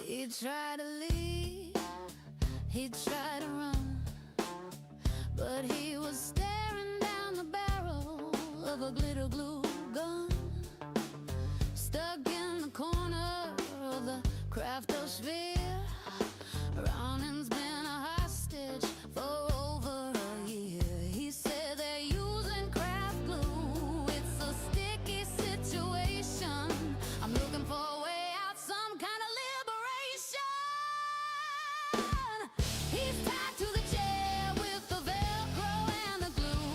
He tried to leave, he tried to run, but he was staring down the barrel of a glitter glue gun, stuck in the corner of the craftosphere. Ronan's been a hostage for over a year. He said they're using craft glue. It's a sticky situation. I'm looking for a way out, some kind of liberation. He's tied to the chair with the Velcro and the glue,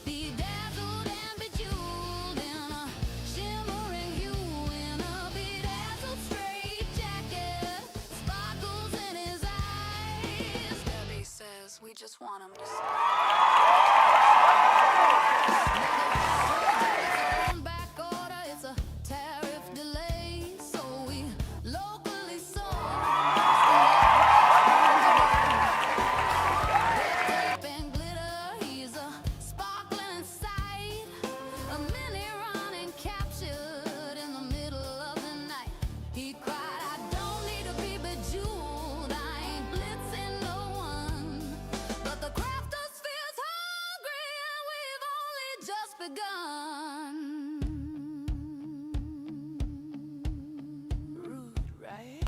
bedazzled and bejeweled in a shimmering hue, in a bedazzled straight jacket, sparkles in his eyes. Debbie says we just want him to stay. Back order, it's a tariff delay, so we locally sold tape and glitter. He's a sparkling sight, a mini running captured in the middle of the night. He cried, I don't need to be bejeweled, I ain't blitzing no one, but the craftosphere's hungry and we've only just begun. Rude, right?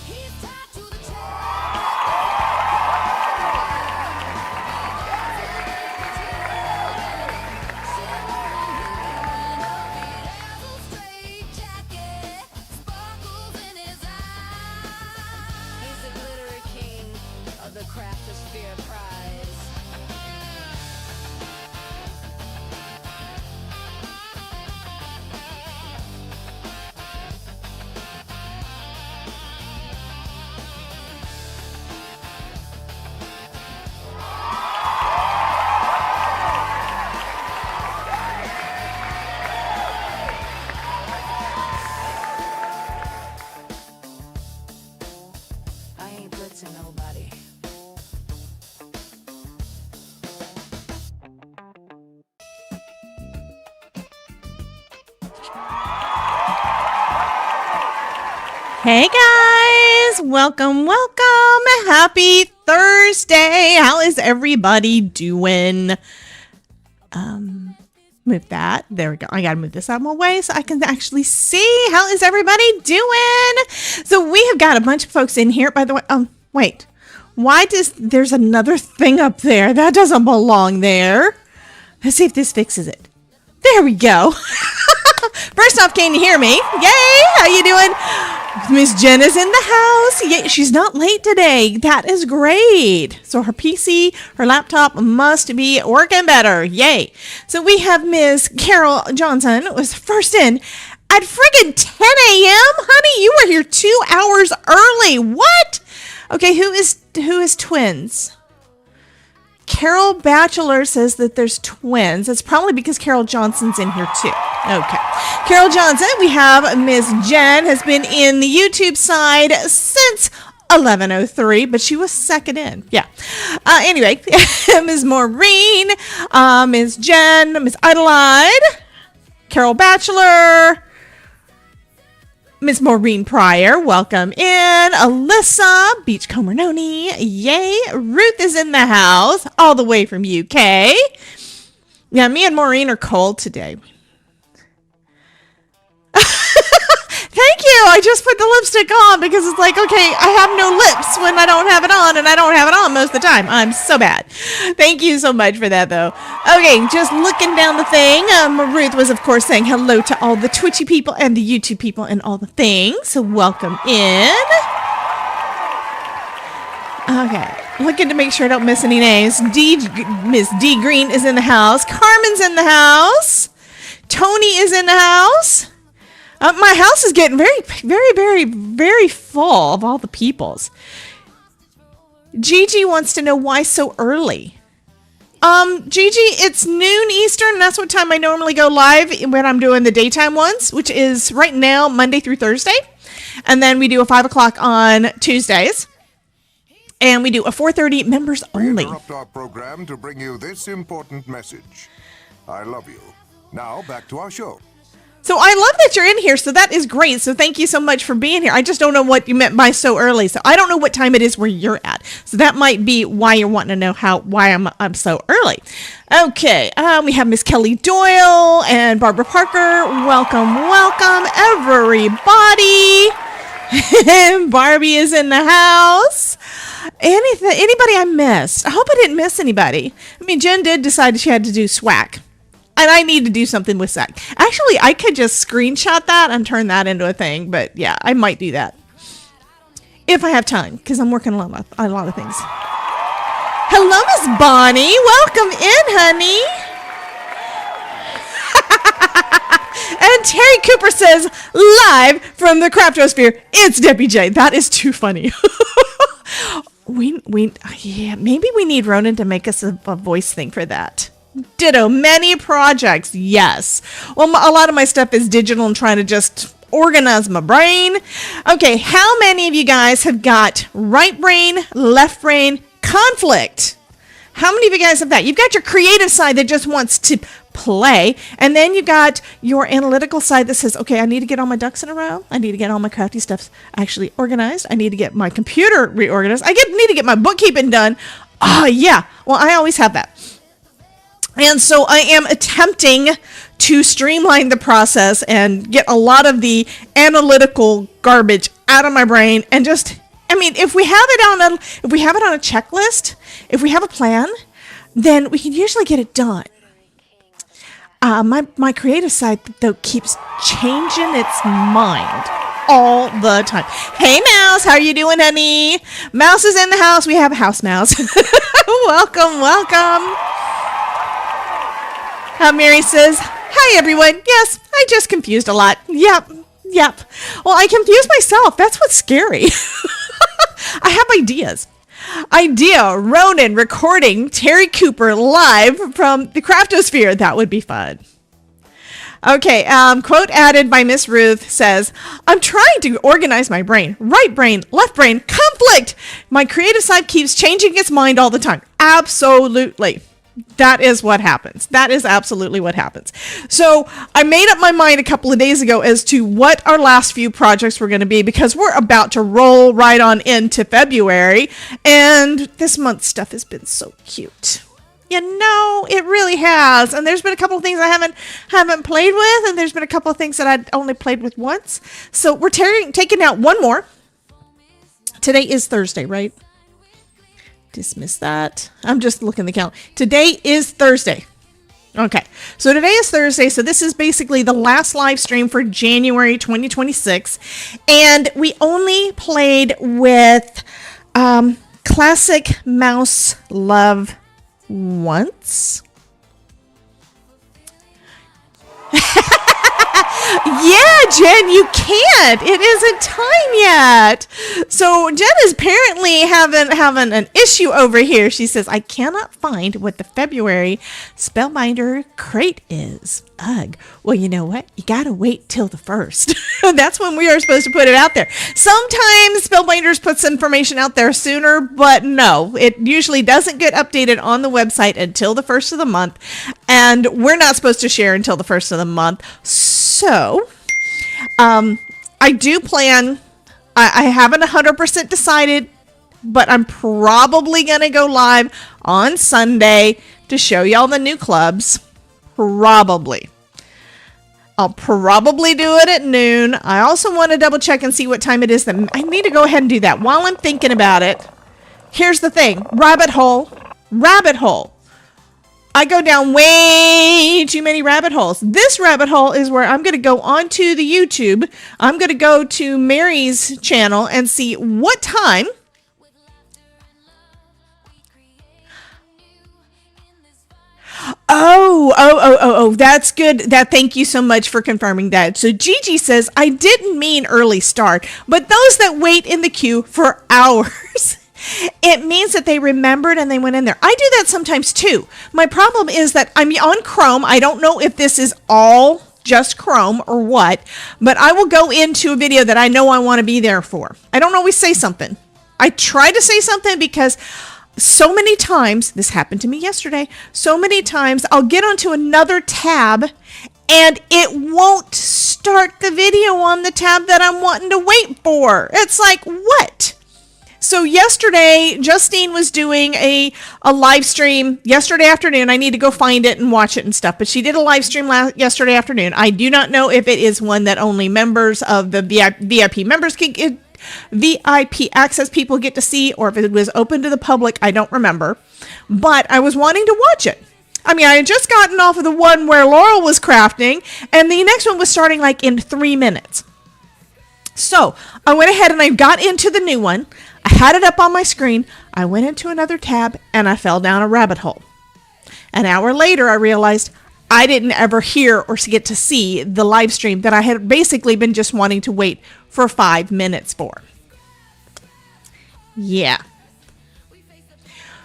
He's tied to the chair. Straight jacket, sparkles in his eyes. He's the glitter king of the Craftosphere Prize. I ain't blitzing nobody. Hey guys, welcome. Happy Thursday. How is everybody doing? Move that. There we go. I gotta move this out of my way so I can actually see. How is everybody doing? So we have got a bunch of folks in here. By the way, wait. Why there's another thing up there? That doesn't belong there. Let's see if this fixes it. There we go. First off, can you hear me? Yay! How you doing? Miss Jen is in the house. Yay, she's not late today. That is great. So her PC, her laptop must be working better. Yay. So we have Miss Carol Johnson was first in at friggin' 10 a.m. Honey, you were here 2 hours early. What? Okay, who is twins? Carol Batchelor says that there's twins. It's probably because Carol Johnson's in here too. Okay. Carol Johnson, we have Miss Jen has been in the YouTube side since 11:03, but she was second in. Yeah. Anyway, Ms. Maureen, Ms. Jen, Ms. Adelaide, Carol Batchelor, Ms. Maureen Pryor, welcome in. Alyssa, Beachcomber Noni, yay. Ruth is in the house, all the way from UK. Yeah, me and Maureen are cold today. Thank you. I just put the lipstick on because it's like, okay, I have no lips when I don't have it on, and I don't have it on most of the time. I'm so bad. Thank you so much for that, though. Okay, just looking down the thing. Ruth was, of course, saying hello to all the Twitchy people and the YouTube people and all the things. So welcome in. Okay, looking to make sure I don't miss any names. Miss D Green is in the house. Carmen's in the house. Tony is in the house. My house is getting very, very, very, very full of all the peoples. Gigi wants to know why so early. Gigi, it's noon Eastern. That's what time I normally go live when I'm doing the daytime ones, which is right now Monday through Thursday. And then we do a 5 o'clock on Tuesdays. And we do a 4:30 members only. We interrupt our program to bring you this important message. I love you. Now back to our show. So I love that you're in here. So that is great. So thank you so much for being here. I just don't know what you meant by so early. So I don't know what time it is where you're at. So that might be why you're wanting to know why I'm so early. Okay. We have Miss Kelly Doyle and Barbara Parker. Welcome, everybody. Barbie is in the house. Anybody I missed? I hope I didn't miss anybody. I mean, Jen did decide she had to do SWAC. And I need to do something with SWAC. Actually, I could just screenshot that and turn that into a thing. But yeah, I might do that. If I have time. Because I'm working on a lot of things. Hello, Miss Bonnie. Welcome in, honey. And Terry Cooper says, live from the Craftosphere, it's Debbie J. That is too funny. Yeah, maybe we need Ronan to make us a voice thing for that. Ditto. Many projects. Yes. Well, a lot of my stuff is digital and trying to just organize my brain. Okay. How many of you guys have got right brain, left brain conflict? How many of you guys have that? You've got your creative side that just wants to play. And then you got your analytical side that says, okay, I need to get all my ducks in a row. I need to get all my crafty stuff actually organized. I need to get my computer reorganized. Need to get my bookkeeping done. Oh, yeah. Well, I always have that. And so I am attempting to streamline the process and get a lot of the analytical garbage out of my brain and just, if we have it on a checklist, if we have a plan, then we can usually get it done. My creative side though keeps changing its mind all the time. Hey Mouse, how are you doing, honey? Mouse is in the house. We have a house mouse. Welcome. Mary says, hi, everyone. Yes, I just confused a lot. Yep. Well, I confused myself. That's what's scary. I have ideas. Ronan recording Terry Cooper live from the Craftosphere. That would be fun. Okay, quote added by Miss Ruth says, I'm trying to organize my brain. Right brain, left brain, conflict. My creative side keeps changing its mind all the time. Absolutely. That is what happens. That is absolutely what happens. So I made up my mind a couple of days ago as to what our last few projects were going to be because we're about to roll right on into February. And this month's stuff has been so cute. It really has. And there's been a couple of things I haven't played with. And there's been a couple of things that I'd only played with once. So we're taking out one more. Today is Thursday, right? Dismiss that. I'm just looking at the count. Today is Thursday. Okay. So today is Thursday. So this is basically the last live stream for January 2026. And we only played with Classic Mouse Love once. Yeah, Jen, you can't. It isn't time yet. So Jen is apparently having an issue over here. She says, I cannot find what the February Spellbinder crate is. Ugh. Well, you know what? You got to wait till the 1st. That's when we are supposed to put it out there. Sometimes Spellbinders puts information out there sooner, but no, it usually doesn't get updated on the website until the 1st of the month. And we're not supposed to share until the 1st of the month. So, I do plan, I haven't 100% decided, but I'm probably going to go live on Sunday to show y'all the new clubs. Probably. I'll probably do it at noon. I also want to double check and see what time it is. That I need to go ahead and do that. While I'm thinking about it, here's the thing. Rabbit hole. I go down way too many rabbit holes. This rabbit hole is where I'm going to go onto the YouTube. I'm going to go to Mary's channel and see what time Oh, that's good. Thank you so much for confirming that. So Gigi says, I didn't mean early start, but those that wait in the queue for hours. It means that they remembered and they went in there. I do that sometimes too. My problem is that I'm on Chrome. I don't know if this is all just Chrome or what, but I will go into a video that I know I want to be there for. I don't always say something. I try to say something because so many times, this happened to me yesterday, so many times I'll get onto another tab and it won't start the video on the tab that I'm wanting to wait for. It's like, what? So yesterday, Justine was doing a live stream yesterday afternoon. I need to go find it and watch it and stuff. But she did a live stream yesterday afternoon. I do not know if it is one that only members of the VIP members can get, VIP access people get to see, or if it was open to the public. I don't remember. But I was wanting to watch it. I mean, I had just gotten off of the one where Laurel was crafting, and the next one was starting like in 3 minutes. So I went ahead and I got into the new one. I had it up on my screen. I went into another tab and I fell down a rabbit hole. An hour later, I realized I didn't ever hear or get to see the live stream that I had basically been just wanting to wait for 5 minutes for. Yeah.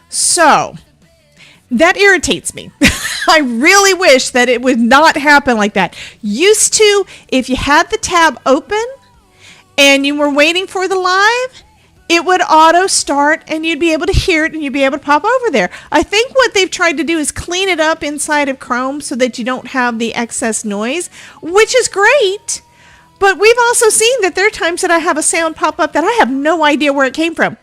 So that irritates me. I really wish that it would not happen like that. Used to, if you had the tab open and you were waiting for the live, it would auto start and you'd be able to hear it and you'd be able to pop over there. I think what they've tried to do is clean it up inside of Chrome so that you don't have the excess noise, which is great. But we've also seen that there are times that I have a sound pop up that I have no idea where it came from.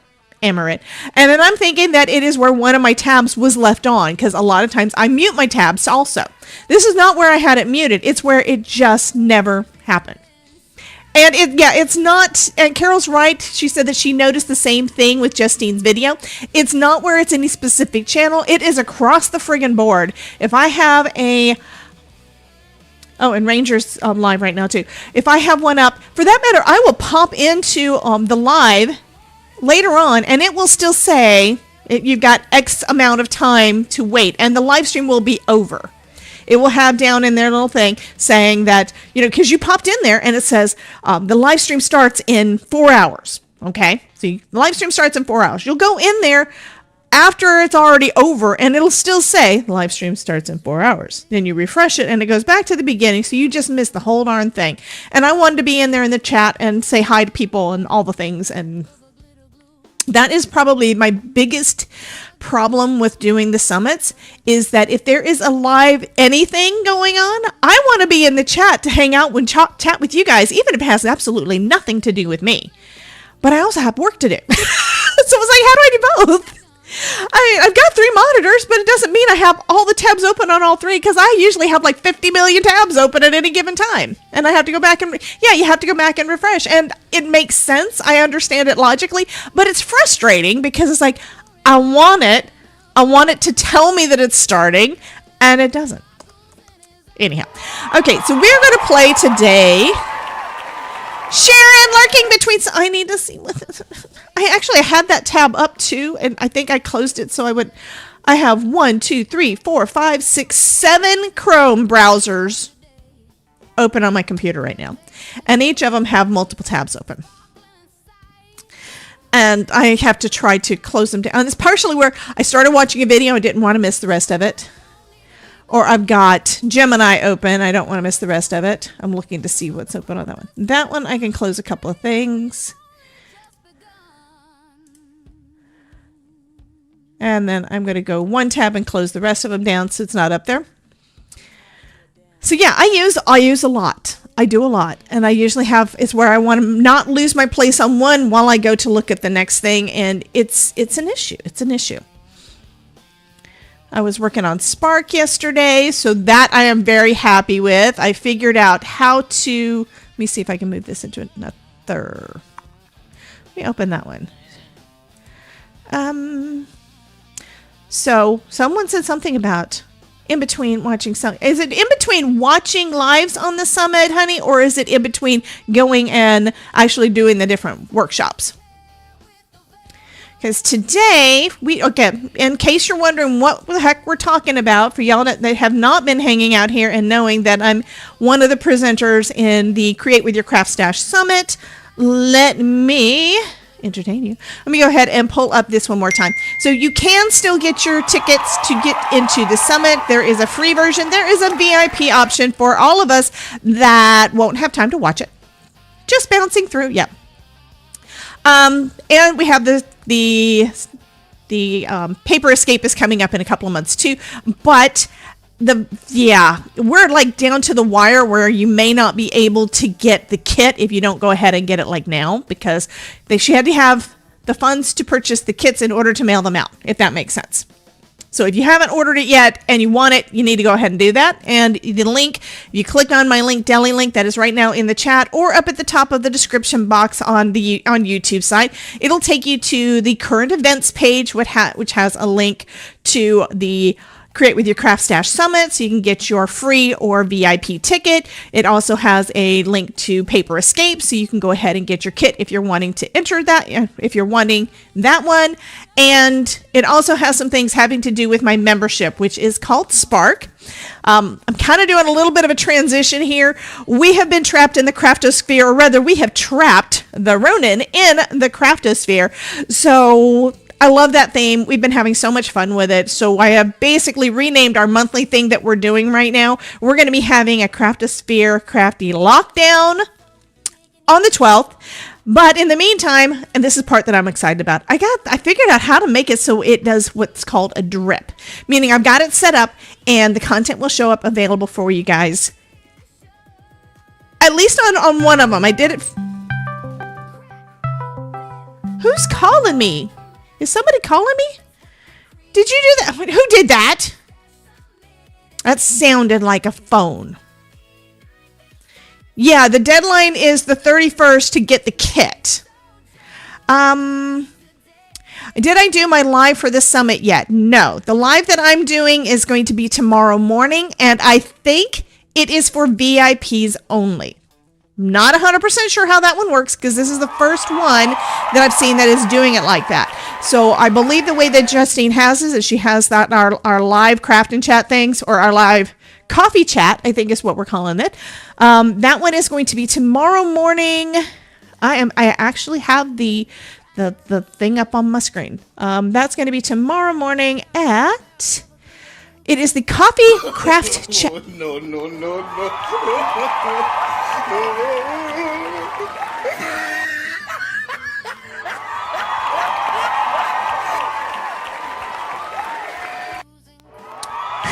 Emirate. And then I'm thinking that it is where one of my tabs was left on, because a lot of times I mute my tabs also. This is not where I had it muted. It's where it just never happened. And it's not, and Carol's right. She said that she noticed the same thing with Justine's video. It's not where it's any specific channel. It is across the friggin' board. If I have and Ranger's live right now too. If I have one up, for that matter, I will pop into the live later on and it will still say you've got X amount of time to wait and the live stream will be over. It will have down in their little thing saying that, because you popped in there and it says the live stream starts in 4 hours. Okay. So the live stream starts in 4 hours. You'll go in there after it's already over and it'll still say the live stream starts in 4 hours. Then you refresh it and it goes back to the beginning. So you just missed the whole darn thing. And I wanted to be in there in the chat and say hi to people and all the things. And that is probably my biggest problem with doing the summits, is that if there is a live anything going on, I want to be in the chat to hang out and chat with you guys, even if it has absolutely nothing to do with me. But I also have work to do. So it's like, how do I do both? I've got 3 monitors, but it doesn't mean I have all the tabs open on all 3, because I usually have like 50 million tabs open at any given time. And I have to go back and, you have to go back and refresh. And it makes sense. I understand it logically, but it's frustrating because it's like, I want it to tell me that it's starting, and it doesn't. Anyhow. Okay, so we're going to play today. Sharon lurking between. I need to see what. I had that tab up too, and I think I closed it so I have 1, 2, 3, 4, 5, 6, 7 Chrome browsers open on my computer right now, and each of them have multiple tabs open. And I have to try to close them down. And it's partially where I started watching a video. I didn't want to miss the rest of it. Or I've got Gemini open. I don't want to miss the rest of it. I'm looking to see what's open on that one. That one, I can close a couple of things. And then I'm going to go one tab and close the rest of them down so it's not up there. So yeah, I use a lot. I do a lot, and I usually it's where I want to not lose my place on one while I go to look at the next thing, and it's an issue. It's an issue. I was working on Spark yesterday, so that I am very happy with. I figured out how to, let me see if I can move this into another. Let me open that one. So someone said something about in between watching some. Is it in between watching lives on the summit, honey, or is it in between going and actually doing the different workshops? Because today, in case you're wondering what the heck we're talking about, for y'all that have not been hanging out here and knowing that I'm one of the presenters in the Create With Your Craft Stash Summit, let me entertain you. Let me go ahead and pull up this one more time. So you can still get your tickets to get into the summit. There is a free version. There is a VIP option for all of us that won't have time to watch it. Just bouncing through. Yep. And we have the paper escape is coming up in a couple of months too, but we're like down to the wire where you may not be able to get the kit if you don't go ahead and get it like now, because she had to have the funds to purchase the kits in order to mail them out, if that makes sense. So if you haven't ordered it yet and you want it, you need to go ahead and do that. And the link, if you click on my link, Deli link, that is right now in the chat or up at the top of the description box on YouTube site, it'll take you to the current events page, which has a link to the Create With Your Craft Stash Summit, so you can get your free or VIP ticket. It also has a link to Paper Escape, so you can go ahead and get your kit if you're wanting to enter that, if you're wanting that one. And it also has some things having to do with my membership, which is called Spark. I'm kind of doing a little bit of a transition here. We have been trapped in the craftosphere, or rather, we have trapped the Ronin in the craftosphere. So I love that theme. We've been having so much fun with it. So I have basically renamed our monthly thing that we're doing right now. We're going to be having a Craftosphere Crafty Lockdown on the 12th. But in the meantime, and this is the part that I'm excited about, I figured out how to make it so it does what's called a drip. Meaning I've got it set up and the content will show up available for you guys. At least on one of them. I did it. Who's calling me? Is somebody calling me? Did you do that? Who did that? That sounded like a phone. Yeah, the deadline is the 31st to get the kit. Did I do my live for the summit yet? No. The live that I'm doing is going to be tomorrow morning, and I think it is for VIPs only. Not 100% sure how that one works, because this is the first one that I've seen that is doing it like that. So I believe the way that Justine has is that she has that our live craft and chat things, or our live coffee chat, I think is what we're calling it. That one is going to be tomorrow morning. I actually have the thing up on my screen. That's going to be tomorrow morning at. It is the coffee craft chat. No.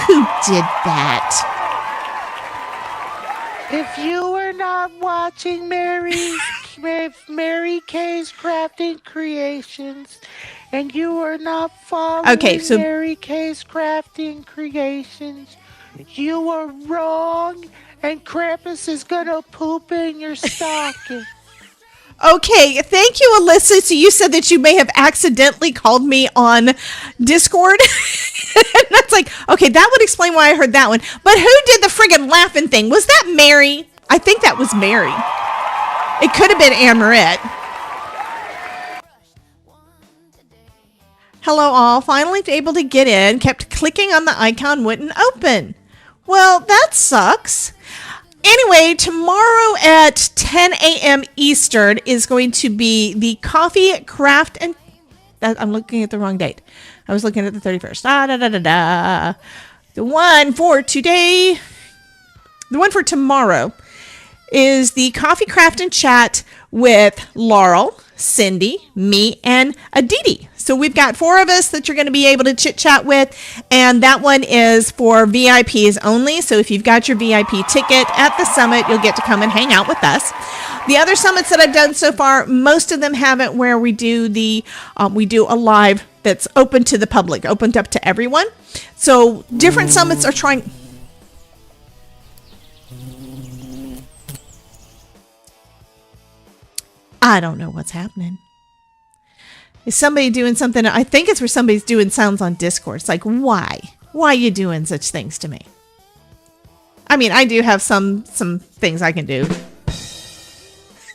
Who did that? If you were not watching Mary K's Crafting Creations, and you were not following Mary K's Crafting Creations, you were wrong, and Krampus is gonna poop in your stocking. Okay, thank you, Alyssa. So you said that you may have accidentally called me on Discord. And that's like, okay, that would explain why I heard that one. But who did the friggin' laughing thing? Was that Mary? I think that was Mary. It could have been Amaret. Hello all, finally able to get in. Kept clicking on the icon, wouldn't open. Well, that sucks. Anyway, tomorrow at 10 a.m. Eastern is going to be the Coffee Craft and... I'm looking at the wrong date. I was looking at the 31st. The one for today... The one for tomorrow is the Coffee Craft and Chat with Laurel, Cindy, me, and Aditi. So we've got 4 of us that you're going to be able to chit chat with, and that one is for VIPs only. So if you've got your VIP ticket at the summit, you'll get to come and hang out with us. The other summits that I've done so far, most of them haven't, where we do a live that's open to the public, opened up to everyone. So different summits are trying. I don't know what's happening. Is somebody doing something? I think it's where somebody's doing sounds on Discord. It's like, why? Why are you doing such things to me? I mean, I do have some things I can do.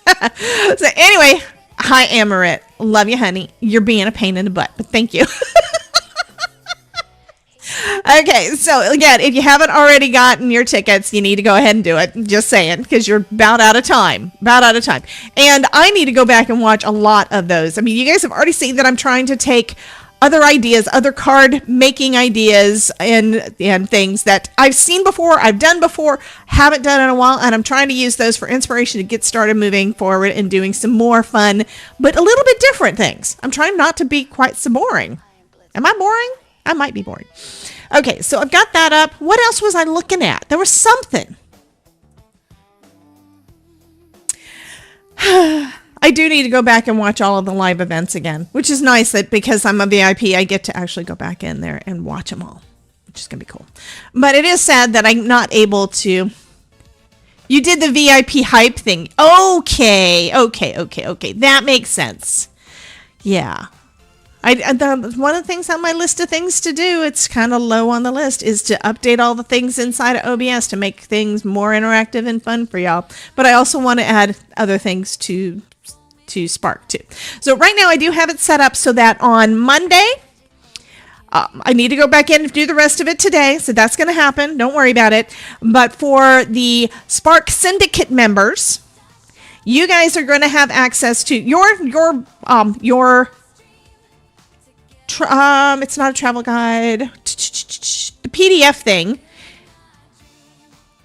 So anyway, hi Amaret. Love you, honey. You're being a pain in the butt, but thank you. Okay, so again, if you haven't already gotten your tickets, you need to go ahead and do it. Just saying, because you're about out of time. And I need to go back and watch a lot of those. I mean, you guys have already seen that I'm trying to take other ideas, other card making ideas and things that I've seen before, I've done before, haven't done in a while, and I'm trying to use those for inspiration to get started moving forward and doing some more fun, but a little bit different things. I'm trying not to be quite so boring. Am I boring? I might be boring. Okay, so I've got that up. What else was I looking at? There was something. I do need to go back and watch all of the live events again, which is nice that because I'm a VIP, I get to actually go back in there and watch them all, which is going to be cool. But it is sad that I'm not able to. You did the VIP hype thing. Okay. That makes sense. Yeah. One of the things on my list of things to do, it's kind of low on the list, is to update all the things inside of OBS to make things more interactive and fun for y'all. But I also want to add other things to Spark too. So right now I do have it set up so that on Monday, I need to go back in and do the rest of it today. So that's going to happen. Don't worry about it. But for the Spark Syndicate members, you guys are going to have access to your it's not a travel guide, the PDF thing,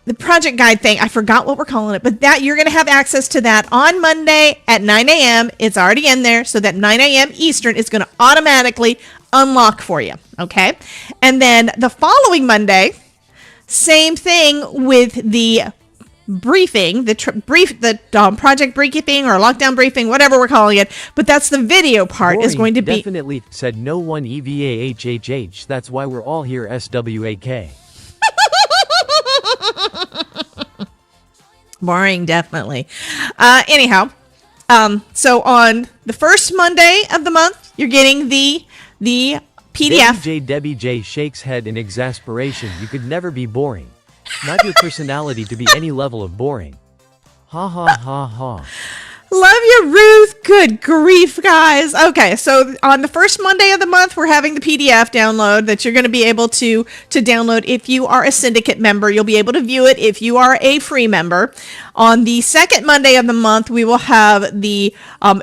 the project guide thing. I forgot what we're calling it, but that you're going to have access to that on Monday at 9 a.m. It's already in there, so that 9 a.m. Eastern is going to automatically unlock for you. Okay. And then the following Monday, same thing with the briefing, the project briefing or lockdown briefing, whatever we're calling it, but that's the video part. Rory is going to be definitely said no one EVAHHH. That's why we're all here SWAK. Boring, definitely. Anyhow, so on the first Monday of the month, you're getting the PDF. Debbie J shakes head in exasperation. You could never be boring. Not your personality to be any level of boring. Ha ha ha ha. Love you, Ruth. Good grief, guys. Okay, so on the first Monday of the month, we're having the PDF download that you're going to be able to download. If you are a syndicate member, you'll be able to view it if you are a free member. On the second Monday of the month, we will have the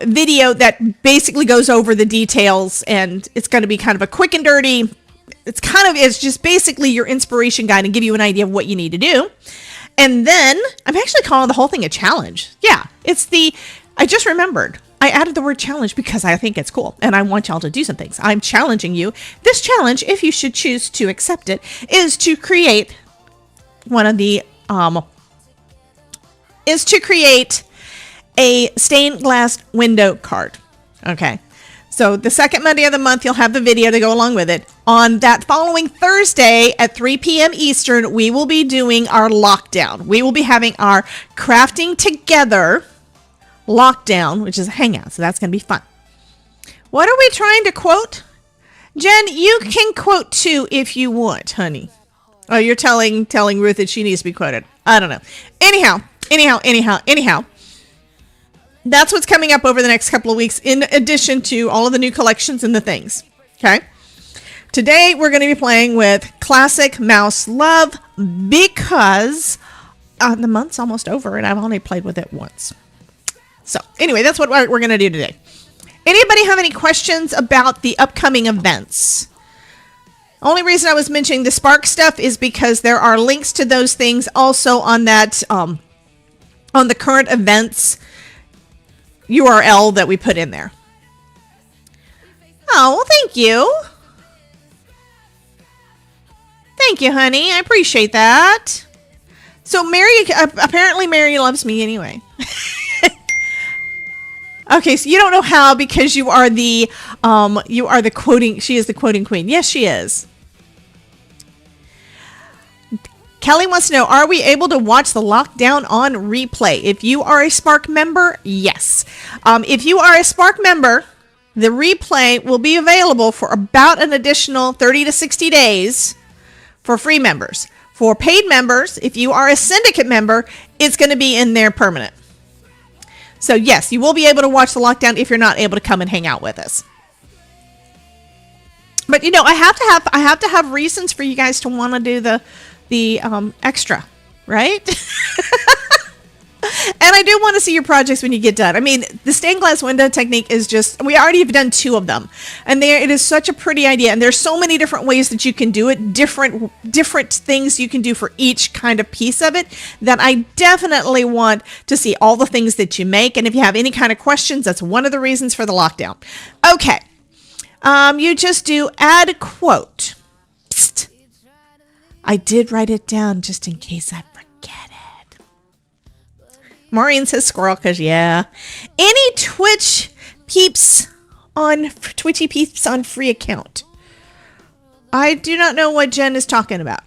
video that basically goes over the details, and it's going to be kind of a quick and dirty. It's just basically your inspiration guide and give you an idea of what you need to do. And then I'm actually calling the whole thing a challenge. Yeah, I just remembered. I added the word challenge because I think it's cool and I want y'all to do some things. I'm challenging you. This challenge, if you should choose to accept it, is to create a stained glass window card. Okay. So the second Monday of the month, you'll have the video to go along with it. On that following Thursday at 3 p.m. Eastern, we will be doing our lockdown. We will be having our crafting together lockdown, which is a hangout. So that's going to be fun. What are we trying to quote? Jen, you can quote too if you want, honey. Oh, you're telling Ruth that she needs to be quoted. I don't know. Anyhow. That's what's coming up over the next couple of weeks, in addition to all of the new collections and the things. Okay. Today, we're going to be playing with Classic Mouse Love because the month's almost over and I've only played with it once. So anyway, that's what we're going to do today. Anybody have any questions about the upcoming events? Only reason I was mentioning the Spark stuff is because there are links to those things also on that, on the current events URL that we put in there. Oh, well, thank you. Thank you, honey. I appreciate that. So apparently Mary loves me anyway. Okay, so you don't know how because you are the quoting, she is the quoting queen. Yes, she is. Kelly wants to know, are we able to watch the lockdown on replay? If you are a Spark member, yes. If you are a Spark member, the replay will be available for about an additional 30 to 60 days for free members. For paid members, if you are a syndicate member, it's going to be in there permanent. So yes, you will be able to watch the lockdown if you're not able to come and hang out with us. But you know, I have to have reasons for you guys to want to do the extra, right? And I do want to see your projects when you get done. I mean, the stained glass window technique is just, we already have done 2 of them. And it is such a pretty idea. And there's so many different ways that you can do it, different things you can do for each kind of piece of it, that I definitely want to see all the things that you make. And if you have any kind of questions, that's one of the reasons for the lockdown. Okay. You just do add a quote. Psst. I did write it down just in case I forget it. Maureen says squirrel because, yeah. Any Twitchy peeps on free account? I do not know what Jen is talking about.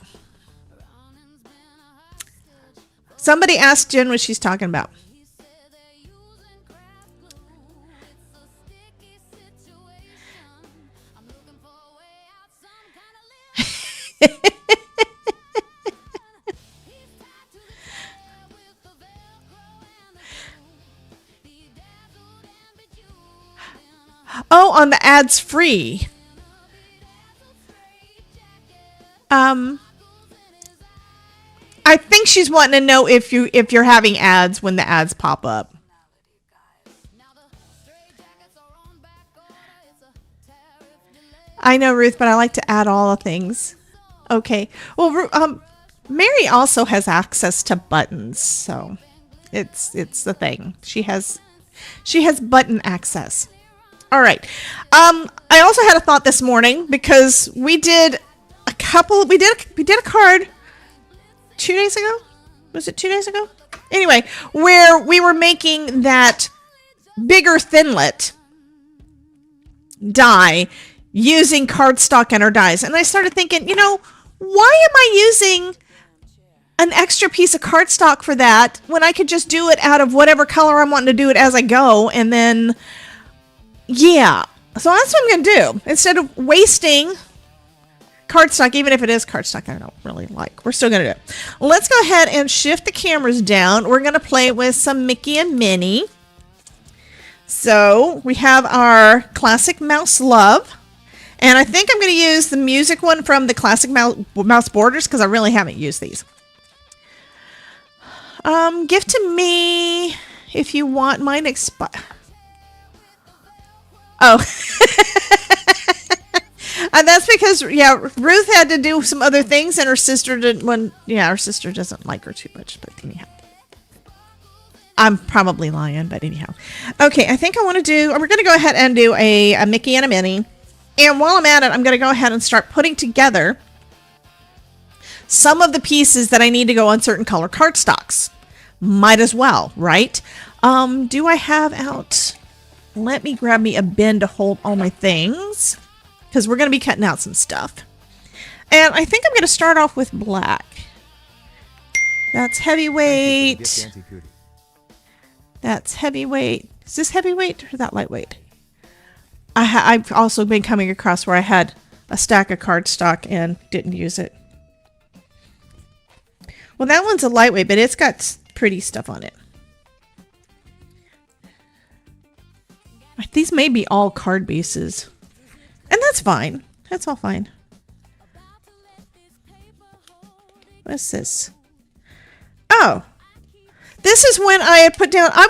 Somebody asked Jen what she's talking about. Oh, on the ads free. I think she's wanting to know if you're having ads when the ads pop up. I know, Ruth, but I like to add all the things. Okay. Well, Mary also has access to buttons, so it's the thing. She has button access. All right. I also had a thought this morning because we did a card 2 days ago. Was it 2 days ago? Anyway, where we were making that bigger thinlet die using cardstock and our dies. And I started thinking, you know, why am I using an extra piece of cardstock for that when I could just do it out of whatever color I'm wanting to do it as I go? And then, yeah. So that's what I'm going to do. Instead of wasting cardstock, even if it is cardstock I don't really like, we're still going to do it. Let's go ahead and shift the cameras down. We're going to play with some Mickey and Minnie. So we have our classic mouse love. And I think I'm going to use the music one from the classic mouse borders because I really haven't used these. Give to me if you want. Mine expire. Oh. And that's because, yeah, Ruth had to do some other things and her sister didn't. Her sister doesn't like her too much, but anyhow. I'm probably lying, but anyhow. Okay, I think we're going to go ahead and do a Mickey and a Minnie. And while I'm at it, I'm going to go ahead and start putting together some of the pieces that I need to go on certain color cardstocks. Might as well, right? Do I have out? Let me grab me a bin to hold all my things because we're going to be cutting out some stuff. And I think I'm going to start off with black. That's heavyweight. That's heavyweight. Is this heavyweight or is that lightweight? I've also been coming across where I had a stack of cardstock and didn't use it. Well, that one's a lightweight, but it's got pretty stuff on it. These may be all card bases. And that's fine. That's all fine. What's this? Oh. This is when I had put down, I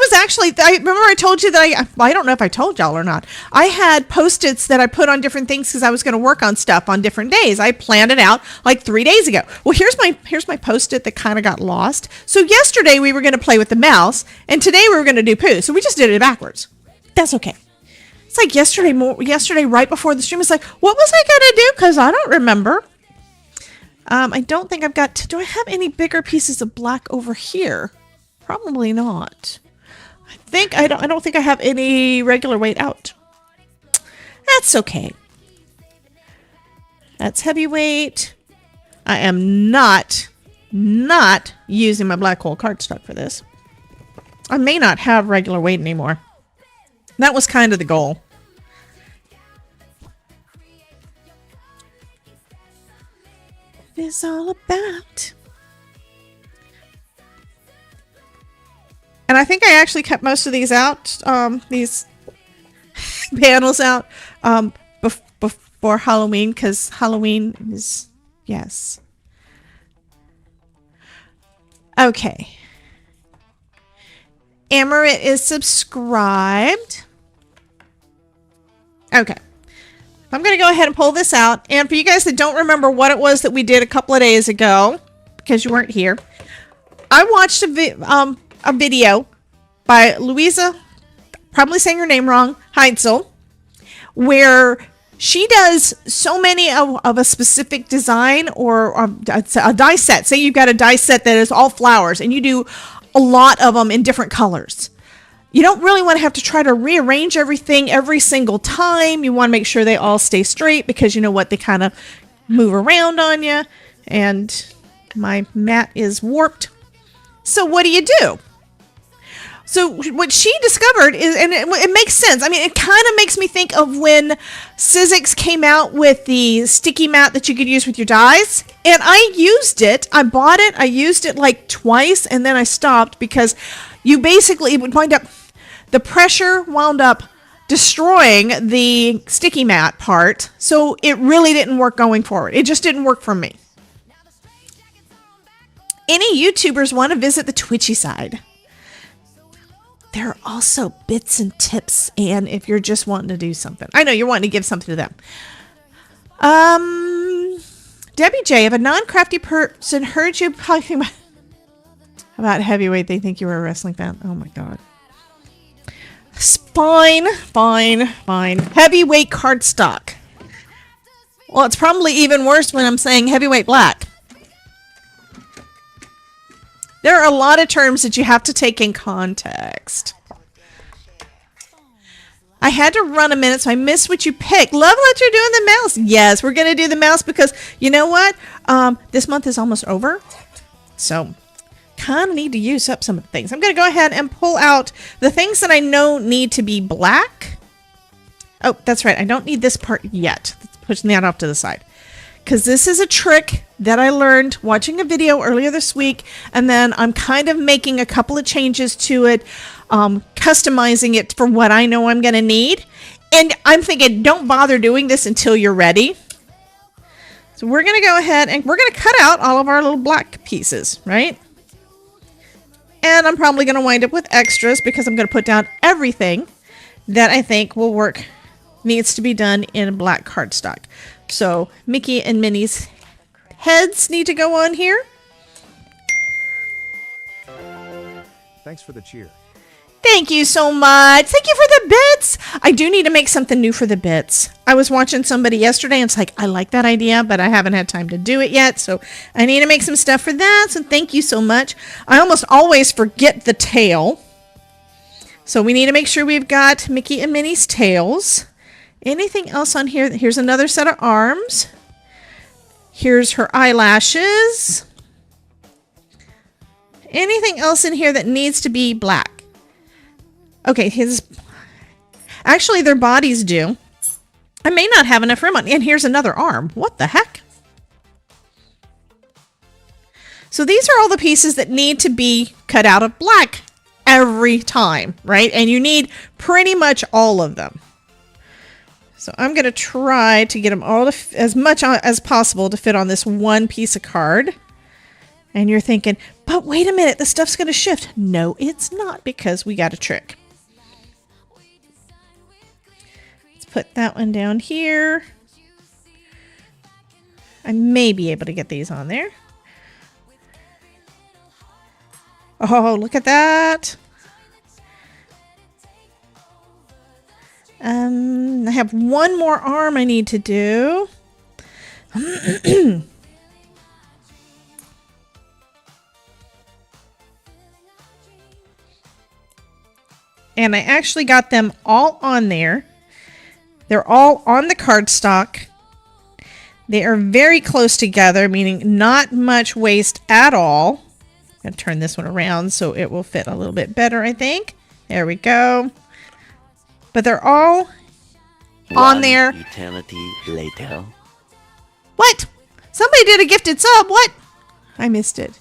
remember I told you that I don't know if I told y'all or not. I had Post-its that I put on different things because I was going to work on stuff on different days. I planned it out like 3 days ago. Well, here's my Post-it that kind of got lost. So yesterday we were going to play with the mouse and today we were going to do poo. So we just did it backwards. That's okay. It's like yesterday right before the stream, it's like, what was I going to do? Because I don't remember. I don't think I've got, do I have any bigger pieces of black over here? Probably not. I don't think I have any regular weight out. That's okay. That's heavyweight. I am not using my black hole cardstock for this. I may not have regular weight anymore. That was kind of the goal. It's all about. And And I think I actually cut most of these out, these panels out before Halloween, because Halloween is, yes. Okay. Amaret is subscribed. Okay. I'm going to go ahead and pull this out. And for you guys that don't remember what it was that we did a couple of days ago, because you weren't here, I watched a video by Louisa, probably saying her name wrong, Heintzel, where she does so many of a specific design or a die set. Say you've got a die set that is all flowers and you do a lot of them in different colors. You don't really want to have to try to rearrange everything every single time. You want to make sure they all stay straight, because you know what, they kind of move around on you. And my mat is warped. So what do? So what she discovered is, and it makes sense. I mean, it kind of makes me think of when Sizzix came out with the sticky mat that you could use with your dies. And I used it. I bought it. I used it like twice, and then I stopped because you basically, it would wind up, the pressure wound up destroying the sticky mat part. So it really didn't work going forward. It just didn't work for me. Any YouTubers want to visit the Twitchy side? There are also bits and tips, and if you're just wanting to do something. I know you're wanting to give something to them. Debbie J, if a non-crafty person heard you talking about heavyweight, they think you were a wrestling fan. Oh my god. Fine. Heavyweight cardstock. Well, it's probably even worse when I'm saying heavyweight black. There are a lot of terms that you have to take in context. I had to run a minute, so I missed what you picked. Love that you're doing the mouse. Yes, we're going to do the mouse because, you know what? This month is almost over. So, kind of need to use up some of the things. I'm going to go ahead and pull out the things that I know need to be black. Oh, that's right. I don't need this part yet. Pushing that off to the side. Because this is a trick that I learned watching a video earlier this week, and then I'm kind of making a couple of changes to it, customizing it for what I know I'm going to need. And I'm thinking, don't bother doing this until you're ready. So we're going to go ahead and we're going to cut out all of our little black pieces, right? And I'm probably going to wind up with extras because I'm going to put down everything that I think will work, needs to be done in black cardstock. So Mickey and Minnie's heads need to go on here. Thanks for the cheer. Thank you so much. Thank you for the bits. I do need to make something new for the bits. I was watching somebody yesterday and it's like, I like that idea, but I haven't had time to do it yet. So I need to make some stuff for that. So thank you so much. I almost always forget the tail. So we need to make sure we've got Mickey and Minnie's tails. Anything else on here? Here's another set of arms. Here's her eyelashes. Anything else in here that needs to be black? Okay, actually their bodies do. I may not have enough room on, and here's another arm. What the heck? So these are all the pieces that need to be cut out of black every time, right? And you need pretty much all of them. So I'm going to try to get them all as much as possible to fit on this one piece of card. And you're thinking, but wait a minute, the stuff's going to shift. No, it's not, because we got a trick. Let's put that one down here. I may be able to get these on there. Oh, look at that. I have one more arm I need to do. And I actually got them all on there. They're all on the cardstock. They are very close together, meaning not much waste at all. I'm going to turn this one around so it will fit a little bit better, I think. There we go. But they're all on there. Eternity later. What? Somebody did a gifted sub. What? I missed it.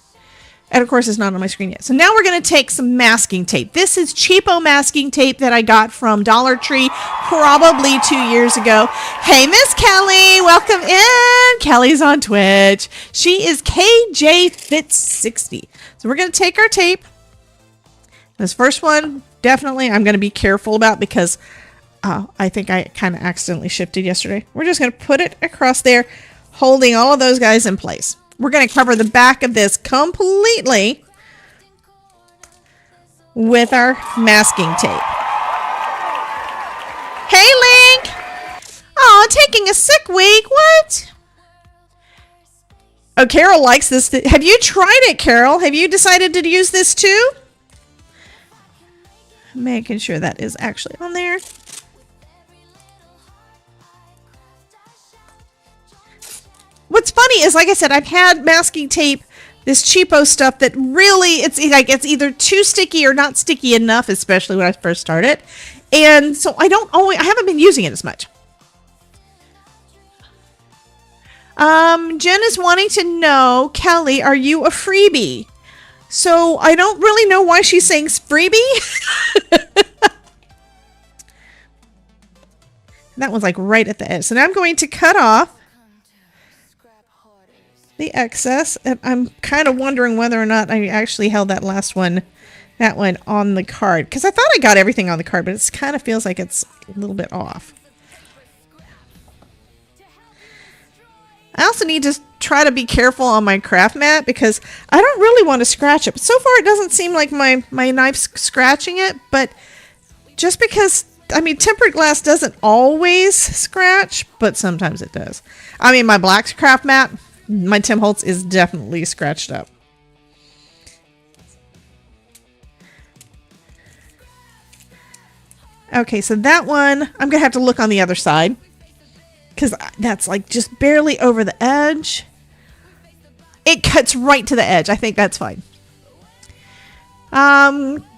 And of course, it's not on my screen yet. So now we're going to take some masking tape. This is cheapo masking tape that I got from Dollar Tree probably 2 years ago. Hey, Miss Kelly, welcome in. Kelly's on Twitch. She is KJ Fits 60. So we're going to take our tape. This first one, definitely, I'm going to be careful about because I think I kind of accidentally shifted yesterday. We're just going to put it across there, holding all of those guys in place. We're going to cover the back of this completely with our masking tape. Hey, Link! Oh, taking a sick week. What? Oh, Carol likes this. Have you tried it, Carol? Have you decided to use this too? Making sure that is actually on there. What's funny is, like I said, I've had masking tape, this cheapo stuff that really, it's either too sticky or not sticky enough, especially when I first started. And so I haven't been using it as much. Jen is wanting to know, Kelly, are you a freebie? So I don't really know why she's saying freebie. That one's like right at the edge. So now I'm going to cut off the excess, and I'm kind of wondering whether or not I actually held that last one, that one on the card, because I thought I got everything on the card, but it kind of feels like it's a little bit off. I also need to try to be careful on my craft mat because I don't really want to scratch it. But so far it doesn't seem like my knife's scratching it, but just because, I mean, tempered glass doesn't always scratch, but sometimes it does. I mean, my black craft mat, my Tim Holtz, is definitely scratched up. Okay, so that one, I'm going to have to look on the other side because that's like just barely over the edge. It cuts right to the edge. I think that's fine.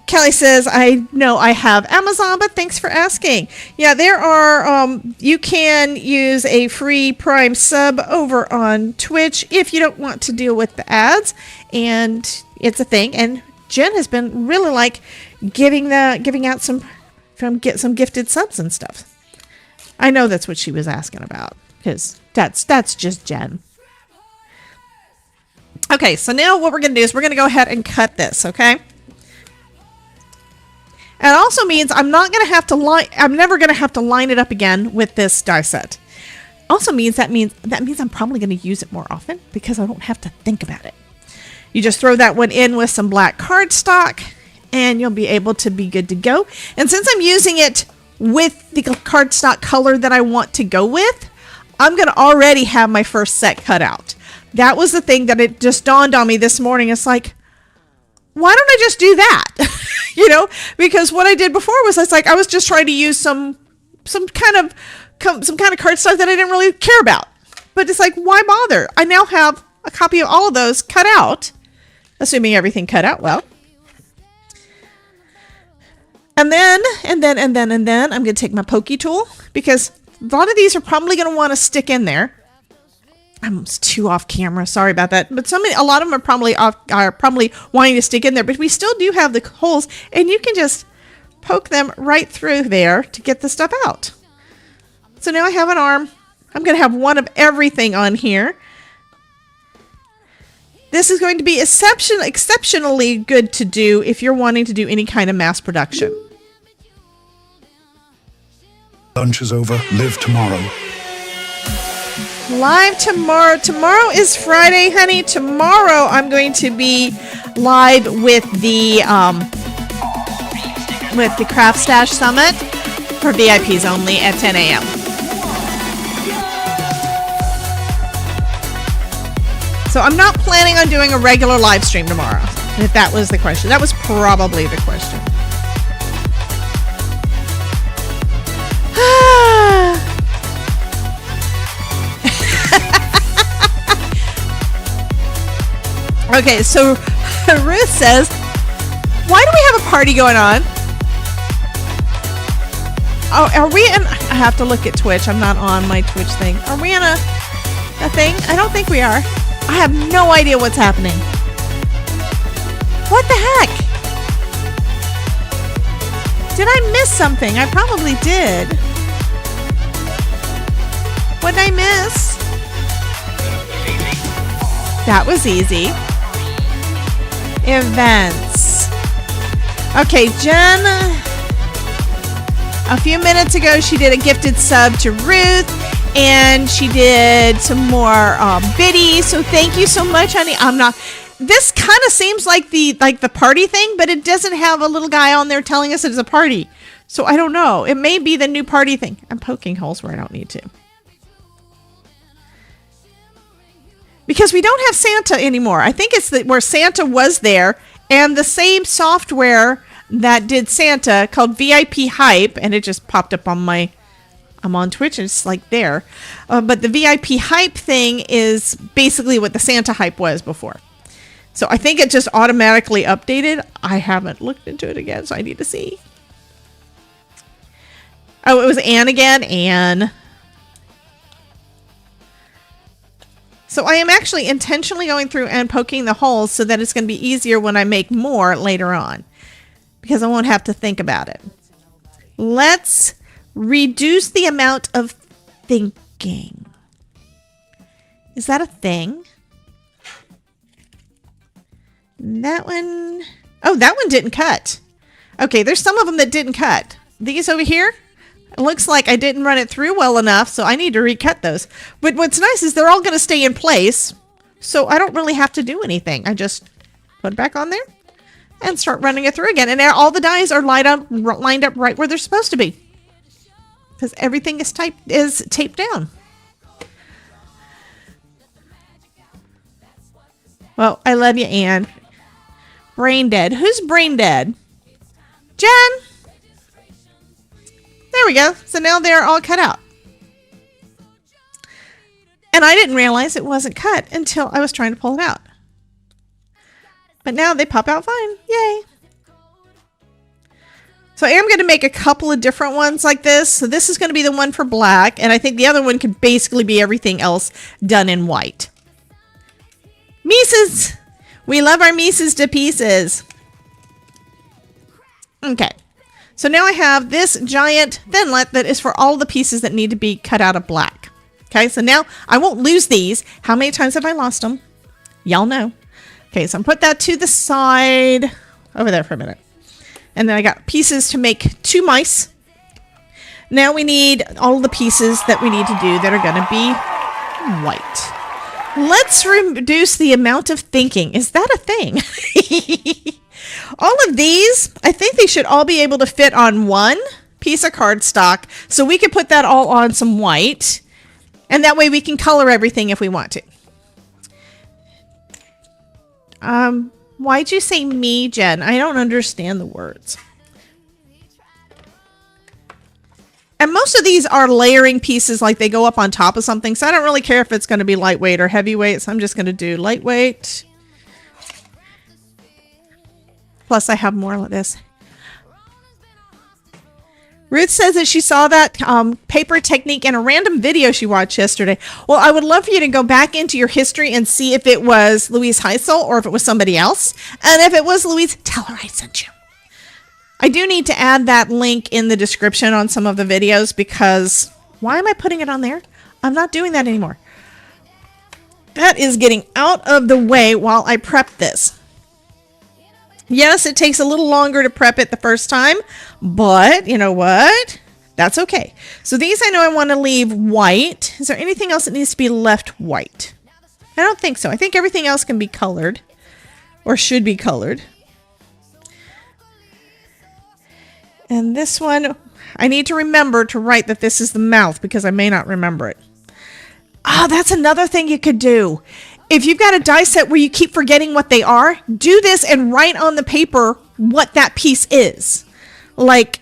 Kelly says, I know I have Amazon, but thanks for asking. Yeah, there are, you can use a free Prime sub over on Twitch if you don't want to deal with the ads. And it's a thing. And Jen has been really like giving out some gifted subs and stuff. I know that's what she was asking about because that's just Jen. Okay, so now what we're going to do is we're going to go ahead and cut this, okay? And it also means I'm never going to have to line it up again with this die set. Also means that means I'm probably going to use it more often because I don't have to think about it. You just throw that one in with some black cardstock and you'll be able to be good to go. And since I'm using it with the cardstock color that I want to go with, I'm going to already have my first set cut out. That was the thing that it just dawned on me this morning. It's like, why don't I just do that? Because what I did before was I was just trying to use some kind of cardstock that I didn't really care about. But it's like, why bother? I now have a copy of all of those cut out, assuming everything cut out well. And then I'm going to take my pokey tool because a lot of these are probably going to want to stick in there. I'm too off camera. Sorry about that. But a lot of them are probably wanting to stick in there. But we still do have the holes, and you can just poke them right through there to get the stuff out. So now I have an arm. I'm going to have one of everything on here. This is going to be exceptionally good to do if you're wanting to do any kind of mass production. Lunch is over. Live tomorrow. Live tomorrow. Tomorrow is Friday, honey. Tomorrow I'm going to be live with the Craft Stash Summit for VIPs only at 10 a.m. So I'm not planning on doing a regular live stream tomorrow, if that was the question. That was probably the question. Okay, so Ruth says, why do we have a party going on? Oh, are we in? I have to look at Twitch. I'm not on my Twitch thing. Are we in a thing? I don't think we are. I have no idea what's happening. What the heck? Did I miss something? I probably did. What did I miss? That was easy. Events. Okay, Jen, a few minutes ago, she did a gifted sub to Ruth, and she did some more biddies. So thank you so much, honey. This kind of seems like the party thing, but it doesn't have a little guy on there telling us it's a party. So I don't know. It may be the new party thing. I'm poking holes where I don't need to. Because we don't have Santa anymore. I think it's where Santa was there, and the same software that did Santa called VIP Hype, and it just popped up on I'm on Twitch, and it's like there. But the VIP Hype thing is basically what the Santa Hype was before. So I think it just automatically updated. I haven't looked into it again, so I need to see. Oh, it was Anne again. Anne. So I am actually intentionally going through and poking the holes so that it's going to be easier when I make more later on, because I won't have to think about it. Let's reduce the amount of thinking. Is that a thing? That one. Oh, that one didn't cut. Okay, there's some of them that didn't cut. These over here, it looks like I didn't run it through well enough, so I need to recut those. But what's nice is they're all going to stay in place, so I don't really have to do anything. I just put it back on there and start running it through again. And all the dies are lined up right where they're supposed to be, because everything is taped down. Well, I love you, Anne. Brain dead. Who's brain dead? Jen. There we go. So now they're all cut out. And I didn't realize it wasn't cut until I was trying to pull it out. But now they pop out fine. Yay. So I am going to make a couple of different ones like this. So this is going to be the one for black. And I think the other one could basically be everything else done in white. Mises. We love our Mises to pieces. Okay. So now I have this giant thinlet that is for all the pieces that need to be cut out of black. Okay, so now I won't lose these. How many times have I lost them? Y'all know. Okay, so I'm put that to the side over there for a minute. And then I got pieces to make 2 mice. Now we need all the pieces that we need to do that are going to be white. Let's reduce the amount of thinking. Is that a thing? All of these, I think they should all be able to fit on one piece of cardstock. So we can put that all on some white. And that way we can color everything if we want to. Why'd you say me, Jen? I don't understand the words. And most of these are layering pieces, like they go up on top of something. So I don't really care if it's going to be lightweight or heavyweight. So I'm just going to do lightweight. Plus I have more like this. Ruth says that she saw that paper technique in a random video she watched yesterday. Well, I would love for you to go back into your history and see if it was Louise Heisel or if it was somebody else. And if it was Louise, tell her I sent you. I do need to add that link in the description on some of the videos, because why am I putting it on there? I'm not doing that anymore. That is getting out of the way while I prep this. Yes, it takes a little longer to prep it the first time, but you know what? That's okay. So these I know I want to leave white. Is there anything else that needs to be left white? I don't think so. I think everything else can be colored, or should be colored. And this one, I need to remember to write that this is the mouth, because I may not remember it. Ah, that's another thing you could do. If you've got a die set where you keep forgetting what they are, do this and write on the paper what that piece is. Like,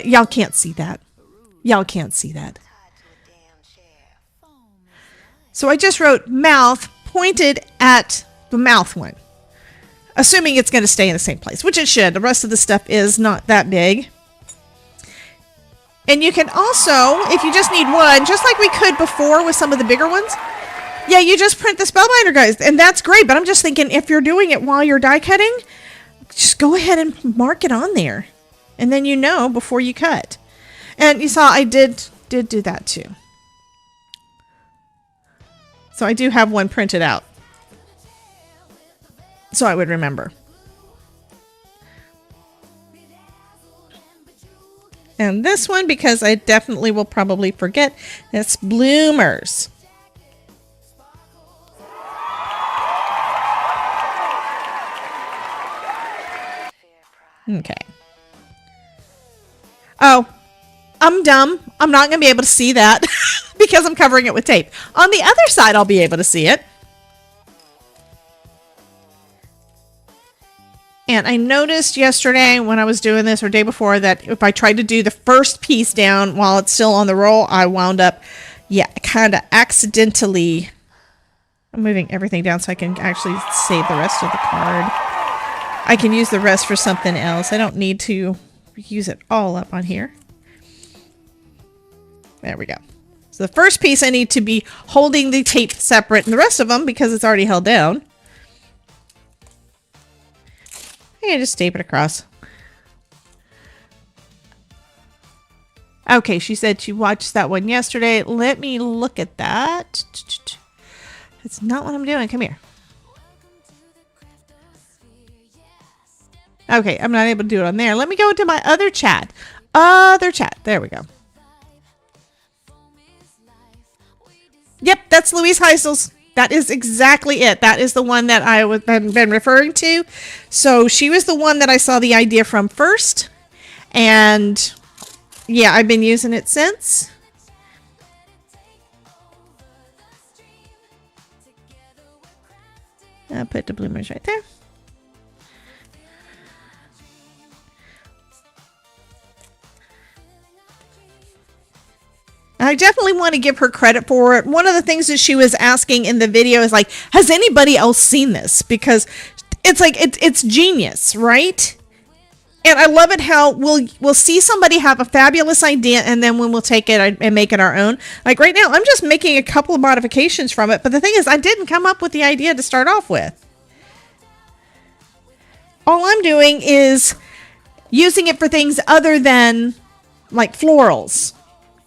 y'all can't see that. Y'all can't see that. So I just wrote mouth pointed at the mouth one, assuming it's going to stay in the same place, which it should. The rest of the stuff is not that big. And you can also, if you just need one, just like we could before with some of the bigger ones, yeah, you just print the spellbinder, guys, and that's great. But I'm just thinking, if you're doing it while you're die cutting, just go ahead and mark it on there, and then you know before you cut. And you saw I did do that too. So I do have one printed out, so I would remember. And this one, because I definitely will probably forget, it's bloomers. Okay. Oh, I'm dumb. I'm not going to be able to see that because I'm covering it with tape. On the other side, I'll be able to see it. And I noticed yesterday when I was doing this, or day before, that if I tried to do the first piece down while it's still on the roll, I wound up, kind of accidentally. I'm moving everything down so I can actually save the rest of the card. I can use the rest for something else. I don't need to use it all up on here. There we go. So the first piece I need to be holding the tape separate, and the rest of them, because it's already held down, I can just tape it across. Okay, she said she watched that one yesterday. Let me look at that. It's not what I'm doing. Come here. Okay, I'm not able to do it on there. Let me go into my other chat. There we go. Yep, that's Louise Heisel's. That is exactly it. That is the one that I was been referring to. So she was the one that I saw the idea from first. And yeah, I've been using it since. I'll put the bloomers right there. I definitely want to give her credit for it. One of the things that she was asking in the video is like, has anybody else seen this? Because it's like, it's genius, right? And I love it how we'll see somebody have a fabulous idea, and then when we'll take it and make it our own. Like right now, I'm just making a couple of modifications from it. But the thing is, I didn't come up with the idea to start off with. All I'm doing is using it for things other than like florals.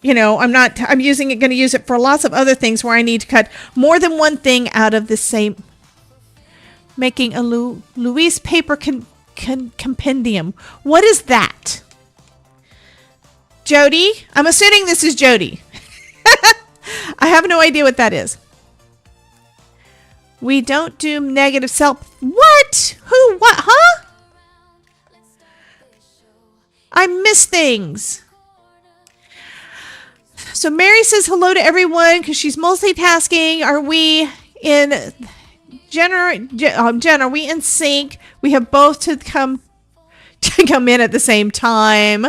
You know, I'm going to use it for lots of other things where I need to cut more than one thing out of the same. Making a Louise paper compendium. What is that? Jody? I'm assuming this is Jody. I have no idea what that is. We don't do negative self. What? Who? What? Huh? I miss things. So Mary says hello to everyone because she's multitasking. Are we in Jen, are we in sync? We have both to come in at the same time.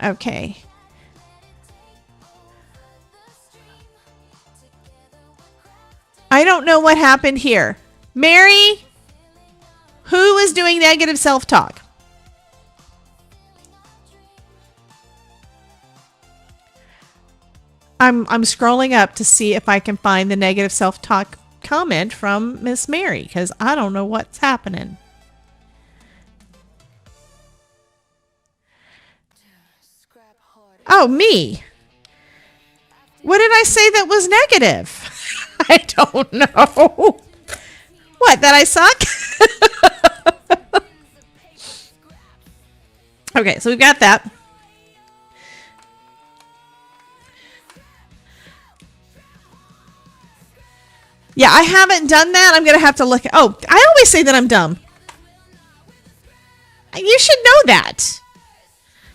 Okay. I don't know what happened here. Mary, who is doing negative self-talk? I'm scrolling up to see if I can find the negative self-talk comment from Miss Mary, because I don't know what's happening. Oh, me. What did I say that was negative? I don't know. What, that I suck? Okay, so we've got that. Yeah, I haven't done that. I'm going to have to look. Oh, I always say that I'm dumb. You should know that.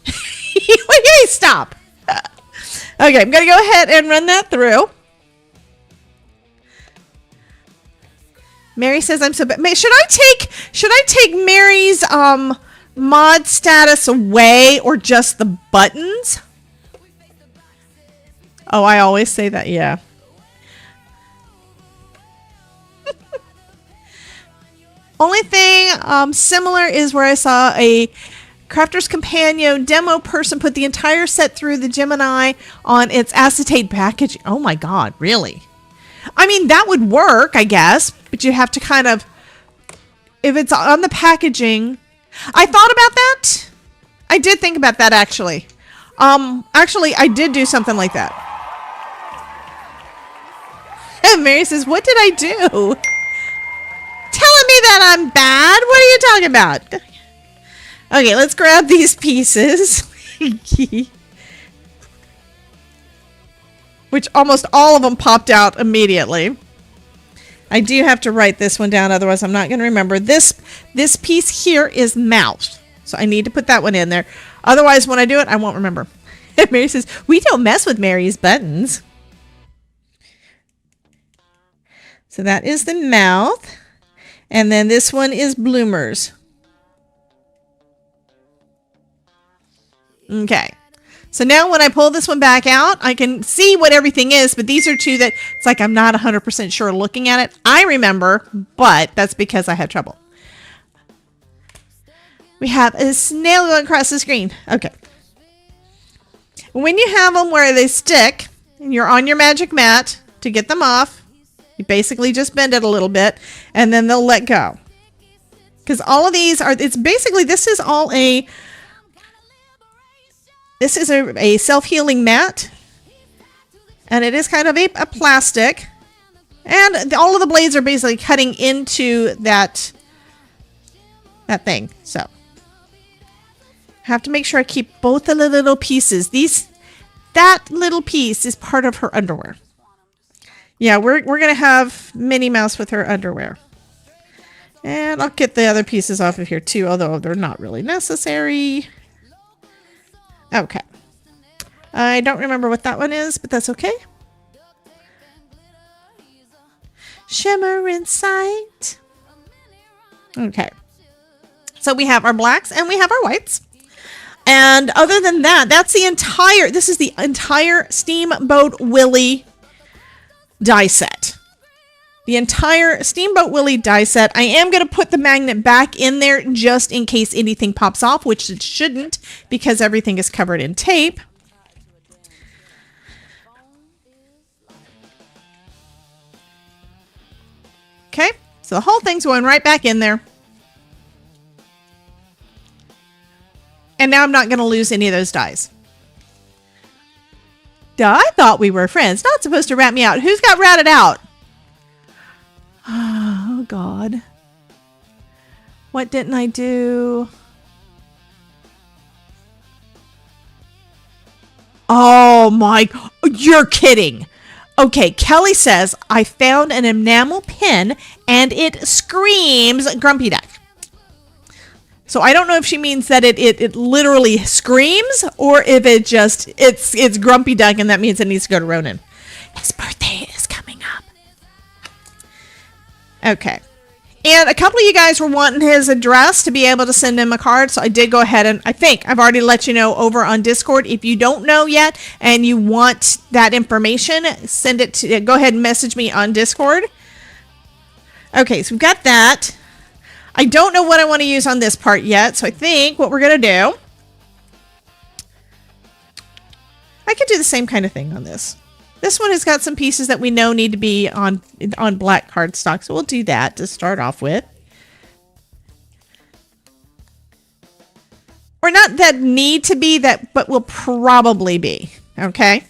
Wait, stop. Okay, I'm going to go ahead and run that through. Mary says I'm so bad. Should I take Mary's mod status away, or just the buttons? Oh, I always say that. Yeah. Only thing similar is where I saw a Crafter's Companion demo person put the entire set through the Gemini on its acetate packaging. Oh my God, really? I mean, that would work, I guess, but you have to kind of, if it's on the packaging. I thought about that. I did think about that, actually. Actually, I did do something like that. And Mary says, what did I do? Telling me that I'm bad? What are you talking about? Okay, let's grab these pieces. Which almost all of them popped out immediately. I do have to write this one down, otherwise I'm not going to remember. This piece here is mouth. So I need to put that one in there. Otherwise, when I do it, I won't remember. And Mary says, we don't mess with Mary's buttons. So that is the mouth. And then this one is bloomers. Okay. So now when I pull this one back out, I can see what everything is, but these are two that it's like I'm not 100% sure looking at it. I remember, but that's because I had trouble. We have a snail going across the screen. Okay. When you have them where they stick, and you're on your magic mat to get them off, you basically just bend it a little bit, and then they'll let go. Because all of these are, it's basically, this is a self-healing mat. And it is kind of a plastic. And all of the blades are basically cutting into that thing. So, I have to make sure I keep both of the little pieces. That little piece is part of her underwear. Yeah, we're going to have Minnie Mouse with her underwear. And I'll get the other pieces off of here too, although they're not really necessary. Okay. I don't remember what that one is, but that's okay. Shimmer in sight. Okay. So we have our blacks and we have our whites. And other than that, this is the entire Steamboat Willie die set. The entire Steamboat Willie die set. I am going to put the magnet back in there just in case anything pops off, which it shouldn't because everything is covered in tape. Okay, so the whole thing's going right back in there. And now I'm not going to lose any of those dies. I thought we were friends. Not supposed to rat me out. Who's got ratted out? Oh, God. What didn't I do? Oh, my. You're kidding. Okay, Kelly says, I found an enamel pin and it screams Grumpy Duck. So I don't know if she means that it literally screams or if it just, it's Grumpy Duck and that means it needs to go to Ronan. His birthday is coming up. Okay. And a couple of you guys were wanting his address to be able to send him a card. So I did go ahead and I think I've already let you know over on Discord. If you don't know yet and you want that information, send it to, go ahead and message me on Discord. Okay, so we've got that. I don't know what I want to use on this part yet. So I think what we're going to do, I could do the same kind of thing on this. This one has got some pieces that we know need to be on black cardstock. So we'll do that to start off with. Or not that need to be that, but will probably be. Okay.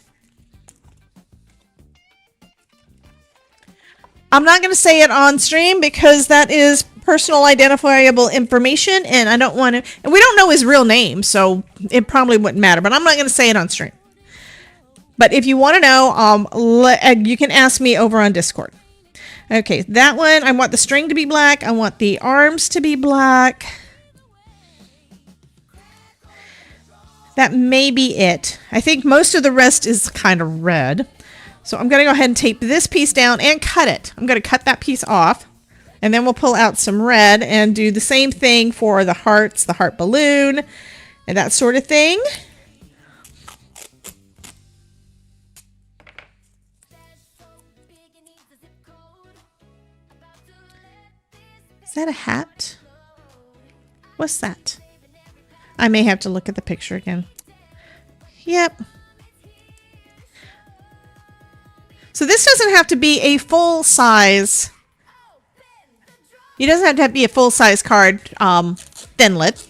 I'm not going to say it on stream because that is personal identifiable information and I don't want to, and we don't know his real name, so it probably wouldn't matter, but I'm not going to say it on stream. But if you want to know, you can ask me over on Discord. Okay, that one, I want the string to be black. I want the arms to be black. That may be it. I think most of the rest is kind of red. So I'm going to go ahead and tape this piece down and cut it. I'm going to cut that piece off. And then we'll pull out some red and do the same thing for the hearts, the heart balloon, and that sort of thing. that a hat? What's that? I may have to look at the picture again. Yep. So this doesn't have to be a full size. It doesn't have to be a full size card thinlet.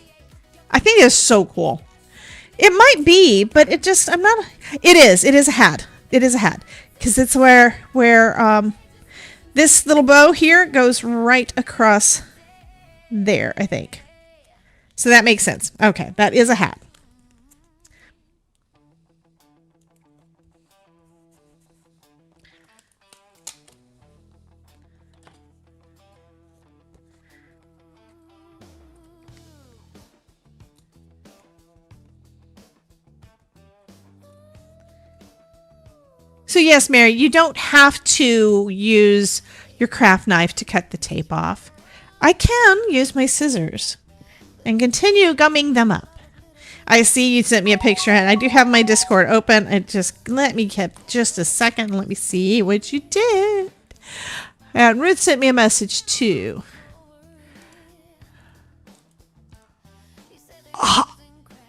I think it's so cool. It might be, but it just, I'm not, it is a hat. It is a hat. Because it's where this little bow here goes right across there, I think. So that makes sense. Okay, that is a hat. So yes, Mary, you don't have to use your craft knife to cut the tape off. I can use my scissors and continue gumming them up. I see you sent me a picture, and I do have my Discord open. And just let me get just a second. Let me see what you did. And Ruth sent me a message too.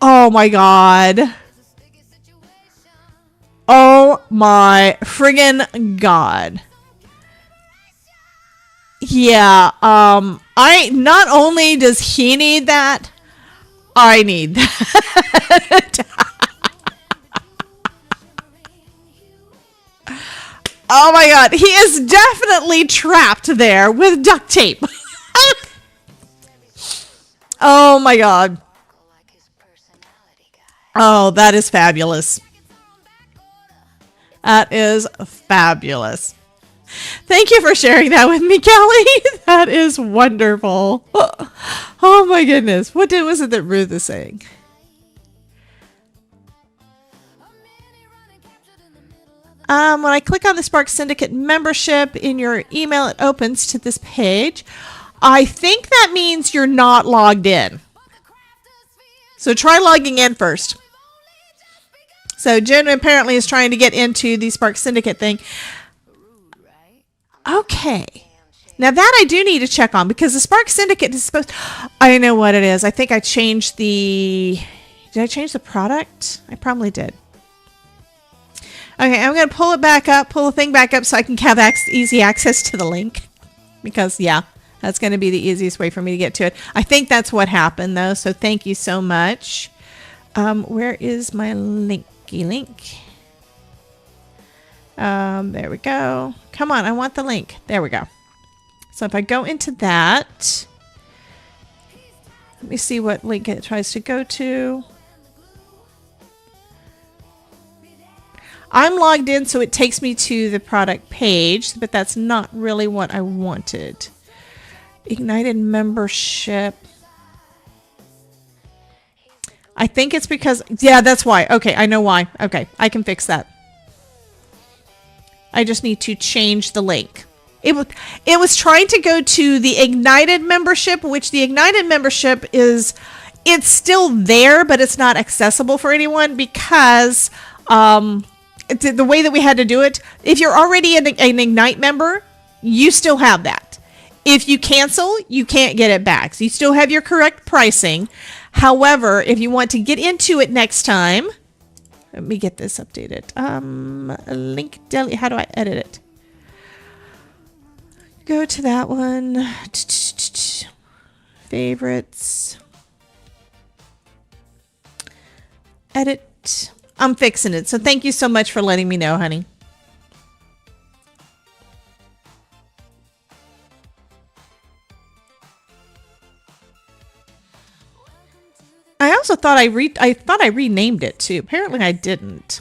Oh my God. Oh my friggin' God. Yeah, I not only does he need that, I need that. Oh my God, he is definitely trapped there with duct tape. Oh my God. Oh, that is fabulous. That is fabulous. Thank you for sharing that with me, Kelly. That is wonderful. Oh my goodness. What was it that Ruth is saying? When I click on the Spark Syndicate membership in your email, it opens to this page. I think that means you're not logged in. So try logging in first. So Jen apparently is trying to get into the Spark Syndicate thing. Okay. Now that I do need to check on, because the Spark Syndicate is supposed... I know what it is. I think I changed the... Did I change the product? I probably did. Okay, I'm going to pull it back up, pull the thing back up so I can have easy access to the link. Because, yeah, that's going to be the easiest way for me to get to it. I think that's what happened, though, so thank you so much. Where is my linky link? There we go. Come on, I want the link. There we go. So if I go into that, let me see what link it tries to go to. I'm logged in, so it takes me to the product page, but that's not really what I wanted. Ignited membership. I think it's because, yeah, that's why. Okay, I know why. Okay, I can fix that. I just need to change the link. It was trying to go to the Ignited membership, which the Ignited membership is, it's still there, but it's not accessible for anyone because the way that we had to do it, if you're already an Ignite member, you still have that. If you cancel, you can't get it back. So you still have your correct pricing. However, if you want to get into it next time, let me get this updated. Link delete. How do I edit it? Go to that one. Favorites. Edit. I'm fixing it. So thank you so much for letting me know, honey. I also thought I renamed it too. Apparently I didn't.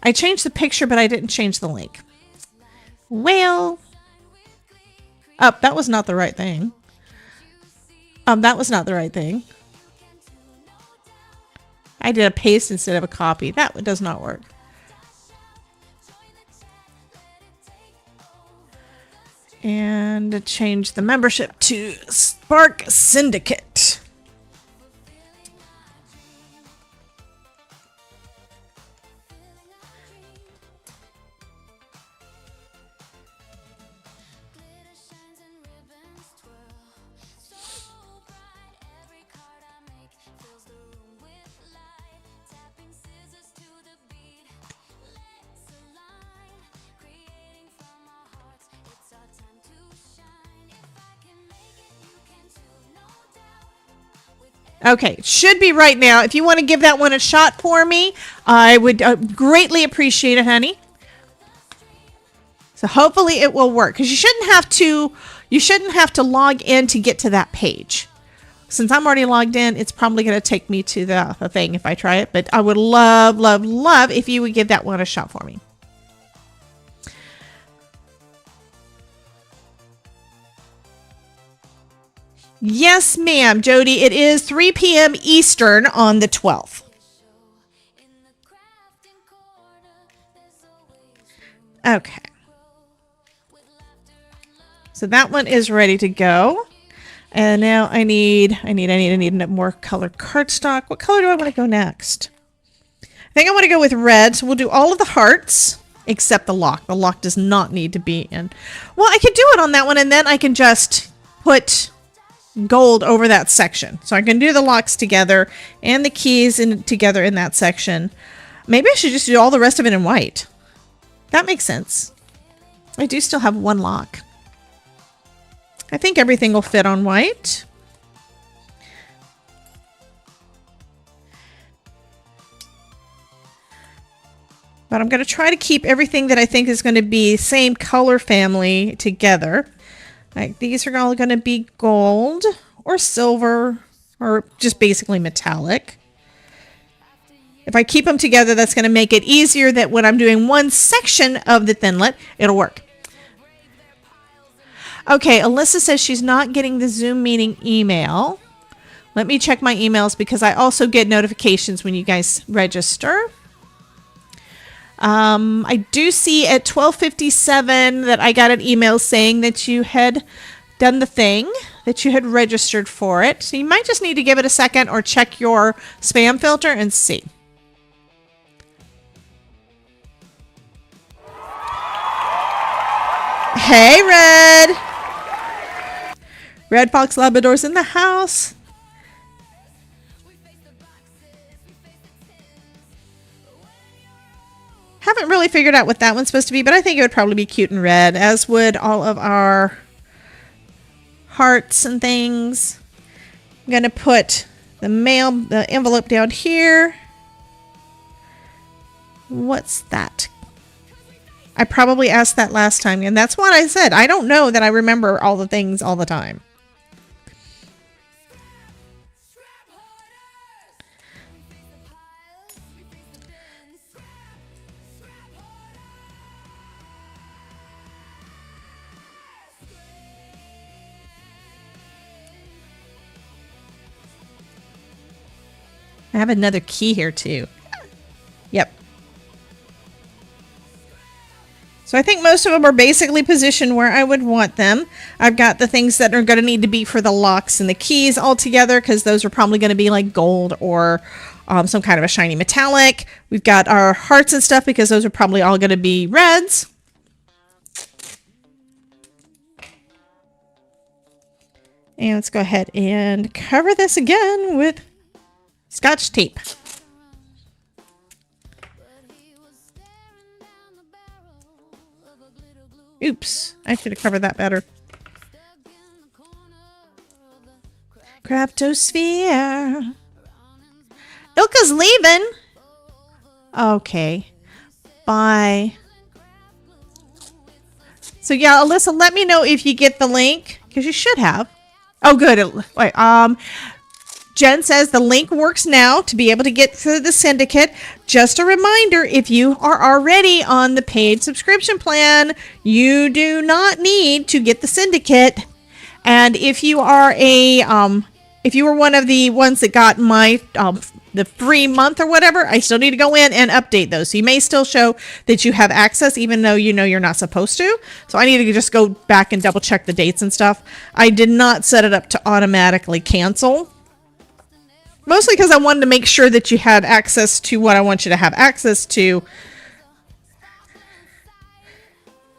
I changed the picture, but I didn't change the link. Well, that was not the right thing. That was not the right thing. I did a paste instead of a copy. That does not work. And change the membership to Spark Syndicate. Okay, it should be right now. If you want to give that one a shot for me, I would greatly appreciate it, honey. So hopefully it will work, because you shouldn't have to log in to get to that page. Since I'm already logged in, it's probably going to take me to the thing if I try it. But I would love, love, love if you would give that one a shot for me. Yes, ma'am, Jody. It is 3 p.m. Eastern on the 12th. Okay. So that one is ready to go. And now I need more color cardstock. What color do I want to go next? I think I want to go with red. So we'll do all of the hearts except the lock. The lock does not need to be in. Well, I could do it on that one, and then I can just put gold over that section. So I can do the locks together and the keys together in that section. Maybe I should just do all the rest of it in white. That makes sense. I do still have one lock. I think everything will fit on white. But I'm going to try to keep everything that I think is going to be same color family together. Like these are all going to be gold or silver or just basically metallic. If I keep them together, that's going to make it easier that when I'm doing one section of the thinlet, it'll work. Okay, Alyssa says she's not getting the Zoom meeting email. Let me check my emails because I also get notifications when you guys register. I do see at 12:57 that I got an email saying that you had done the thing, that you had registered for it. So you might just need to give it a second or check your spam filter and see. Hey, Red! Red Fox Labrador's in the house. Haven't really figured out what that one's supposed to be, but I think it would probably be cute and red, as would all of our hearts and things. I'm going to put the envelope down here. What's that? I probably asked that last time, and that's what I said. I don't know that I remember all the things all the time. I have another key here too. Yep. So I think most of them are basically positioned where I would want them. I've got the things that are going to need to be for the locks and the keys all together because those are probably going to be like gold or some kind of a shiny metallic. We've got our hearts and stuff because those are probably all going to be reds. And let's go ahead and cover this again with Scotch tape. Oops, I should have covered that better. Craftosphere. Ilka's leaving. Okay. Bye. So yeah, Alyssa, let me know if you get the link, because you should have. Oh, good. Wait, Jen says the link works now to be able to get to the syndicate. Just a reminder, if you are already on the paid subscription plan, you do not need to get the syndicate. And if you are if you were one of the ones that got my the free month or whatever, I still need to go in and update those. So you may still show that you have access even though you know you're not supposed to. So I need to just go back and double check the dates and stuff. I did not set it up to automatically cancel. Mostly because I wanted to make sure that you had access to what I want you to have access to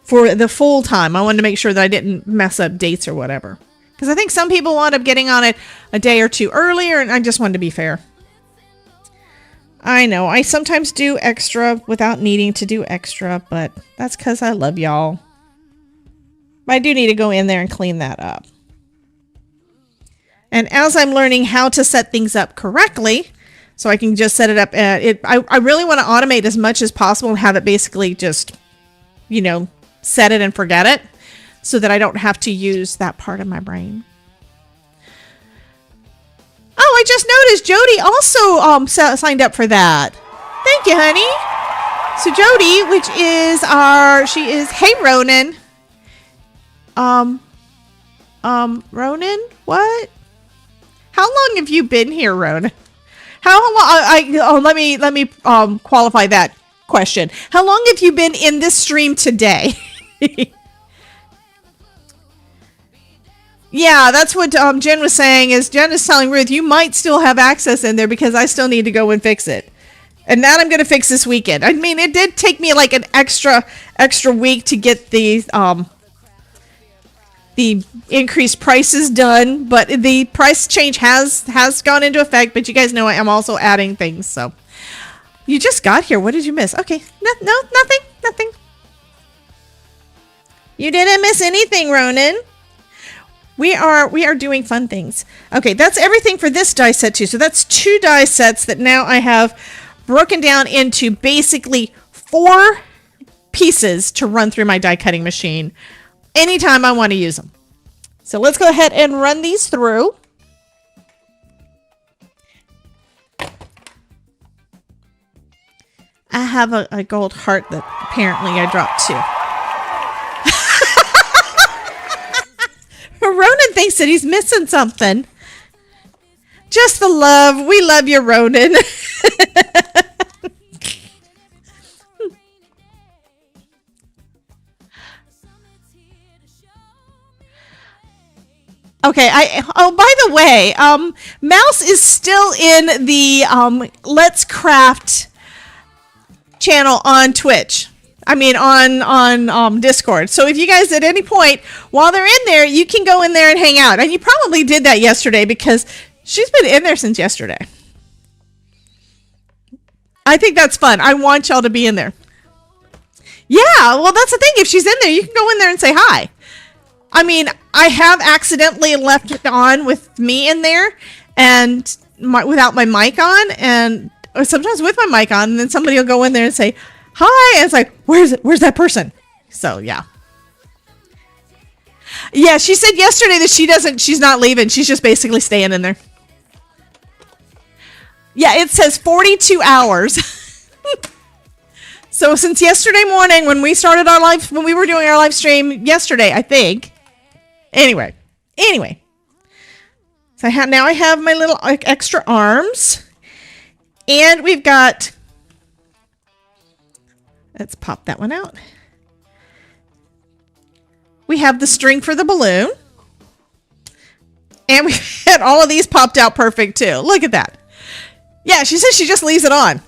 for the full time. I wanted to make sure that I didn't mess up dates or whatever. Because I think some people wound up getting on it a day or two earlier, and I just wanted to be fair. I know, I sometimes do extra without needing to do extra, but that's because I love y'all. But I do need to go in there and clean that up. And as I'm learning how to set things up correctly, so I can just set it up, I really want to automate as much as possible and have it basically just, you know, set it and forget it so that I don't have to use that part of my brain. Oh, I just noticed Jody also signed up for that. Thank you, honey. So Jody, which is hey Ronan. Ronan, what? How long have you been here, Ronan? How long? Let me qualify that question. How long have you been in this stream today? Yeah, that's what Jen was saying. Is Jen is telling Ruth, you might still have access in there because I still need to go and fix it, and that I'm going to fix this weekend. I mean, it did take me like an extra week to get the increased prices done, but the price change has gone into effect. But you guys know I am also adding things. So you just got here. What did you miss? Okay, no, nothing. You didn't miss anything, Ronan. We are doing fun things. Okay, that's everything for this die set too. So that's 2 die sets that now I have broken down into basically 4 pieces to run through my die cutting machine anytime I want to use them. So let's go ahead and run these through. I have a gold heart that apparently I dropped too. Ronan thinks that he's missing something. Just the love. We love you, Ronan. Okay, by the way, Mouse is still in the Let's Craft channel on Twitch. I mean, on Discord. So if you guys at any point while they're in there, you can go in there and hang out. And you probably did that yesterday because she's been in there since yesterday. I think that's fun. I want y'all to be in there. Yeah, well, that's the thing. If she's in there, you can go in there and say hi. I mean, I have accidentally left it on with me in there and without my mic on, and or sometimes with my mic on, and then somebody will go in there and say hi, and it's like, where's that person? So yeah, she said yesterday that she's not leaving, she's just basically staying in there. Yeah, it says 42 hours. So since yesterday morning when we started when we were doing our live stream yesterday, I think. Anyway, so now I have my little extra arms, and we've got. Let's pop that one out. We have the string for the balloon. And we had all of these popped out perfect too. Look at that. Yeah, she says she just leaves it on.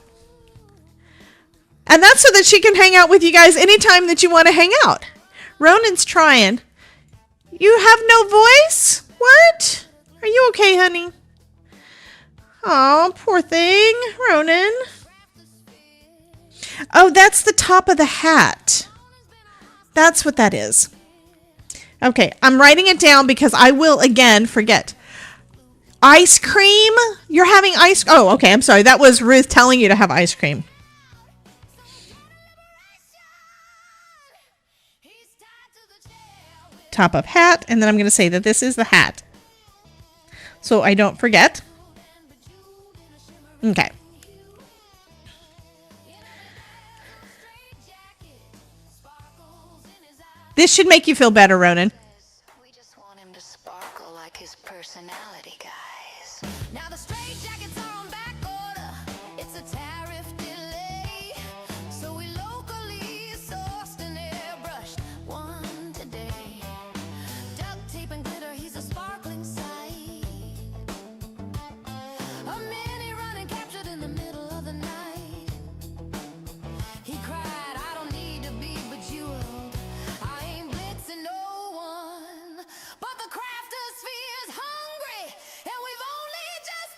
And that's so that she can hang out with you guys anytime that you want to hang out. Ronan's trying. You have no voice? What? Are you okay, honey? Oh, poor thing. Ronan. Oh, that's the top of the hat. That's what that is. Okay, I'm writing it down because I will again forget. Ice cream? You're having ice. Oh, okay, I'm sorry. That was Ruth telling you to have ice cream. Top of hat, and then I'm going to say that this is the hat. So I don't forget. Okay. This should make you feel better, Ronan. We just want him to sparkle like his personality, guys. Now the straight jackets are on back order. It's a tariff delay. So we locally sourced and airbrushed one today. Duct tape and glitter, he's a sparkling sight. A mini running captured in the middle of the night. He cried, I don't need to be bejeweled. No one, but the crafter sphere is hungry, and we've only just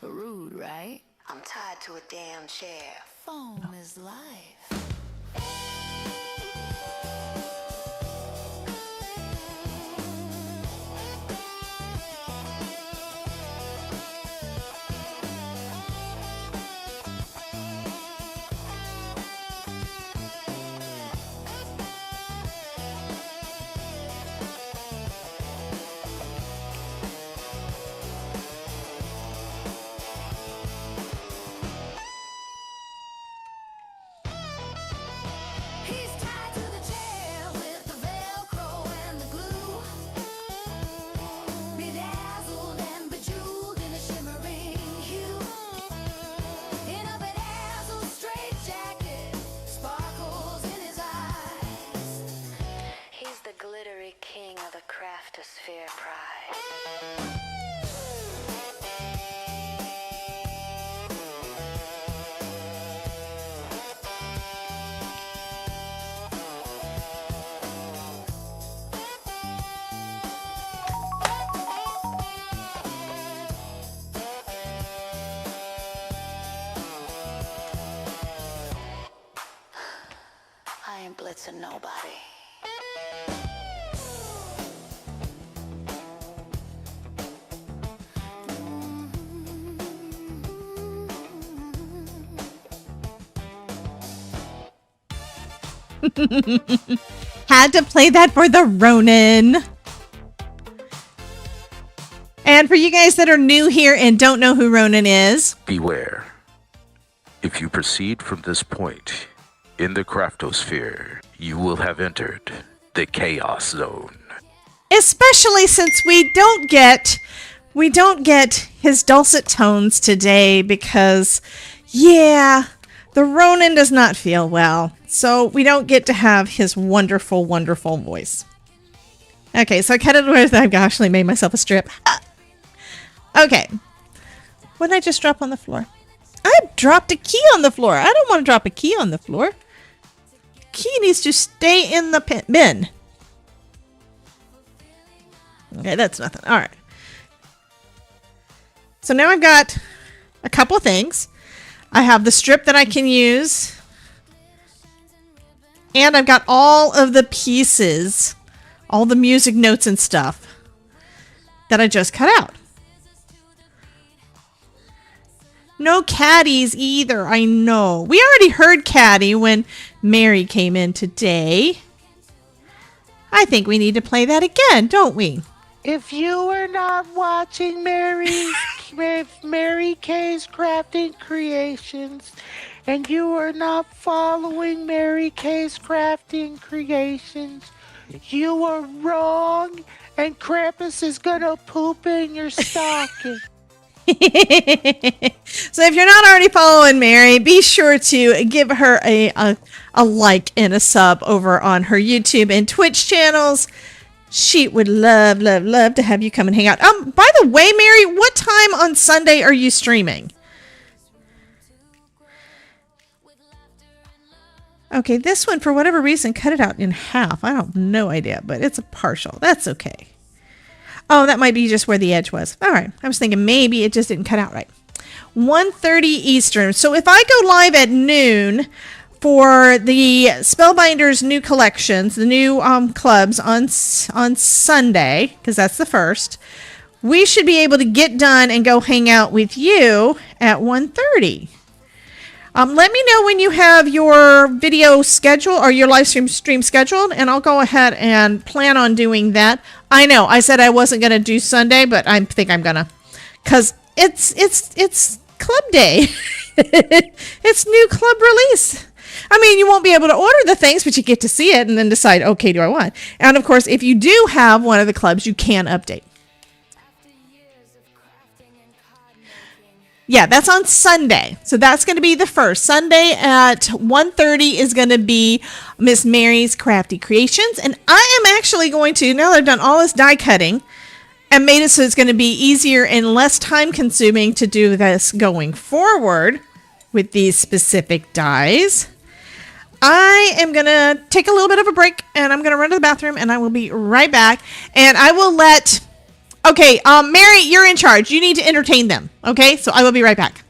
begun. Rude, right? I'm tied to a damn chair. Foam is life. Had to play that for the Ronin. And for you guys that are new here and don't know who Ronin is, beware. If you proceed from this point in the craftosphere, you will have entered the chaos zone. especially since we don't get his dulcet tones today because, yeah, the Ronin does not feel well. So we don't get to have his wonderful, wonderful voice. Okay, so I cut it with, I've actually made myself a strip. Okay. What did I just drop on the floor? I dropped a key on the floor. I don't want to drop a key on the floor. Key needs to stay in the bin. Okay, that's nothing. All right. So now I've got a couple of things. I have the strip that I can use. And I've got all of the pieces, all the music notes and stuff that I just cut out. No caddies either, I know. We already heard Caddy when Mary came in today. I think we need to play that again, don't we? If you were not watching Mary Kay's Crafting Creations, and you were not following Mary Kay's Crafting Creations, you were wrong, and Krampus is gonna poop in your stocking. So if you're not already following Mary, be sure to give her a like and a sub over on her YouTube and Twitch channels. She would love to have you come and hang out. By the way, Mary, what time on Sunday are you streaming? Okay, this one, for whatever reason, cut it out in half. I have no idea, but it's a partial. That's okay. Oh, that might be just where the edge was. All right. I was thinking maybe it just didn't cut out right. 1:30 Eastern. So if I go live at noon for the Spellbinders new collections, the new clubs on Sunday, because that's the first, we should be able to get done and go hang out with you at 1:30. Let me know when you have your video scheduled or your live stream scheduled, and I'll go ahead and plan on doing that. I know I said I wasn't going to do Sunday, but I think I'm going to, because it's club day. It's new club release. I mean, you won't be able to order the things, but you get to see it and then decide, okay, do I want? And of course, if you do have one of the clubs, you can update. Yeah, that's on Sunday. So that's going to be the first. Sunday at 1:30 is going to be Miss Mary's Crafty Creations. And I am actually going to, now that I've done all this die cutting and made it so it's going to be easier and less time consuming to do this going forward with these specific dies, I am going to take a little bit of a break and I'm going to run to the bathroom and I will be right back. And I will let... Okay, Mary, you're in charge. You need to entertain them. Okay, so I will be right back.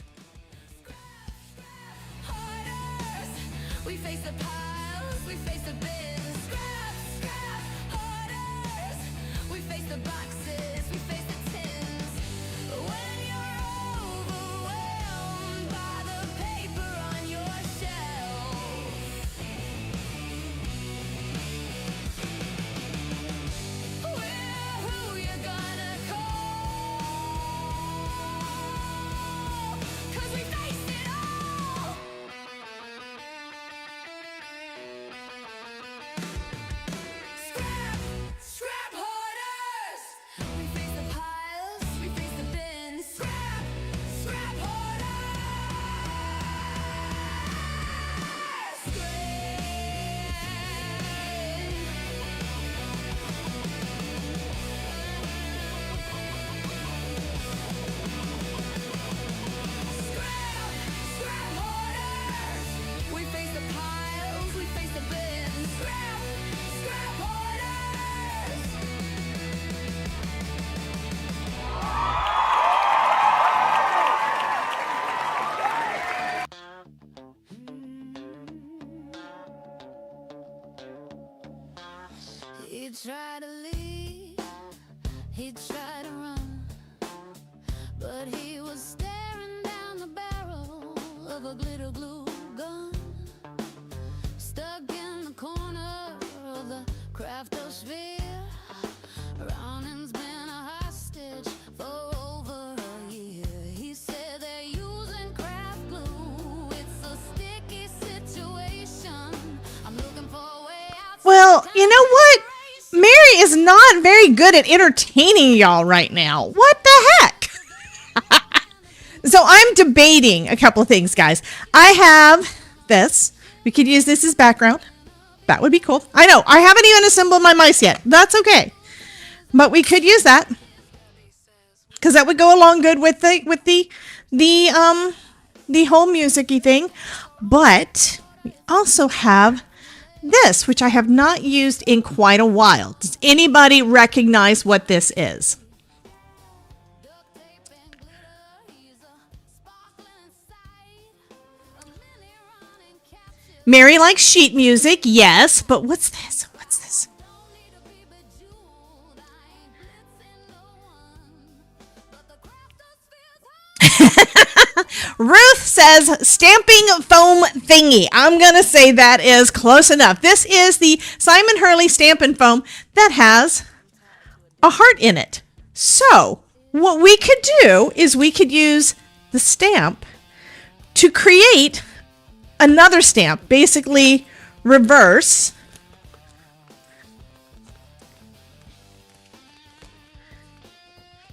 Well, you know what? Mary is not very good at entertaining y'all right now. What the heck? So I'm debating a couple of things, guys. I have this. We could use this as background. That would be cool. I know. I haven't even assembled my mice yet. That's okay. But we could use that. Because that would go along good with the whole music-y thing. But we also have this, which I have not used in quite a while. Does anybody recognize what this is? Mary likes sheet music, yes, but what's this? What's this? Ruth says stamping foam thingy. I'm going to say that is close enough. This is the Simon Hurley stamping foam that has a heart in it. So what we could do is we could use the stamp to create another stamp, basically reverse.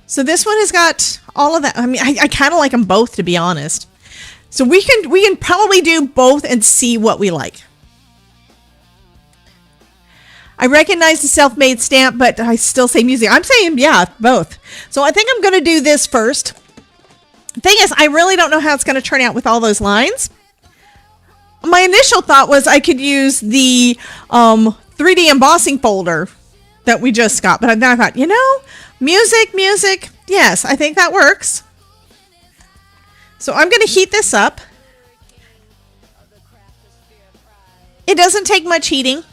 So this one has got all of that. I mean, I kind of like them both, to be honest. So we can probably do both and see what we like. I recognize the self-made stamp, but I still say music. I'm saying, yeah, both. So I think I'm going to do this first. The thing is, I really don't know how it's going to turn out with all those lines. My initial thought was I could use the 3D embossing folder that we just got. But then I thought, music, yes, I think that works. So I'm going to heat this up. It doesn't take much heating.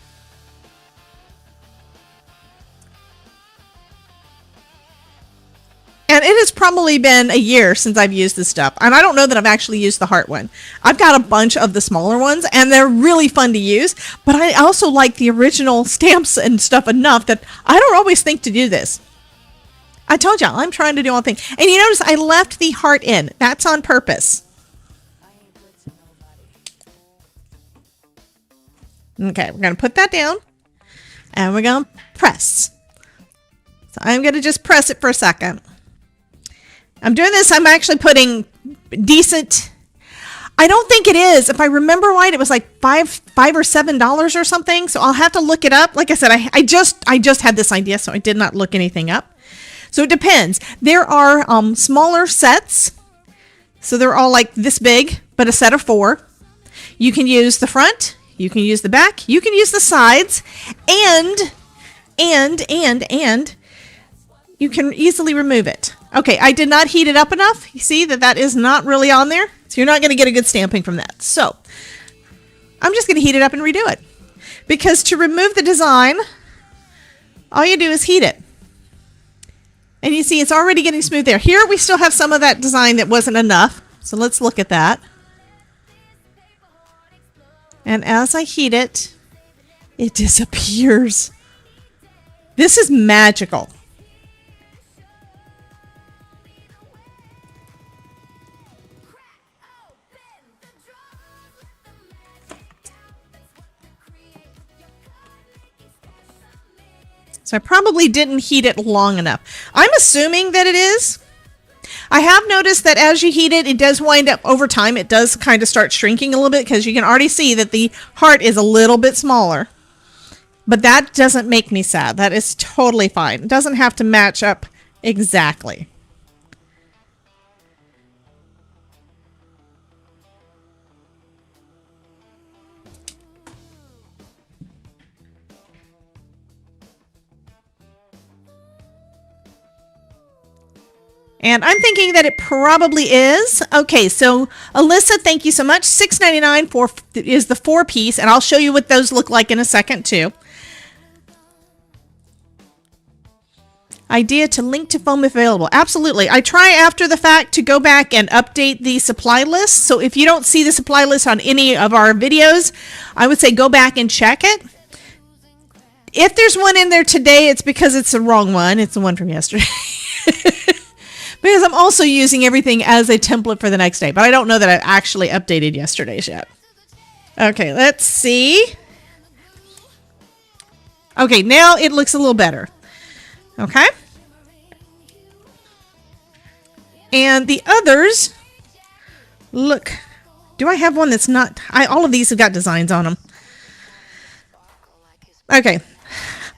And it has probably been a year since I've used this stuff. And I don't know that I've actually used the heart one. I've got a bunch of the smaller ones, and they're really fun to use. But I also like the original stamps and stuff enough that I don't always think to do this. I told y'all, I'm trying to do all things. And you notice I left the heart in. That's on purpose. Okay, we're going to put that down. And we're going to press. So I'm going to just press it for a second. I'm doing this. I'm actually putting decent. I don't think it is. If I remember right, it was like $5 or $7 or something. So I'll have to look it up. Like I said, I just had this idea, so I did not look anything up. So it depends. There are smaller sets. So they're all like this big, but a set of 4. You can use the front. You can use the back. You can use the sides. And you can easily remove it. Okay, I did not heat it up enough. You see that is not really on there. So you're not going to get a good stamping from that. So I'm just going to heat it up and redo it. Because to remove the design, all you do is heat it. And you see it's already getting smooth there. Here we still have some of that design that wasn't enough. So let's look at that. And as I heat it, it disappears. This is magical. So I probably didn't heat it long enough. I'm assuming that it is. I have noticed that as you heat it, it does wind up over time. It does kind of start shrinking a little bit because you can already see that the heart is a little bit smaller. But that doesn't make me sad. That is totally fine. It doesn't have to match up exactly. And I'm thinking that it probably is. Okay, so Alyssa, thank you so much. $6.99 is the 4-piece, and I'll show you what those look like in a second too. Idea to link to foam if available. Absolutely. I try after the fact to go back and update the supply list. So if you don't see the supply list on any of our videos, I would say go back and check it. If there's one in there today, it's because it's the wrong one. It's the one from yesterday. Because I'm also using everything as a template for the next day. But I don't know that I actually updated yesterday's yet. Okay, let's see. Okay, now it looks a little better. Okay. And the others, look, do I have one that's not, all of these have got designs on them. Okay.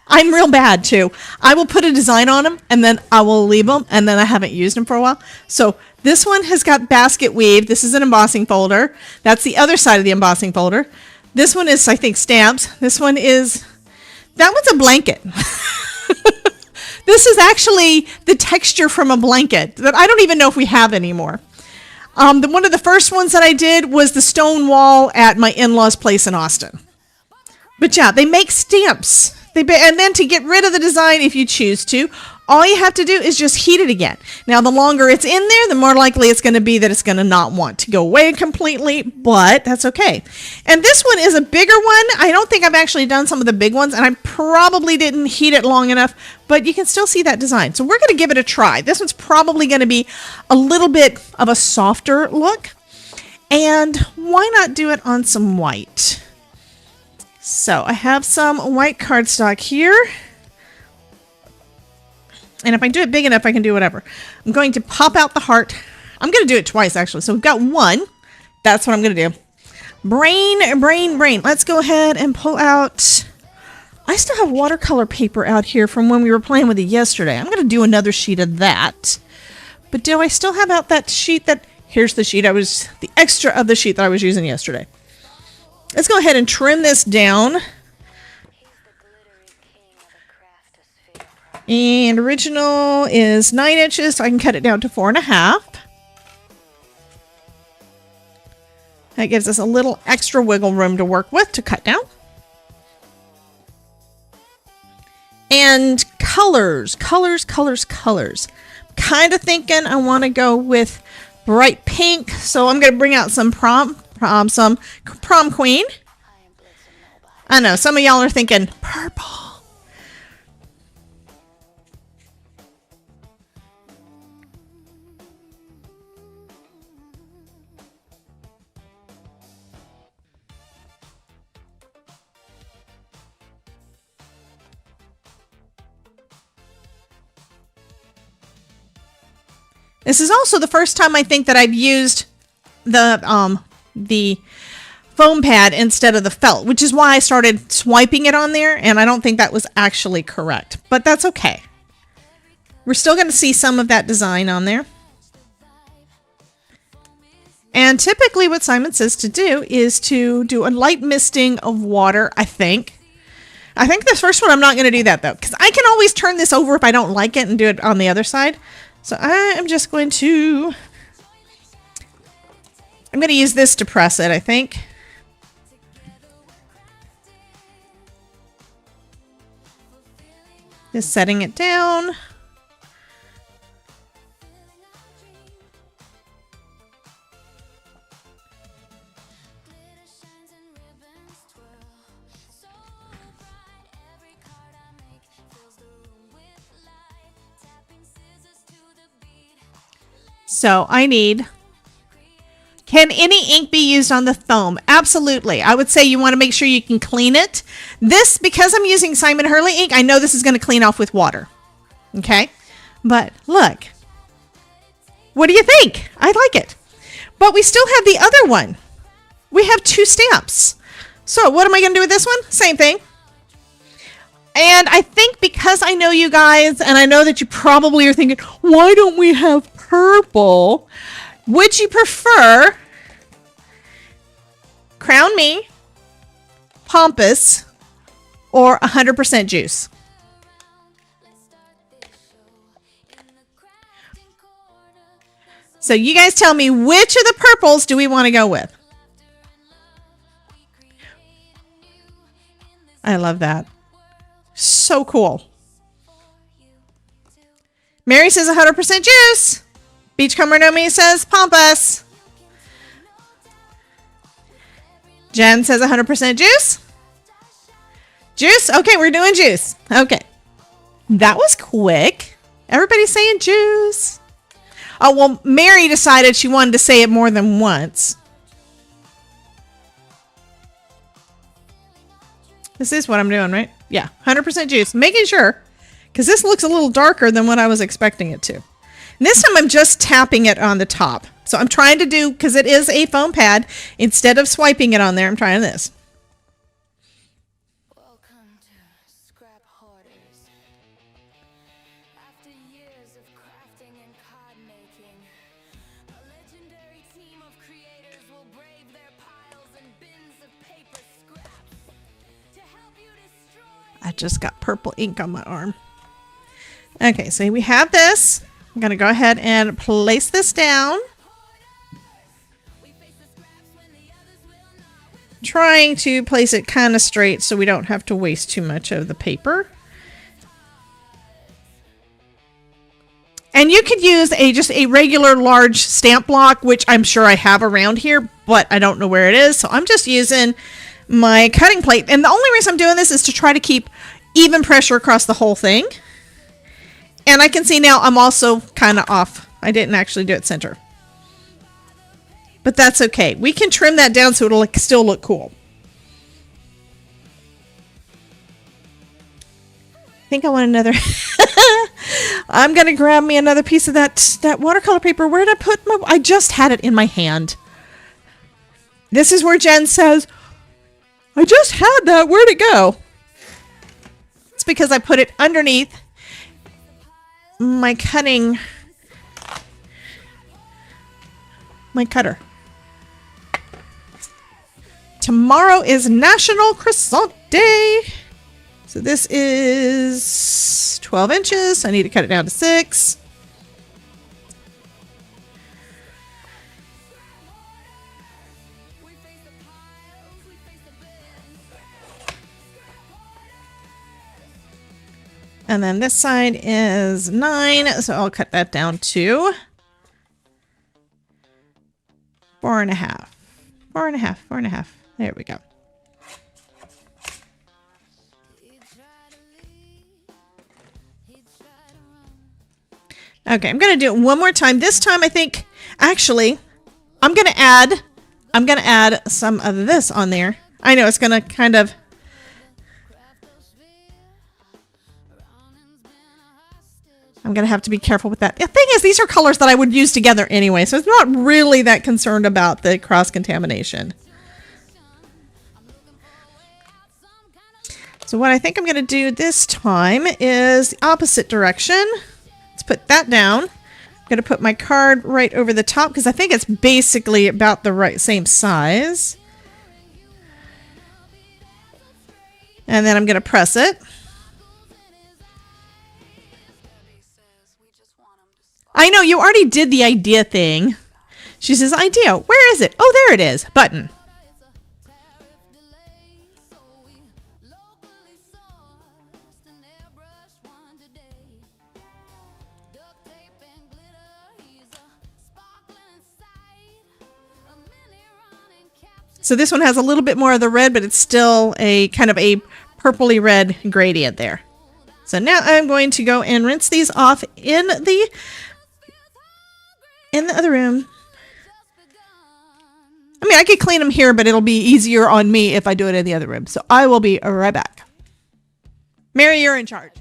I'm real bad too. I will put a design on them and then I will leave them and then I haven't used them for a while. So this one has got basket weave. This is an embossing folder. That's the other side of the embossing folder. This one is, I think, stamps. This one is, that one's a blanket. This is actually the texture from a blanket that I don't even know if we have anymore. One of the first ones that I did was the stone wall at my in-laws' place in Austin. But yeah, they make stamps. And then to get rid of the design, if you choose to, all you have to do is just heat it again. Now, the longer it's in there, the more likely it's going to be that it's going to not want to go away completely, but that's okay. And this one is a bigger one. I don't think I've actually done some of the big ones, and I probably didn't heat it long enough, but you can still see that design. So we're going to give it a try. This one's probably going to be a little bit of a softer look, and why not do it on some white? So I have some white cardstock here. And if I do it big enough, I can do whatever. I'm going to pop out the heart. I'm going to do it twice, actually. So we've got one. That's what I'm going to do. Brain, brain, brain. Let's go ahead and pull out. I still have watercolor paper out here from when we were playing with it yesterday. I'm going to do another sheet of that. But do I still have out that sheet that... Here's the sheet the extra of the sheet that I was using yesterday. Let's go ahead and trim this down. And original is 9 inches, so I can cut it down to 4.5. That gives us a little extra wiggle room to work with to cut down. And colors, colors, colors, colors. Kind of thinking I want to go with bright pink, so I'm going to bring out some prom queen. I know some of y'all are thinking purple. This is also the first time I think that I've used the foam pad instead of the felt, which is why I started swiping it on there, and I don't think that was actually correct, but that's okay. We're still going to see some of that design on there. And typically what Simon says to do is to do a light misting of water, I think. I think this first one I'm not going to do that though, because I can always turn this over if I don't like it and do it on the other side. So I'm just going to... I'm going to use this to press it, I think. Just setting it down. So I need... Can any ink be used on the foam? Absolutely. I would say you want to make sure you can clean it. This, because I'm using Simon Hurley ink, I know this is going to clean off with water. Okay? But look. What do you think? I like it. But we still have the other one. We have 2 stamps. So what am I going to do with this one? Same thing. And I think because I know you guys, and I know that you probably are thinking, why don't we have purple? Would you prefer Crown Me, Pompous, or 100% Juice? So you guys tell me, which of the purples do we want to go with? I love that. So cool. Mary says 100% Juice. Beachcomber Nomi says Pompous. Jen says 100% Juice. Juice? Okay, we're doing Juice. Okay. That was quick. Everybody's saying Juice. Oh, well, Mary decided she wanted to say it more than once. This is what I'm doing, right? Yeah, 100% juice. Making sure, because this looks a little darker than what I was expecting it to. And this time I'm just tapping it on the top. So I'm trying to do, because it is a foam pad, instead of swiping it on there, I'm trying this. Welcome to Scrap Hoarders. After years of crafting and card making, a legendary team of creators will brave their piles and bins of paper scraps to help you destroy. I just got purple ink on my arm. Okay, so we have this. I'm going to go ahead and place this down. Trying to place it kind of straight so we don't have to waste too much of the paper. And you could use just a regular large stamp block, which I'm sure I have around here, but I don't know where it is. So I'm just using my cutting plate. And the only reason I'm doing this is to try to keep even pressure across the whole thing. And I can see now I'm also kind of off. I didn't actually do it center. But that's okay. We can trim that down so it'll still look cool. I think I want another. I'm going to grab me another piece of that watercolor paper. Where did I put my... I just had it in my hand. This is where Jen says, I just had that. Where'd it go? It's because I put it underneath my cutting... my cutter. Tomorrow is National Croissant Day. So this is 12 inches. I need to cut it down to 6. And then this side is 9. So I'll cut that down to 4.5. 4.5. 4.5. There we go. Okay, I'm going to do it one more time. This time I think, actually, I'm going to add some of this on there. I know it's going to kind of... I'm going to have to be careful with that. The thing is, these are colors that I would use together anyway, so it's not really that concerned about the cross-contamination. So what I think I'm going to do this time is the opposite direction. Let's put that down. I'm going to put my card right over the top because I think it's basically about the same size. And then I'm going to press it. I know, you already did the idea thing. She says, idea, where is it? Oh, there it is. Button. So this one has a little bit more of the red, but it's still a kind of a purpley red gradient there. So now I'm going to go and rinse these off in the other room. I mean, I could clean them here, but it'll be easier on me if I do it in the other room. So I will be right back. Mary, you're in charge.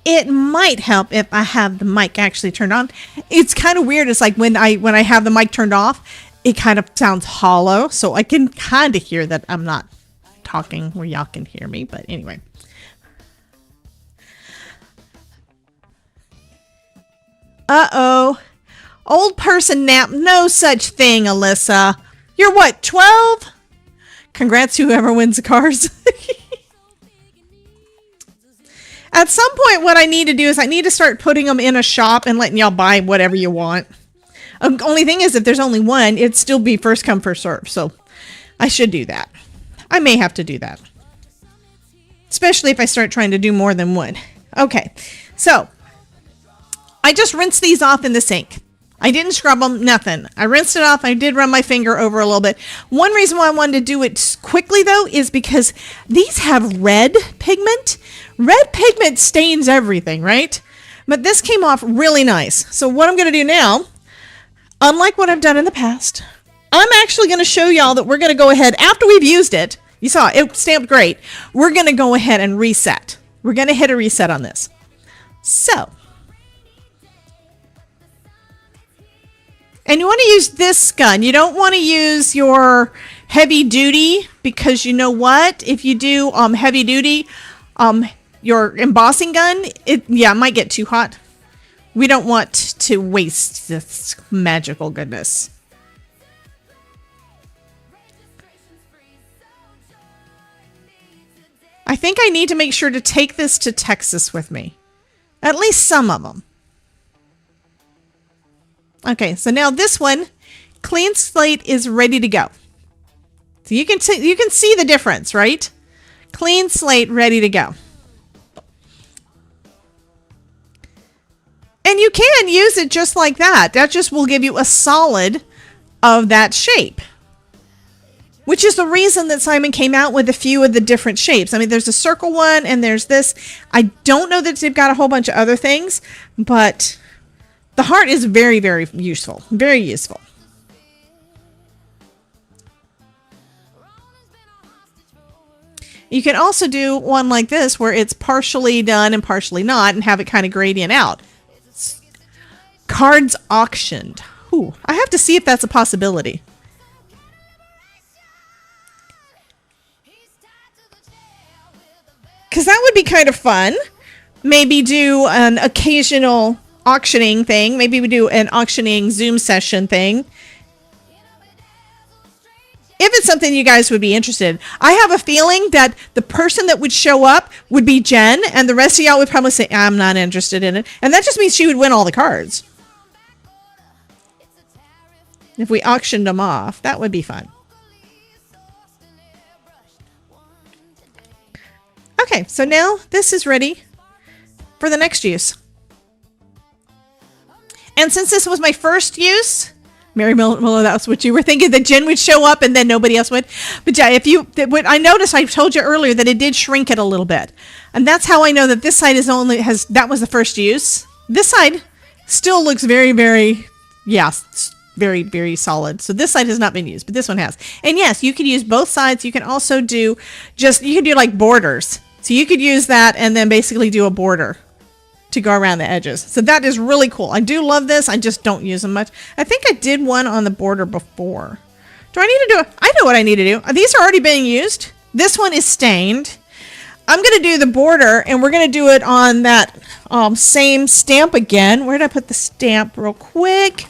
it might help if I have the mic actually turned on. It's kind of weird. It's like when I have the mic turned off, it kind of sounds hollow. So I can kind of hear that I'm not talking where y'all can hear me. But anyway. Uh-oh. Old person nap. No such thing, Alyssa. You're what, 12? Congrats to whoever wins the cars. At some point, what I need to do is I need to start putting them in a shop and letting y'all buy whatever you want. Only thing is, if there's only one, it'd still be first come, first serve. So I should do that. I may have to do that. Especially if I start trying to do more than one. Okay, so I just rinsed these off in the sink. I didn't scrub them, nothing. I rinsed it off. I did run my finger over a little bit. One reason why I wanted to do it quickly, though, is because these have red pigment. Red pigment stains everything, right? But this came off really nice. So what I'm going to do now, unlike what I've done in the past, I'm actually going to show y'all that we're going to go ahead, after we've used it, you saw it stamped great, we're going to go ahead and reset. We're going to hit a reset on this. So, and you want to use this gun. You don't want to use your heavy duty, because you know what? If you do heavy duty, your embossing gun, it might get too hot. We don't want to waste this magical goodness. I think I need to make sure to take this to Texas with me. At least some of them. Okay, so now this one, clean slate, is ready to go. So you can see the difference, right? Clean slate, ready to go. And you can use it just like that. That just will give you a solid of that shape. Which is the reason that Simon came out with a few of the different shapes. I mean, there's a circle one and there's this. I don't know that they've got a whole bunch of other things, but the heart is very, very useful. Very useful. You can also do one like this where it's partially done and partially not and have it kind of gradient out. Cards auctioned. Ooh, I have to see if that's a possibility. Because that would be kind of fun. Maybe do an occasional auctioning thing. Maybe we do an auctioning Zoom session thing. If it's something you guys would be interested in. I have a feeling that the person that would show up would be Jen, and the rest of y'all would probably say, I'm not interested in it. And that just means she would win all the cards. If we auctioned them off, that would be fun. Okay, so now this is ready for the next use. And since this was my first use, Mary Miller, that's what you were thinking, that Jen would show up and then nobody else would. But yeah, I noticed, I told you earlier that it did shrink it a little bit. And that's how I know that this side that was the first use. This side still looks very, very, very, very solid. So this side has not been used, but this one has. And yes, you could use both sides. You can also do you can do like borders. So you could use that and then basically do a border to go around the edges. So that is really cool. I do love this. I just don't use them much. I think I did one on the border before. Do I need to do it? I know what I need to do. These are already being used. This one is stained. I'm going to do the border, and we're going to do it on that same stamp again. Where did I put the stamp real quick?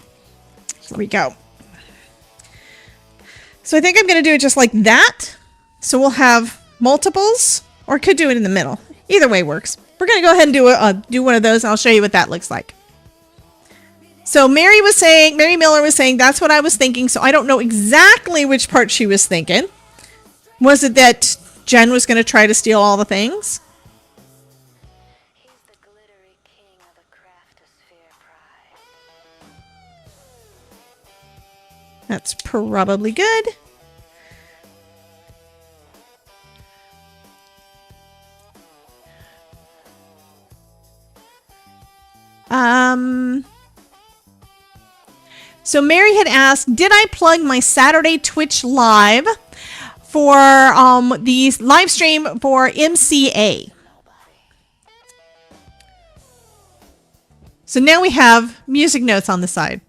Here we go. So I think I'm going to do it just like that. So we'll have multiples, or could do it in the middle. Either way works. We're going to go ahead and do one of those, and I'll show you what that looks like. So Mary Miller was saying, that's what I was thinking. So I don't know exactly which part she was thinking. Was it that Jen was going to try to steal all the things? He's the glittery king of the craftosphere pride. That's probably good. So Mary had asked, did I plug my Saturday Twitch live for the live stream for MCA? So now we have music notes on the side.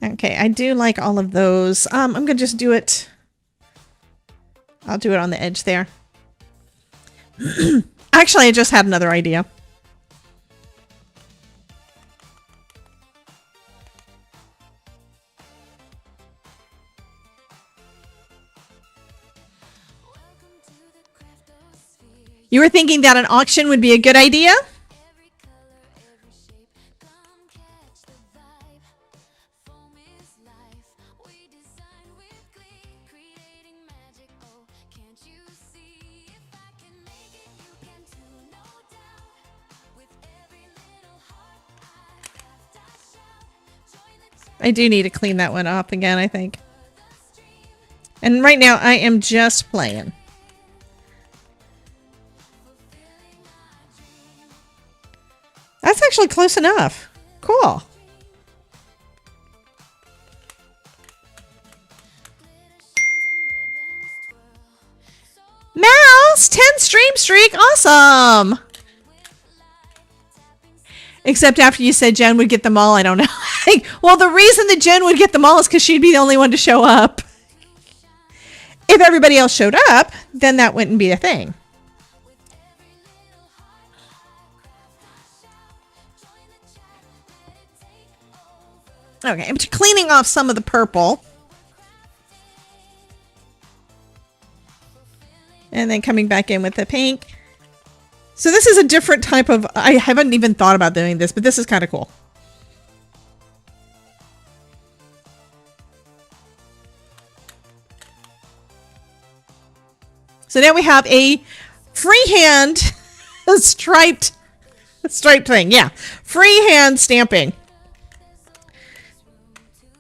Okay, I do like all of those. I'm going to just do it. I'll do it on the edge there. Actually, I just had another idea. You were thinking that an auction would be a good idea? Every color, every shape, come catch the vibe. Foam is life, we design with glee, creating magic. Oh, can't you see? If I can make it, you can too, no doubt. With every little heart I craft, I shout. Join the chat I do need to clean that one up again, I think. for the stream. And right now, I am just playing. That's actually close enough. Cool. Mouse, 10 stream streak. Awesome. Except after you said Jen would get them all, I don't know. Well, the reason that Jen would get them all is because she'd be the only one to show up. If everybody else showed up, then that wouldn't be a thing. Okay, I'm cleaning off some of the purple. And then coming back in with the pink. So this is a different type of... I haven't even thought about doing this, but this is kind of cool. So now we have a freehand striped thing. Yeah, freehand stamping.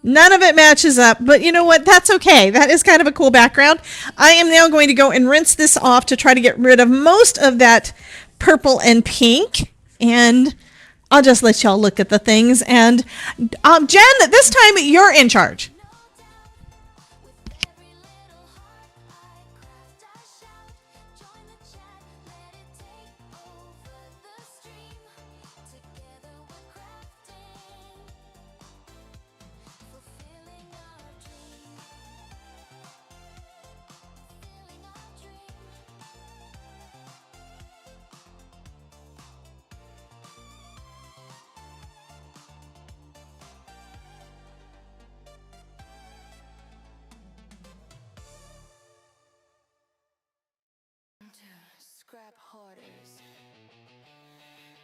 None of it matches up, but you know what? That's okay. That is kind of a cool background. I am now going to go and rinse this off to try to get rid of most of that purple and pink. And I'll just let y'all look at the things. And Jen, this time you're in charge. Scrap hoarders.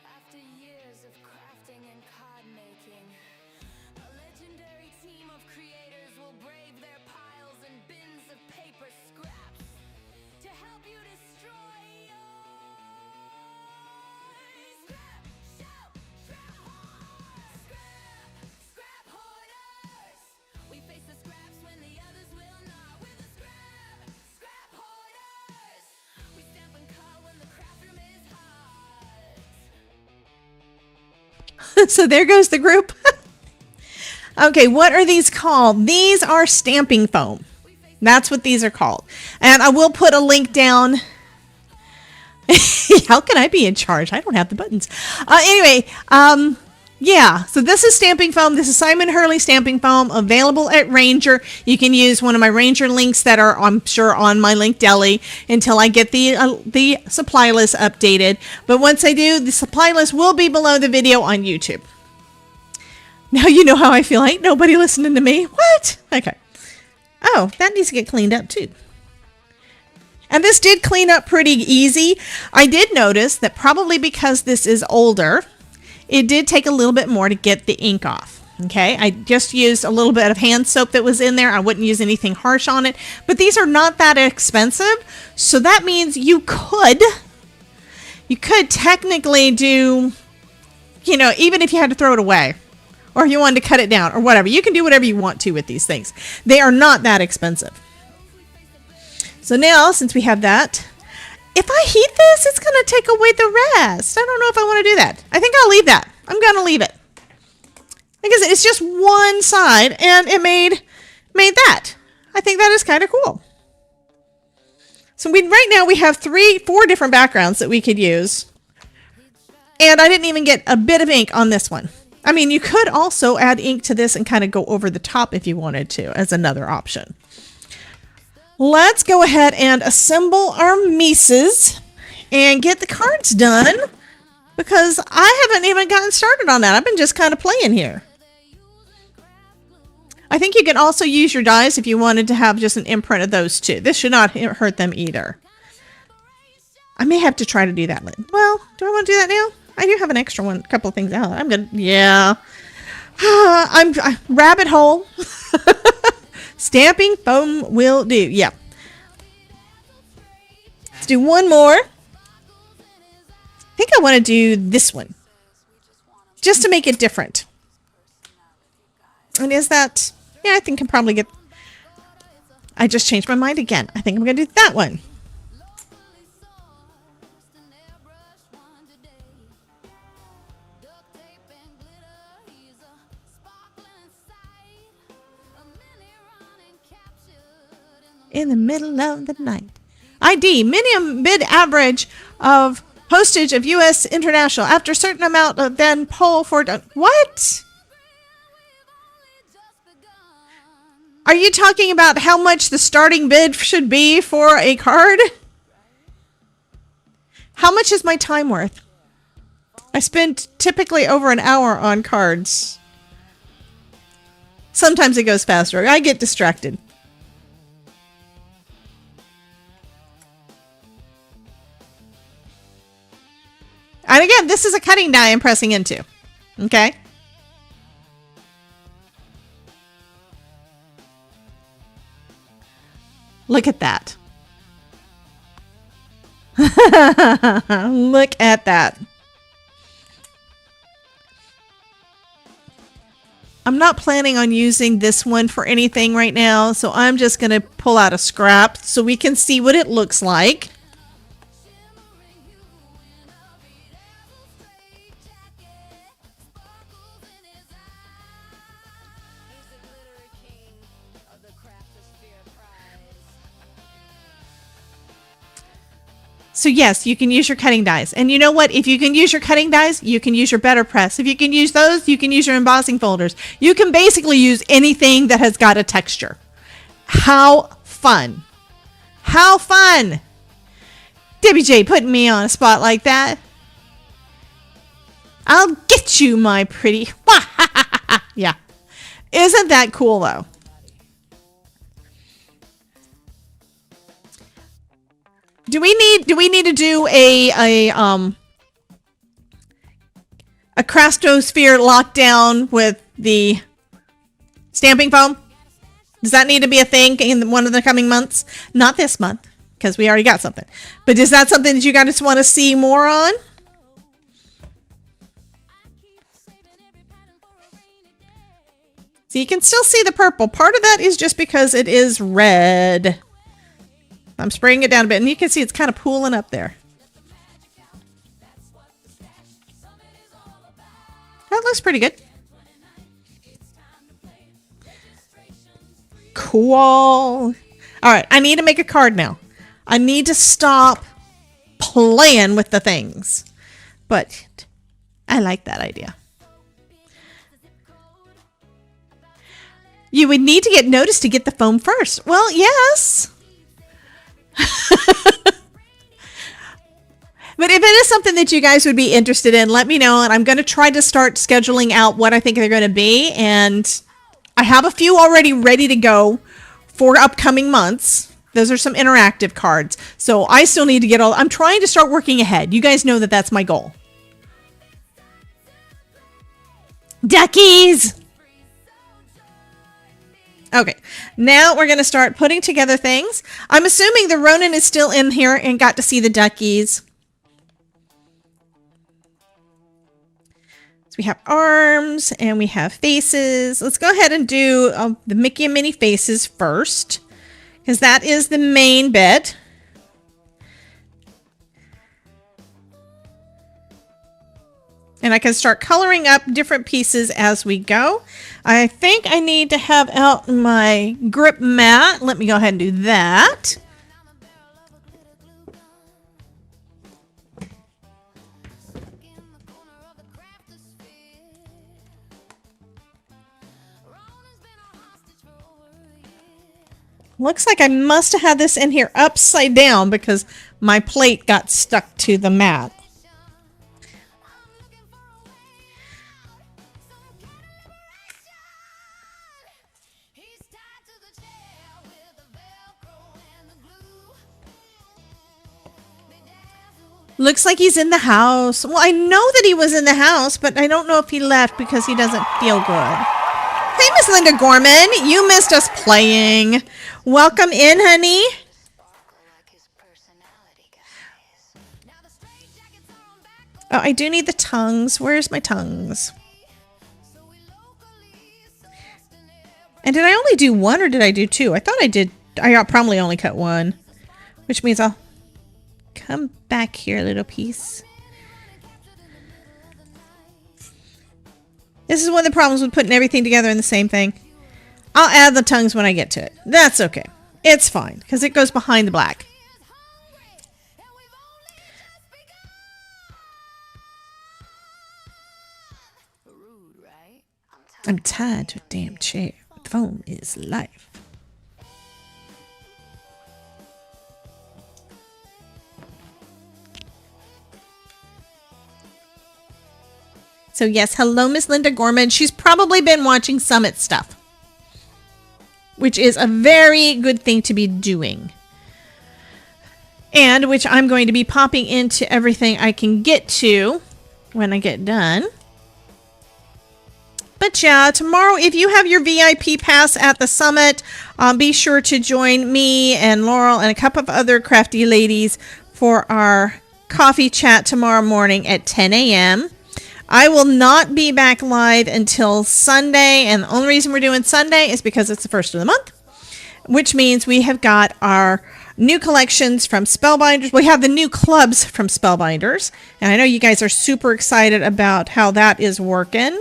After years of crafting and card making, a legendary team of creators will brave their piles and bins of paper scraps to help you destroy yours. Scrap, shout, scrap hoarders. Scrap hoarders. We face the scraps when the others will not. We're the scrap hoarders. We stamp and cut when the craft room is hot. So there goes the group. Okay, what are these called? These are stamping foam. That's what these are called. And I will put a link down. How can I be in charge? I don't have the buttons. Yeah, so this is stamping foam. This is Simon Hurley stamping foam, available at Ranger. You can use one of my Ranger links that are, I'm sure, on my link deli until I get the supply list updated. But once I do, the supply list will be below the video on YouTube. Now you know how I feel. Ain't nobody listening to me. What? Okay. Oh, that needs to get cleaned up too. And this did clean up pretty easy. I did notice that probably because this is older, it did take a little bit more to get the ink off. Okay, I just used a little bit of hand soap that was in there. I wouldn't use anything harsh on it, but these are not that expensive. So that means you could technically do, you know, even if you had to throw it away or if you wanted to cut it down or whatever, you can do whatever you want to with these things. They are not that expensive. So now, since we have that, if I heat this, it's going to take away the rest. I don't know if I want to do that. I think I'll leave that. I'm going to leave it. Because it's just one side, and it made that. I think that is kind of cool. So right now we have 4 different backgrounds that we could use. And I didn't even get a bit of ink on this one. I mean, you could also add ink to this and kind of go over the top if you wanted to as another option. Let's go ahead and assemble our Mises and get the cards done, because I haven't even gotten started on that. I've been just kind of playing here. I think you can also use your dies if you wanted to have just an imprint of those two. This should not hurt them either. I may have to try to do that. Well, do I want to do that now? I do have an extra one, a couple of things out. I'm gonna, yeah. I'm rabbit hole. Stamping foam will do. Yeah. Let's do one more. I think I want to do this one, just to make it different. And is that? Yeah, I think I can probably get. I just changed my mind again. I think I'm gonna do that one. In the middle of the night. ID, minimum bid average of postage of U.S. international after a certain amount of then poll for... What? Are you talking about how much the starting bid should be for a card? How much is my time worth? I spend typically over an hour on cards. Sometimes it goes faster. I get distracted. And again, this is a cutting die I'm pressing into. Okay. Look at that. Look at that. I'm not planning on using this one for anything right now, so I'm just going to pull out a scrap so we can see what it looks like. So yes, you can use your cutting dies. And you know what? If you can use your cutting dies, you can use your better press. If you can use those, you can use your embossing folders. You can basically use anything that has got a texture. How fun. How fun. Debbie J putting me on a spot like that. I'll get you, my pretty. Yeah. Isn't that cool though? Do we need to do a Crastosphere lockdown with the stamping foam? Does that need to be a thing in one of the coming months? Not this month, because we already got something. But is that something that you guys want to see more on? So you can still see the purple. Part of that is just because it is red. I'm spraying it down a bit, and you can see it's kind of pooling up there. That looks pretty good. Cool. All right, I need to make a card now. I need to stop playing with the things. But I like that idea. You would need to get noticed to get the foam first. Well, yes. But if it is something that you guys would be interested in, let me know. And I'm going to try to start scheduling out what I think they're going to be. And I have a few already ready to go for upcoming months. Those are some interactive cards. So I still need to get all... I'm trying to start working ahead. You guys know that that's my goal. Duckies! Okay, now we're going to start putting together things. I'm assuming the Ronin is still in here and got to see the duckies. So we have arms and we have faces. Let's go ahead and do the Mickey and Minnie faces first, because that is the main bit. And I can start coloring up different pieces as we go. I think I need to have out my grip mat. Let me go ahead and do that. Looks like I must have had this in here upside down because my plate got stuck to the mat. Looks like he's in the house. Well, I know that he was in the house, but I don't know if he left because he doesn't feel good. Hey, Miss Linda Gorman, you missed us playing. Welcome in, honey. Oh, I do need the tongues. Where's my tongues? And did I only do one or did I do two? I thought I did. I probably only cut one, which means I'll come back here, little piece. This is one of the problems with putting everything together in the same thing. I'll add the tongues when I get to it. That's okay. It's fine because it goes behind the black. I'm tied to a damn chair. The phone is life. So yes, hello, Miss Linda Gorman. She's probably been watching Summit stuff, which is a very good thing to be doing. And which I'm going to be popping into everything I can get to when I get done. But yeah, tomorrow, if you have your VIP pass at the Summit, be sure to join me and Laurel and a couple of other crafty ladies for our coffee chat tomorrow morning at 10 a.m. I will not be back live until Sunday, and the only reason we're doing Sunday is because it's the first of the month, which means we have got our new collections from Spellbinders. We have the new clubs from Spellbinders, and I know you guys are super excited about how that is working.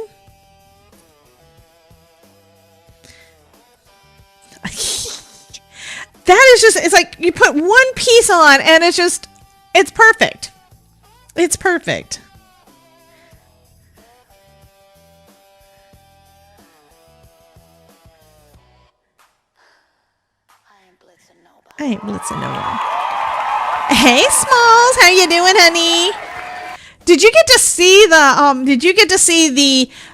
That is just, it's like you put one piece on and it's just, it's perfect. It's perfect. I ain't blitzing no one. Hey, Smalls, how you doing, honey? Did you get to see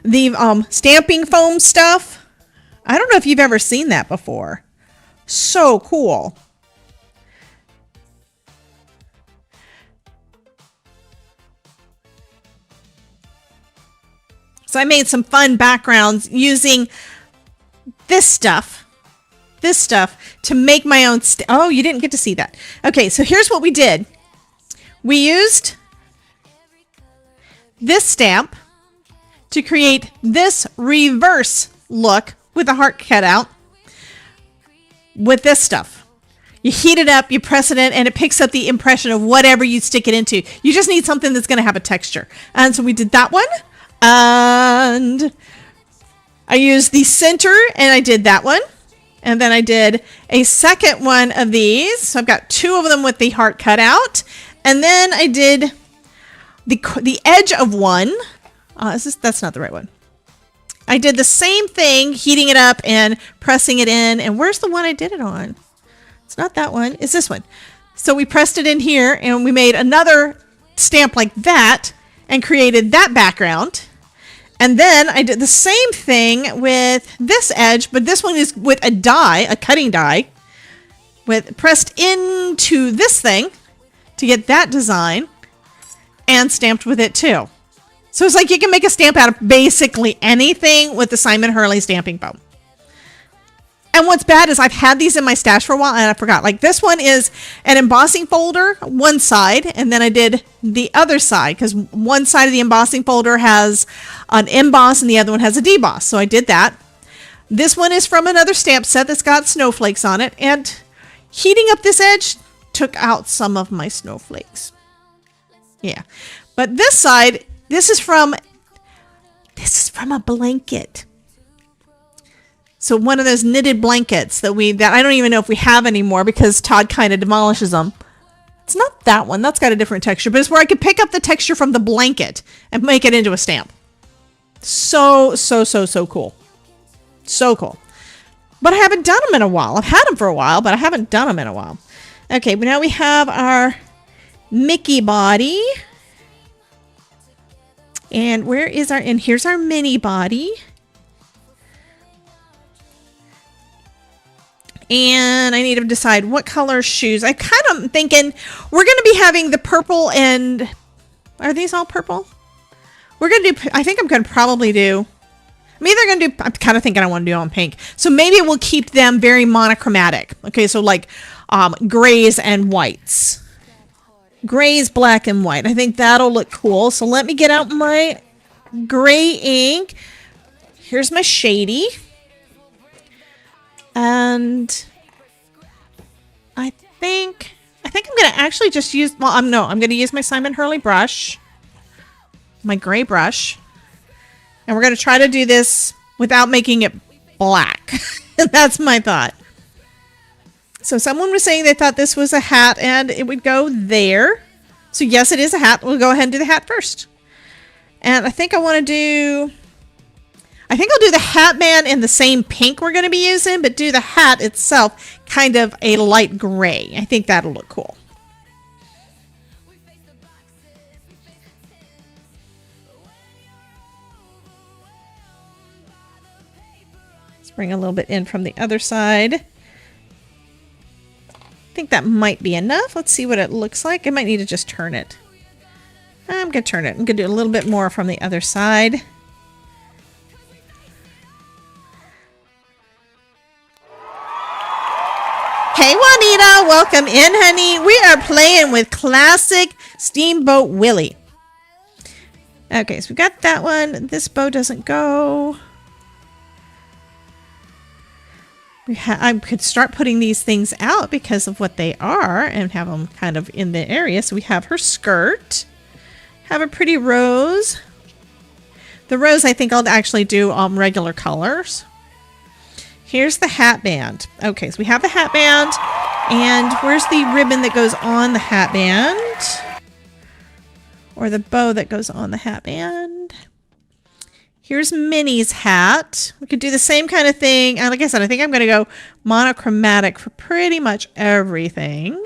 the stamping foam stuff? I don't know if you've ever seen that before. So cool. So I made some fun backgrounds using this stuff to make my own oh, you didn't get to see that. Okay, so here's what we did. We used this stamp to create this reverse look with a heart cut out with this stuff. You heat it up, you press it in, and it picks up the impression of whatever you stick it into. You just need something that's going to have a texture. And so we did that one. And I used the center, and I did that one. And then I did a second one of these. So I've got two of them with the heart cut out. And then I did the edge of one. That's not the right one. I did the same thing, heating it up and pressing it in. And where's the one I did it on? It's not that one. It's this one. So we pressed it in here and we made another stamp like that and created that background. And then I did the same thing with this edge, but this one is with a die, a cutting die, with pressed into this thing to get that design and stamped with it too. So it's like you can make a stamp out of basically anything with the Simon Hurley stamping foam. And what's bad is I've had these in my stash for a while and I forgot. Like this one is an embossing folder, one side, and then I did the other side because one side of the embossing folder has an emboss and the other one has a deboss. So I did that. This one is from another stamp set that's got snowflakes on it, and heating up this edge took out some of my snowflakes. Yeah. But this side, this is from a blanket. So one of those knitted blankets that I don't even know if we have anymore because Todd kind of demolishes them. It's not that one. That's got a different texture, but it's where I could pick up the texture from the blanket and make it into a stamp. So cool. So cool. but I haven't done them in a while. I've had them for a while, but I haven't done them in a while. Okay, but now we have our Mickey body. And where is our, and here's our Minnie body. And I need to decide what color shoes. I kind of thinking we're going to be having the purple and, are these all purple? We're going to do, I think I'm going to probably do, I'm either going to do, I'm kind of thinking I want to do on pink. So maybe we'll keep them very monochromatic. Okay, so like grays and whites. Grays, black, and white. I think that'll look cool. So let me get out my gray ink. Here's my shady. And I think I'm going to actually just use, well, I'm going to use my Simon Hurley brush. My gray brush. And we're going to try to do this without making it black. That's my thought. So someone was saying they thought this was a hat and it would go there. So yes, it is a hat. We'll go ahead and do the hat first. And I think I want to do, I think I'll do the hat band in the same pink we're going to be using, but do the hat itself kind of a light gray. I think that'll look cool. Let's bring a little bit in from the other side. I think that might be enough. Let's see what it looks like. I might need to just turn it. I'm going to turn it. I'm going to do a little bit more from the other side. Hey Juanita, welcome in, honey. We are playing with classic Steamboat Willie. Okay, so we got that one. This bow doesn't go. I could start putting these things out because of what they are and have them kind of in the area. So we have her skirt. Have a pretty rose. The rose I think I'll actually do regular colors. Here's the hat band. Okay, so we have the hat band. And where's the ribbon that goes on the hat band? Or the bow that goes on the hat band. Here's Minnie's hat. We could do the same kind of thing. And like I said, I think I'm going to go monochromatic for pretty much everything.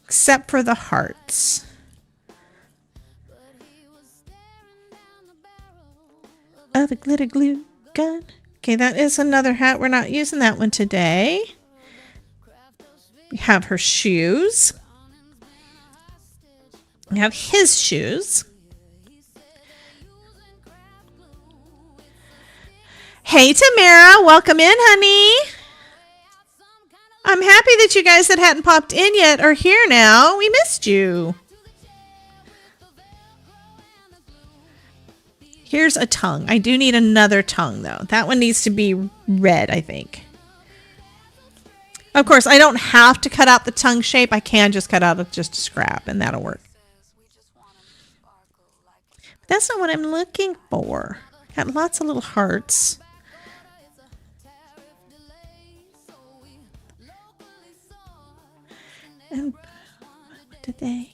Except for the hearts. Oh, the glitter glue gun. Okay, that is another hat. We're not using that one today. We have her shoes. We have his shoes. Hey, Tamara, welcome in, honey. I'm happy that you guys that hadn't popped in yet are here now. We missed you. Here's a tongue. I do need another tongue, though. That one needs to be red, I think. Of course, I don't have to cut out the tongue shape. I can just cut out just a scrap, and that'll work. But that's not what I'm looking for. Got lots of little hearts. And what did they?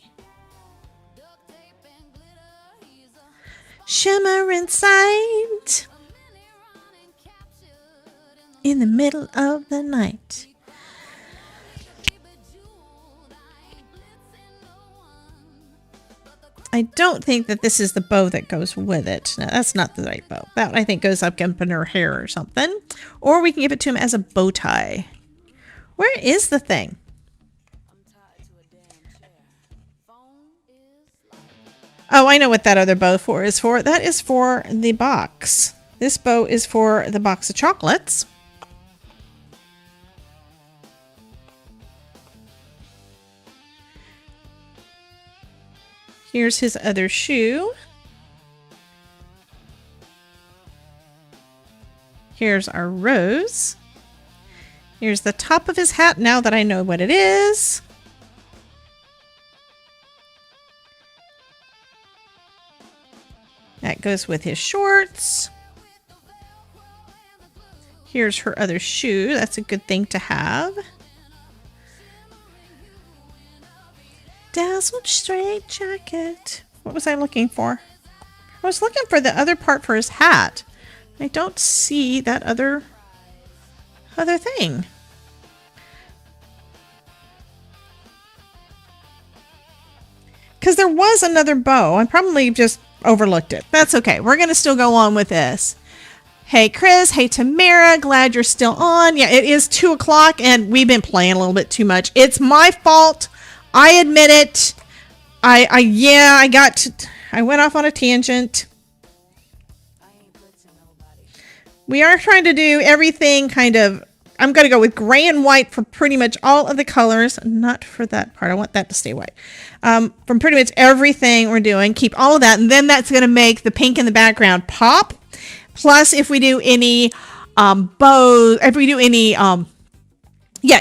Shimmer inside in the middle of the night. I don't think that this is the bow that goes with it. No, that's not the right bow. That I think goes up in her hair or something. Or we can give it to him as a bow tie. Where is the thing? Oh, I know what that other bow is for. That is for the box. This bow is for the box of chocolates. Here's his other shoe. Here's our rose. Here's the top of his hat now that I know what it is. That goes with his shorts. Here's her other shoe. That's a good thing to have. Dazzled straight jacket. What was I looking for? I was looking for the other part for his hat. I don't see that other thing. Because there was another bow. I probably just overlooked it. That's okay. We're going to still go on with this. Hey, Chris. Hey, Tamara. Glad you're still on. Yeah, it is 2 o'clock, and we've been playing a little bit too much. It's my fault. I admit it. I went off on a tangent. We are trying to do everything kind of. I'm going to go with gray and white for pretty much all of the colors. Not for that part. I want that to stay white. From pretty much everything we're doing, keep all of that. And then that's going to make the pink in the background pop. Plus, if we do any bows,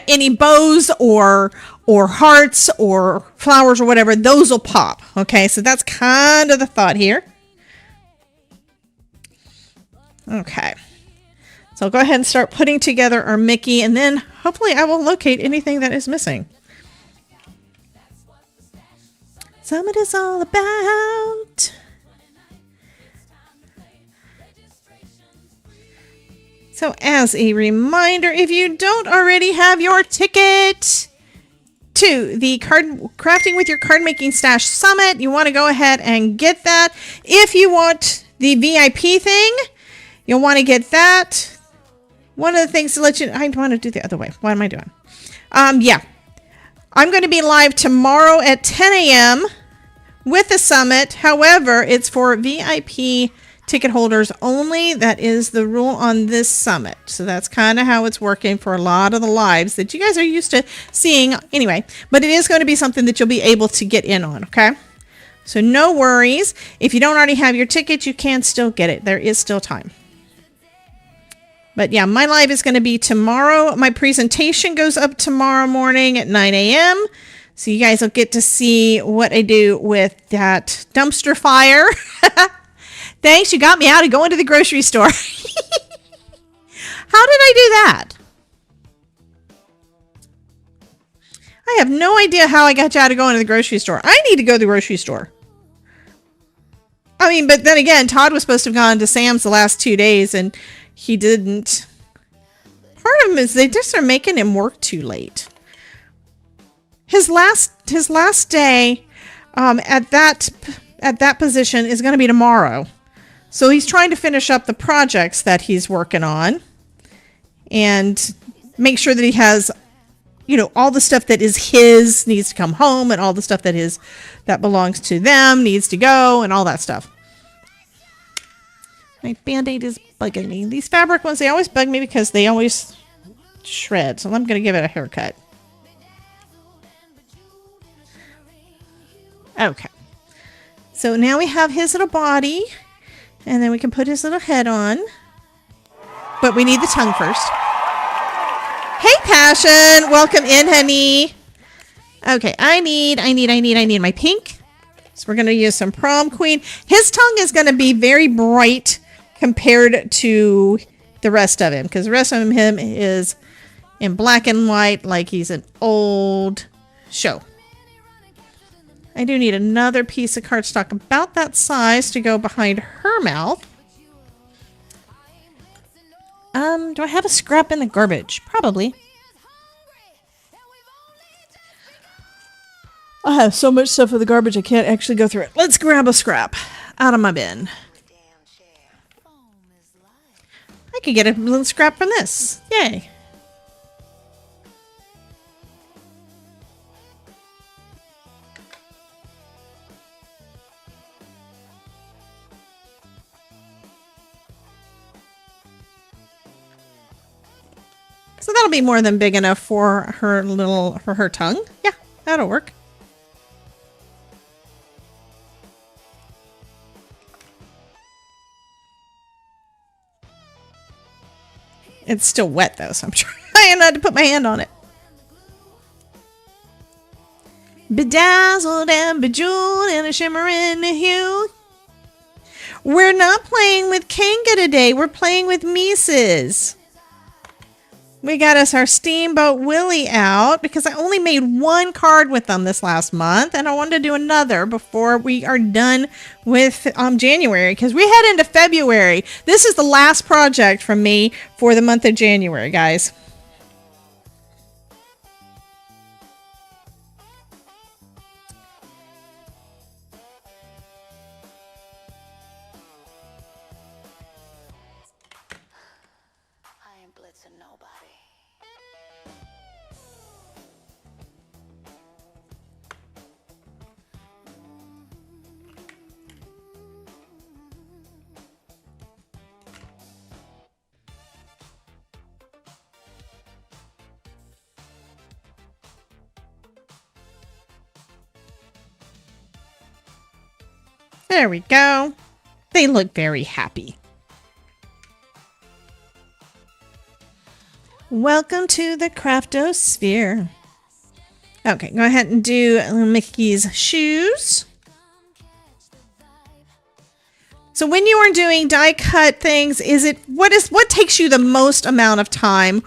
any bows or hearts or flowers or whatever, those will pop. Okay, so that's kind of the thought here. Okay. So I'll go ahead and start putting together our Mickey, and then hopefully I will locate anything that is missing. So it is all about. So as a reminder, if you don't already have your ticket to the Crafting with Your Card Making Stash Summit, you want to go ahead and get that. If you want the VIP thing, you'll want to get that. One of the things to let you, I want to do the other way. What am I doing? Yeah. I'm going to be live tomorrow at 10 a.m. with the summit. However, it's for VIP ticket holders only. That is the rule on this summit. So that's kind of how it's working for a lot of the lives that you guys are used to seeing anyway. But it is going to be something that you'll be able to get in on, okay? So no worries. If you don't already have your ticket, you can still get it. There is still time. But yeah, my live is going to be tomorrow. My presentation goes up tomorrow morning at 9 a.m. So you guys will get to see what I do with that dumpster fire. Thanks, you got me out of going to the grocery store. How did I do that? I have no idea how I got you out of going to the grocery store. I need to go to the grocery store. I mean, but then again, Todd was supposed to have gone to Sam's the last 2 days, and he didn't. Part of him is they just are making him work too late. His last day at that position is going to be tomorrow. So he's trying to finish up the projects that he's working on and make sure that he has, all the stuff that is his needs to come home, and all the stuff that belongs to them needs to go, and all that stuff. My Band-Aid is bugging me. These fabric ones, they always bug me because they always shred. So I'm going to give it a haircut. Okay. So now we have his little body. And then we can put his little head on. But we need the tongue first. Hey, Passion. Welcome in, honey. Okay, I need my pink. So we're going to use some Prom Queen. His tongue is going to be very bright compared to the rest of him, because the rest of him is in black and white like he's an old show. I do need another piece of cardstock about that size to go behind her mouth. Do I have a scrap in the garbage? Probably. I have so much stuff in the garbage I can't actually go through it. Let's grab a scrap out of my bin. I could get a little scrap from this. Yay. So that'll be more than big enough for her tongue. Yeah, that'll work. It's still wet though, so I'm trying not to put my hand on it. Bedazzled and bejeweled in a shimmering hue. We're not playing with Kanga today. We're playing with Mises. We got us our Steamboat Willie out because I only made one card with them this last month, and I wanted to do another before we are done with January, because we head into February. This is the last project from me for the month of January, guys. I ain't blitzing nobody. There we go. They look very happy. Welcome to the Craftosphere. Okay, go ahead and do Mickey's shoes. So when you are doing die cut things, what takes you the most amount of time?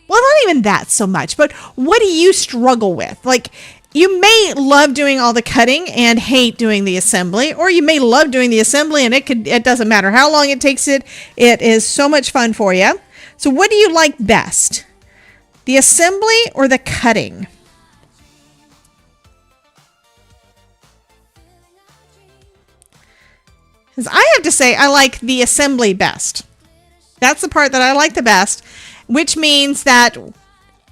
Well, not even that so much, but what do you struggle with? Like, you may love doing all the cutting and hate doing the assembly, or you may love doing the assembly and it doesn't matter how long it takes it is so much fun for you. So what do you like best? The assembly or the cutting? Because I have to say I like the assembly best. That's the part that I like the best, which means that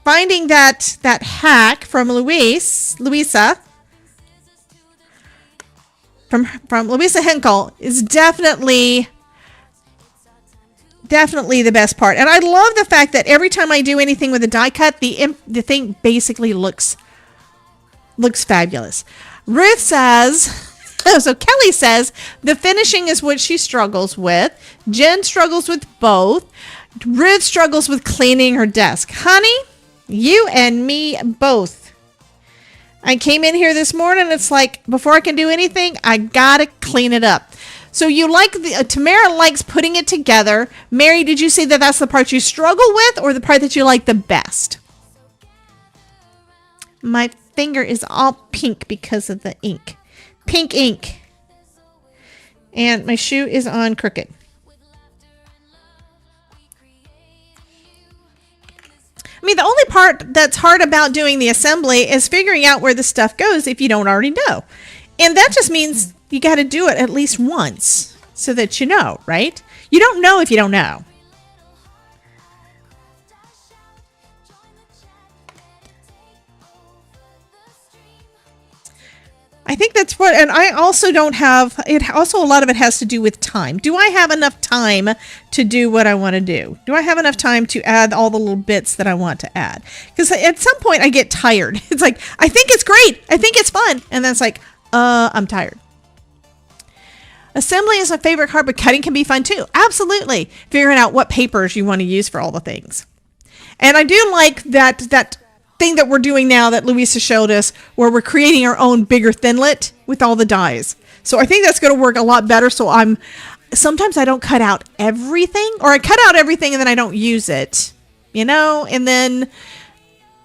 finding that hack from Louisa Henkel is definitely the best part. And I love the fact that every time I do anything with a die cut, the thing basically looks fabulous. Ruth says, so Kelly says, the finishing is what she struggles with. Jen struggles with both. Ruth struggles with cleaning her desk. Honey, you and me both. I came in here this morning. It's like, before I can do anything, I gotta clean it up. So you like Tamara likes putting it together. Mary, did you say that that's the part you struggle with, or the part that you like the best? My finger is all pink because of the ink. Pink ink. And my shoe is on crooked. I mean, the only part that's hard about doing the assembly is figuring out where the stuff goes if you don't already know. And that just means you got to do it at least once so that you know, right? You don't know if you don't know. I think that's what, and I also don't have, it also, a lot of it has to do with time. Do I have enough time to do what I want to do? Do I have enough time to add all the little bits that I want to add? Because at some point I get tired. It's like, I think it's great. I think it's fun. And then it's like, I'm tired. Assembly is my favorite part, but cutting can be fun too. Absolutely. Figuring out what papers you want to use for all the things. And I do like that thing that we're doing now that Louisa showed us, where we're creating our own bigger thinlet with all the dies. So I think that's going to work a lot better. So sometimes I don't cut out everything, or I cut out everything and then I don't use it, and then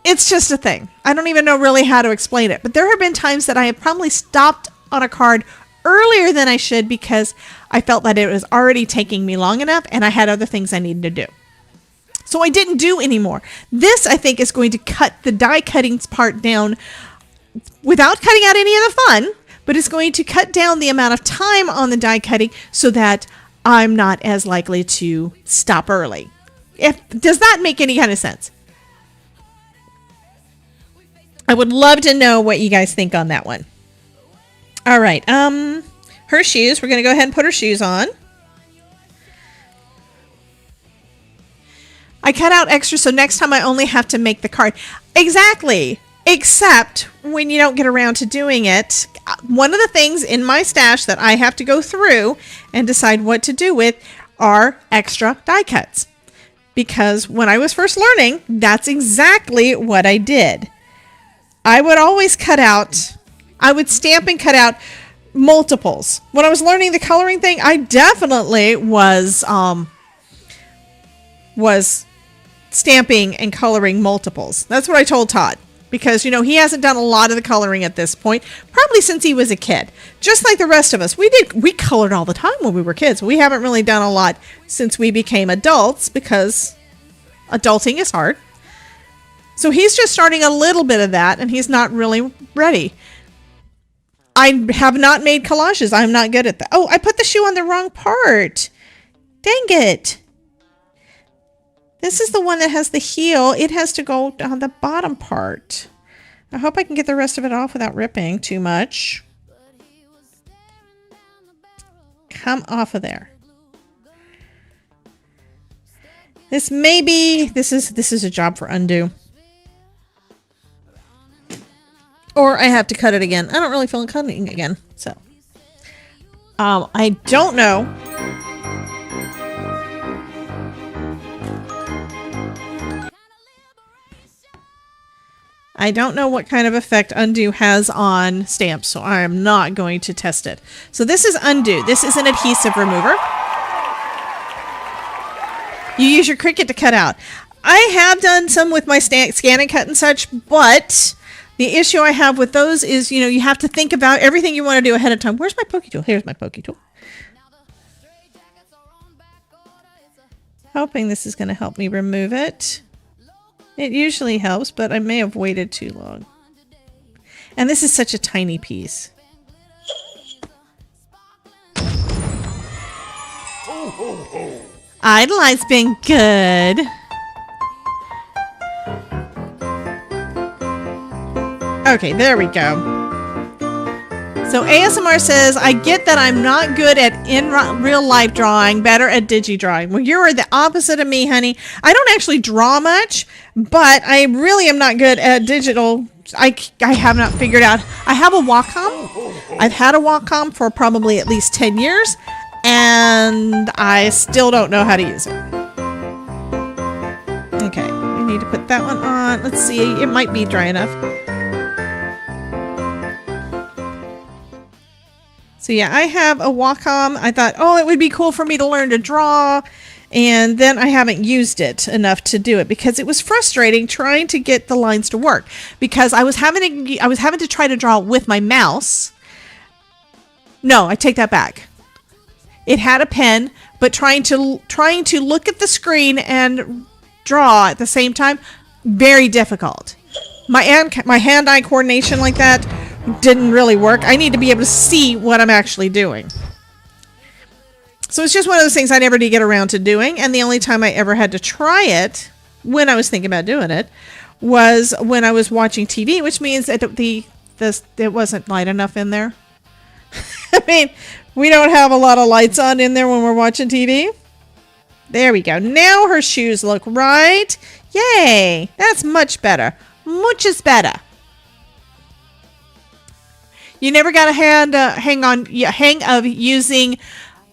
it's just a thing. I don't even know really how to explain it, but there have been times that I have probably stopped on a card earlier than I should because I felt that it was already taking me long enough and I had other things I needed to do. So I didn't do anymore. This, I think, is going to cut the die cutting part down without cutting out any of the fun, but it's going to cut down the amount of time on the die cutting so that I'm not as likely to stop early. Does that make any kind of sense? I would love to know what you guys think on that one. All right. Her shoes. We're going to go ahead and put her shoes on. I cut out extra, so next time I only have to make the card. Exactly. Except when you don't get around to doing it. One of the things in my stash that I have to go through and decide what to do with are extra die cuts. Because when I was first learning, that's exactly what I did. I would always cut out, I would stamp and cut out multiples. When I was learning the coloring thing, I definitely was stamping and coloring multiples. That's what I told Todd. Because, you know, he hasn't done a lot of the coloring at this point, probably since he was a kid. Just like the rest of us. We colored all the time when we were kids. We haven't really done a lot since we became adults because adulting is hard. So he's just starting a little bit of that, and he's not really ready. I have not made collages. I'm not good at that. Oh, I put the shoe on the wrong part. Dang it. This is the one that has the heel. It has to go on the bottom part. I hope I can get the rest of it off without ripping too much. Come off of there. This may be, this is a job for undo. Or I have to cut it again. I don't really feel like cutting again. So, I don't know. I don't know what kind of effect undo has on stamps, so I am not going to test it. So this is undo. This is an adhesive remover. You use your Cricut to cut out. I have done some with my scan and cut and such, but the issue I have with those is, you know, you have to think about everything you want to do ahead of time. Where's my pokey tool? Here's my pokey tool. Hoping this is going to help me remove it. It usually helps, but I may have waited too long. And this is such a tiny piece. Idoline's been good. Okay, there we go. So ASMR says, I get that I'm not good at real life drawing, better at digi drawing. Well, you're the opposite of me, honey. I don't actually draw much, but I really am not good at digital. I have not figured out. I have a Wacom. I've had a Wacom for probably at least 10 years, and I still don't know how to use it. Okay, I need to put that one on. Let's see, it might be dry enough. So yeah, I have a Wacom. I thought, oh, it would be cool for me to learn to draw. And then I haven't used it enough to do it because it was frustrating trying to get the lines to work because I was having to try to draw with my mouse. No, I take that back. It had a pen, but trying to look at the screen and draw at the same time, very difficult. My hand-eye coordination like that didn't really work. I need to be able to see what I'm actually doing. So it's just one of those things I never did get around to doing, and the only time I ever had to try it, when I was thinking about doing it, was when I was watching TV, which means that it wasn't light enough in there. I mean, we don't have a lot of lights on in there when we're watching TV. There we go. Now her shoes look right. Yay! That's much better. Much better. You never got a hang of using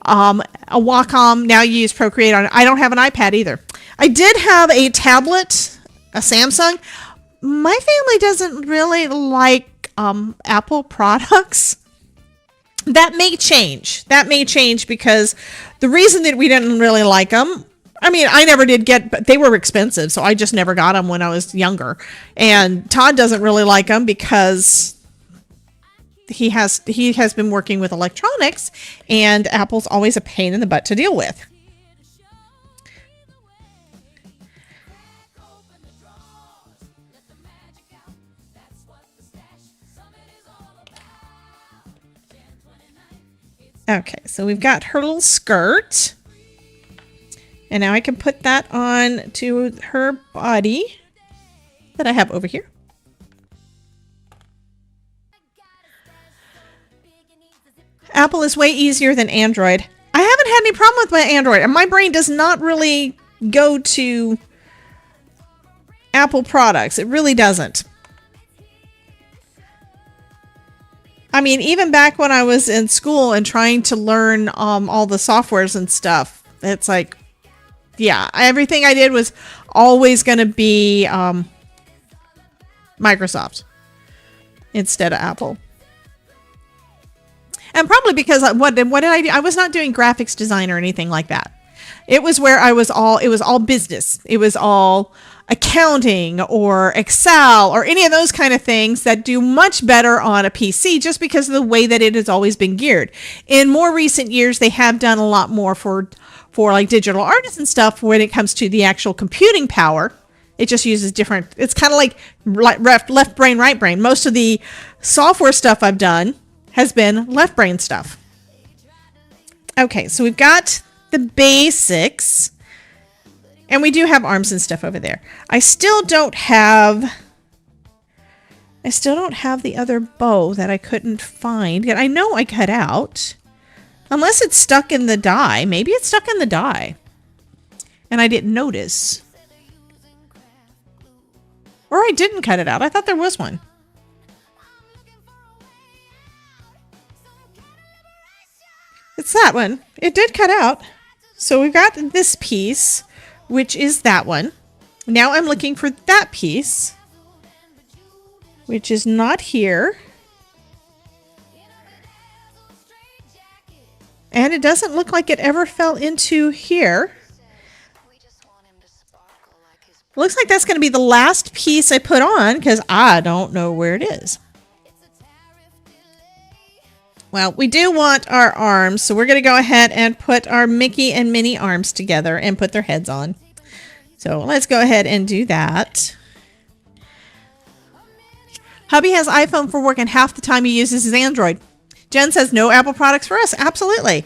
a Wacom. Now you use Procreate on it. I don't have an iPad either. I did have a tablet, a Samsung. My family doesn't really like Apple products. That may change. That may change because the reason that we didn't really like them, I mean, I never did but they were expensive, so I just never got them when I was younger. And Todd doesn't really like them because he has been working with electronics, and Apple's always a pain in the butt to deal with. Okay, so we've got her little skirt. And now I can put that on to her body that I have over here. Apple is way easier than Android. I haven't had any problem with my Android, and my brain does not really go to Apple products. It really doesn't. I mean, even back when I was in school and trying to learn all the softwares and stuff, it's like, yeah, everything I did was always going to be Microsoft instead of Apple. And probably because what did I do? I was not doing graphics design or anything like that. It was where it was all business. It was all accounting or Excel or any of those kind of things that do much better on a PC just because of the way that it has always been geared. In more recent years, they have done a lot more for like digital artists and stuff when it comes to the actual computing power. It just uses different, it's kind of like left brain, right brain. Most of the software stuff I've done has been left brain stuff. Okay, so we've got the basics. And we do have arms and stuff over there. I still don't have the other bow that I couldn't find. Yet I know I cut out. Unless it's stuck in the die. Maybe it's stuck in the die. And I didn't notice. Or I didn't cut it out. I thought there was one. It's that one. It did cut out. So we've got this piece, which is that one. Now I'm looking for that piece, which is not here. And it doesn't look like it ever fell into here. Looks like that's going to be the last piece I put on because I don't know where it is. Well, we do want our arms, so we're going to go ahead and put our Mickey and Minnie arms together and put their heads on. So let's go ahead and do that. Hubby has iPhone for work and half the time he uses his Android. Jen says no Apple products for us. Absolutely.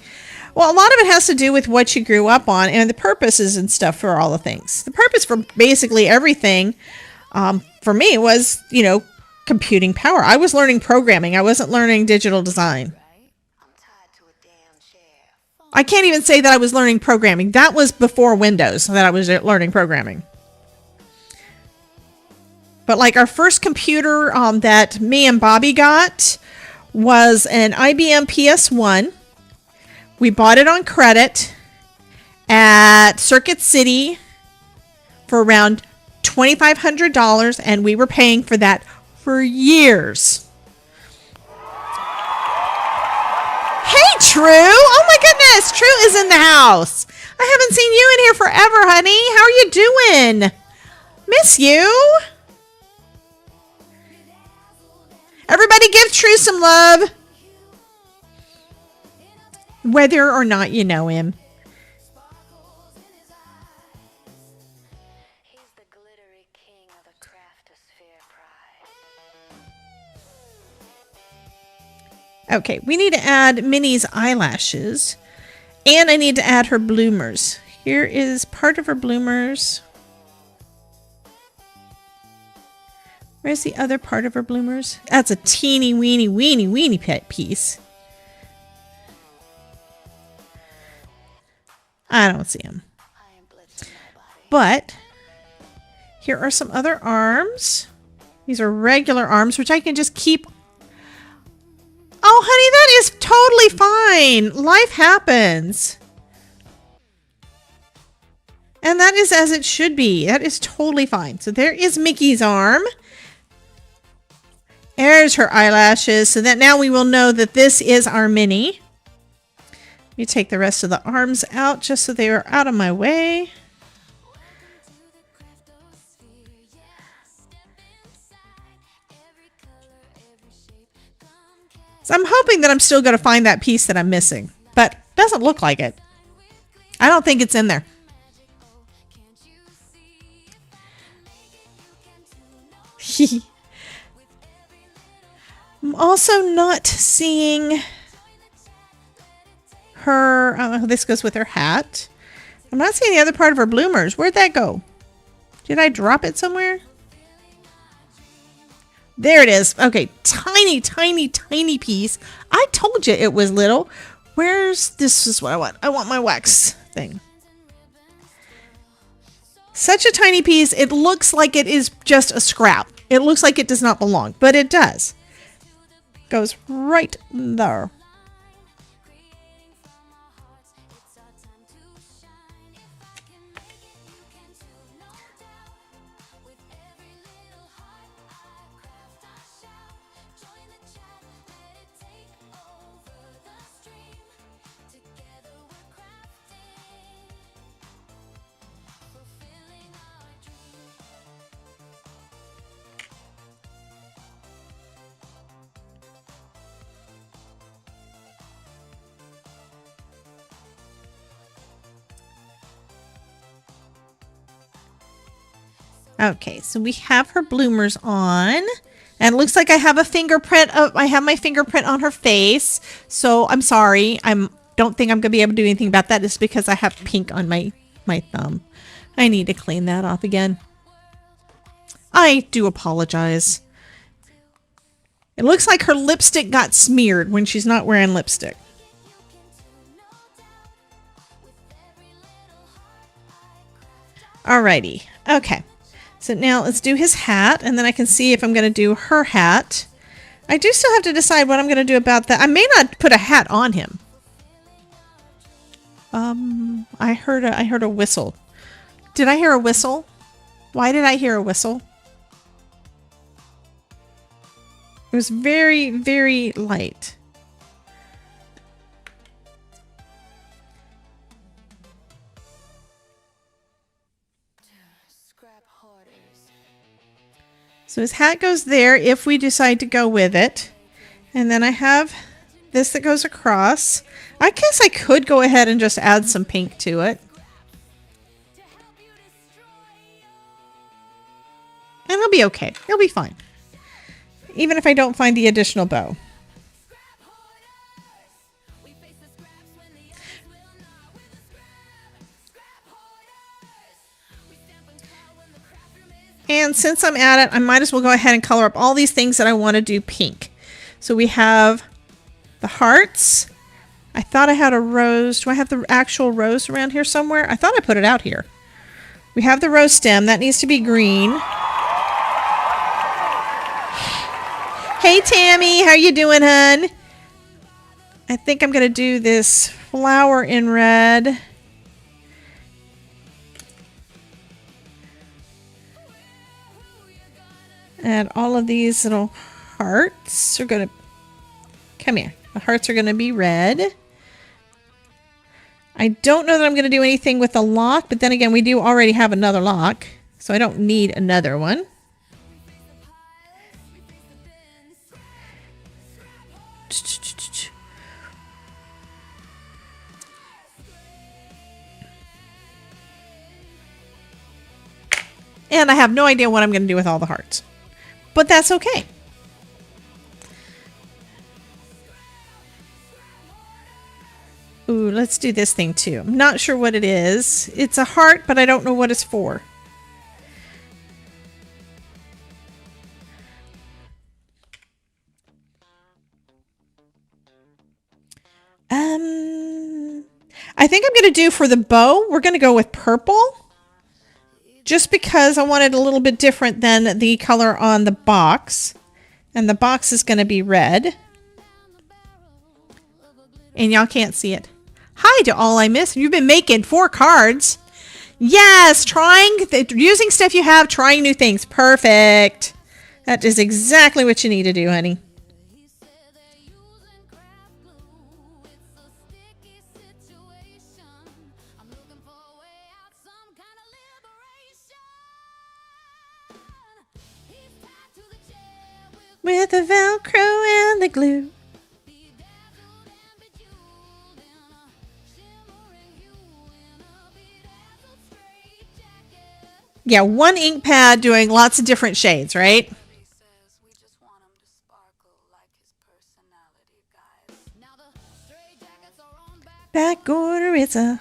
Well, a lot of it has to do with what you grew up on and the purposes and stuff for all the things. The purpose for basically everything for me was, you know, computing power. I was learning programming. I wasn't learning digital design. I can't even say that I was learning programming. That was before Windows that I was learning programming. But like our first computer that me and Bobby got was an IBM PS1. We bought it on credit at Circuit City for around $2,500, and we were paying for that for years. Hey, True! Oh my goodness, True is in the house. I haven't seen you in here forever, honey. How are you doing? Miss you. Everybody give True some love. Whether or not you know him. He's the glittery king of the craftosphere pride. Okay, we need to add Minnie's eyelashes. And I need to add her bloomers. Here is part of her bloomers. Where's the other part of her bloomers? That's a teeny weeny pet piece. I don't see him. But here are some other arms. These are regular arms, which I can just keep. Oh, honey, that is totally fine. Life happens. And that is as it should be. That is totally fine. So there is Mickey's arm. There's her eyelashes. So that now we will know that this is our Minnie. Let me take the rest of the arms out just so they are out of my way. So I'm hoping that I'm still going to find that piece that I'm missing, but it doesn't look like it. I don't think it's in there. I'm also not seeing her. Oh, this goes with her hat. I'm not seeing the other part of her bloomers. Where'd that go? Did I drop it somewhere? There it is. Okay, tiny piece. I told you it was little. Where's this? Is what I want. I want my wax thing. Such a tiny piece. It looks like it is just a scrap. It looks like it does not belong, but it does. Goes right there. Okay, so we have her bloomers on. And it looks like I have a fingerprint of, I have my fingerprint on her face. So I'm sorry. Don't think I'm going to be able to do anything about that. It's because I have pink on my thumb. I need to clean that off again. I do apologize. It looks like her lipstick got smeared when she's not wearing lipstick. Alrighty. Okay. So now let's do his hat, and then I can see if I'm going to do her hat. I do still have to decide what I'm going to do about that. I may not put a hat on him. I heard a whistle. Did I hear a whistle? Why did I hear a whistle? It was very, very light. So his hat goes there if we decide to go with it. And then I have this that goes across. I guess I could go ahead and just add some pink to it. And it'll be okay. It'll be fine. Even if I don't find the additional bow. And since I'm at it, I might as well go ahead and color up all these things that I want to do pink. So we have the hearts. I thought I had a rose. Do I have the actual rose around here somewhere? I thought I put it out here. We have the rose stem. That needs to be green. Hey, Tammy. How you doing, hun? I think I'm going to do this flower in red. And all of these little hearts are going to... Come here. The hearts are going to be red. I don't know that I'm going to do anything with the lock, but then again, we do already have another lock, so I don't need another one. And I have no idea what I'm going to do with all the hearts. But that's okay. Ooh, let's do this thing too. I'm not sure what it is. It's a heart, but I don't know what it's for. I think I'm going to do for the bow, we're going to go with purple. Just because I want it a little bit different than the color on the box. And the box is going to be red. And y'all can't see it. Hi to all I miss. You've been making 4 cards. Yes, using stuff you have, trying new things. Perfect. That is exactly what you need to do, honey. With the Velcro and the glue. Yeah, one ink pad doing lots of different shades, right? Back order, it's a...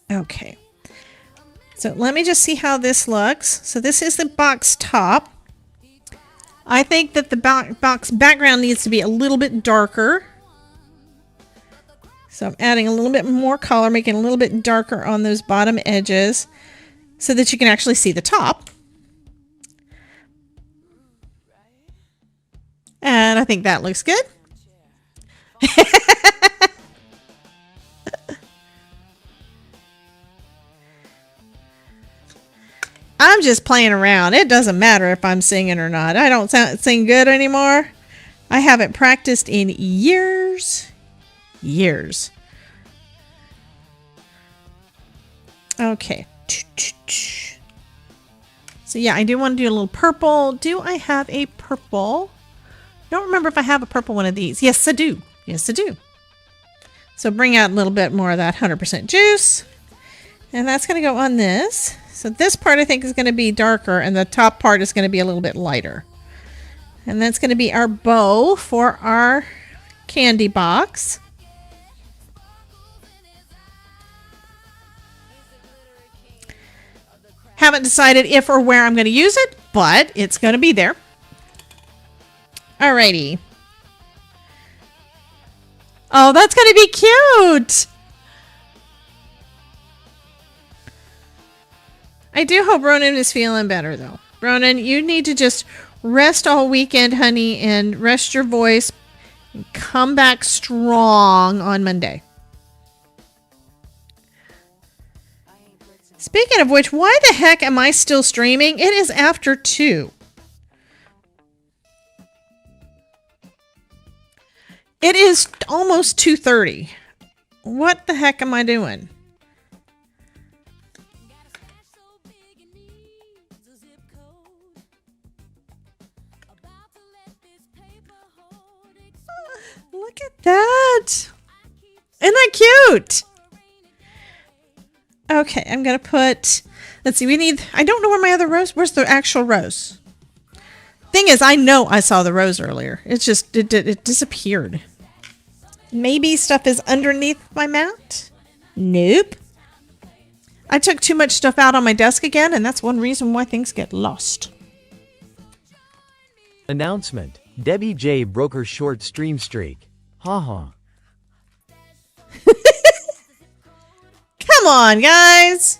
Okay, so let me just see how this looks. So this is the box top. I think that the box background needs to be a little bit darker. So I'm adding a little bit more color, making it a little bit darker on those bottom edges so that you can actually see the top. And I think that looks good. I'm just playing around. It doesn't matter if I'm singing or not. I don't sing good anymore. I haven't practiced in years. Years. Okay. So yeah, I do want to do a little purple. Do I have a purple Don't remember if I have a purple one of these. Yes, I do. Yes, I do. So bring out a little bit more of that 100% juice. And that's going to go on this. So this part I think is going to be darker and the top part is going to be a little bit lighter. And that's going to be our bow for our candy box. Haven't decided if or where I'm going to use it, but it's going to be there. Alrighty. Oh, that's going to be cute. I do hope Ronan is feeling better, though. Ronan, you need to just rest all weekend, honey, and rest your voice. And come back strong on Monday. Speaking of which, why the heck am I still streaming? It is after 2. It is almost 2:30. What the heck am I doing? Look at that. Isn't that cute? Okay, I'm going to put, let's see, we need, I don't know where my other rose, where's the actual rose? Thing is, I know I saw the rose earlier. It's just, it disappeared. Maybe stuff is underneath my mat? Nope. I took too much stuff out on my desk again, and that's one reason why things get lost. Announcement. Debbie J broke her short stream streak. Haha. Come on, guys.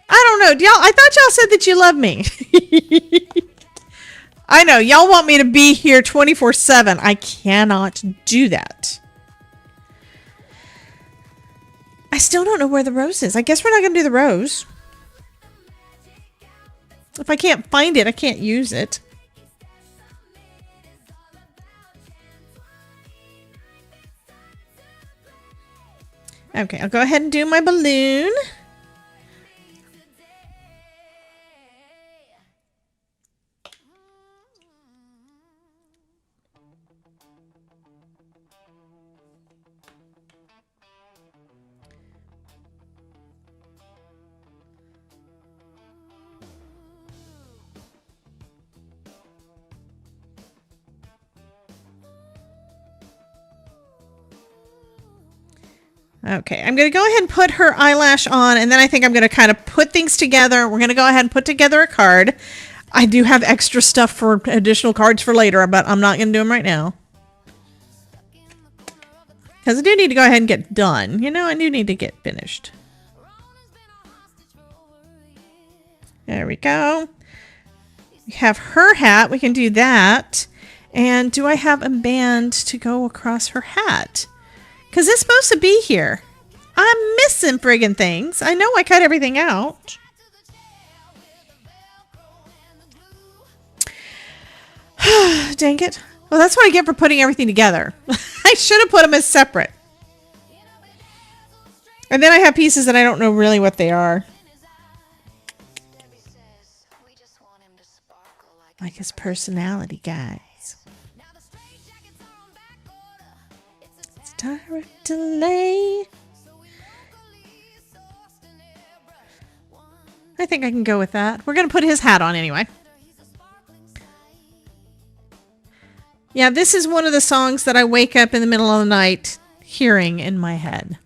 I don't know. I thought y'all said that you love me. I know. Y'all want me to be here 24/7. I cannot do that. I still don't know where the rose is. I guess we're not going to do the rose. If I can't find it, I can't use it. Okay, I'll go ahead and do my balloon. Okay, I'm going to go ahead and put her eyelash on, and then I think I'm going to kind of put things together. We're going to go ahead and put together a card. I do have extra stuff for additional cards for later, but I'm not going to do them right now. Because I do need to go ahead and get done. You know, I do need to get finished. There we go. We have her hat. We can do that. And do I have a band to go across her hat? Because it's supposed to be here. I'm missing friggin' things. I know I cut everything out. Dang it. Well, that's what I get for putting everything together. I should have put them as separate. And then I have pieces that I don't know really what they are. Like his personality, guys. Direct delay. I think I can go with that. We're going to put his hat on anyway. Yeah, this is one of the songs that I wake up in the middle of the night hearing in my head.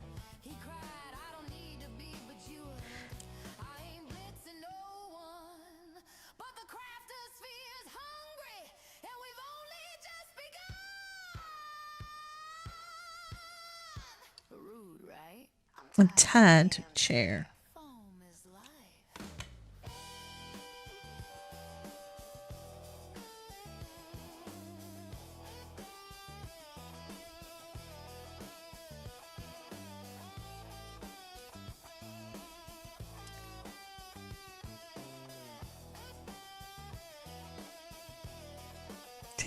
I'm tied to a chair.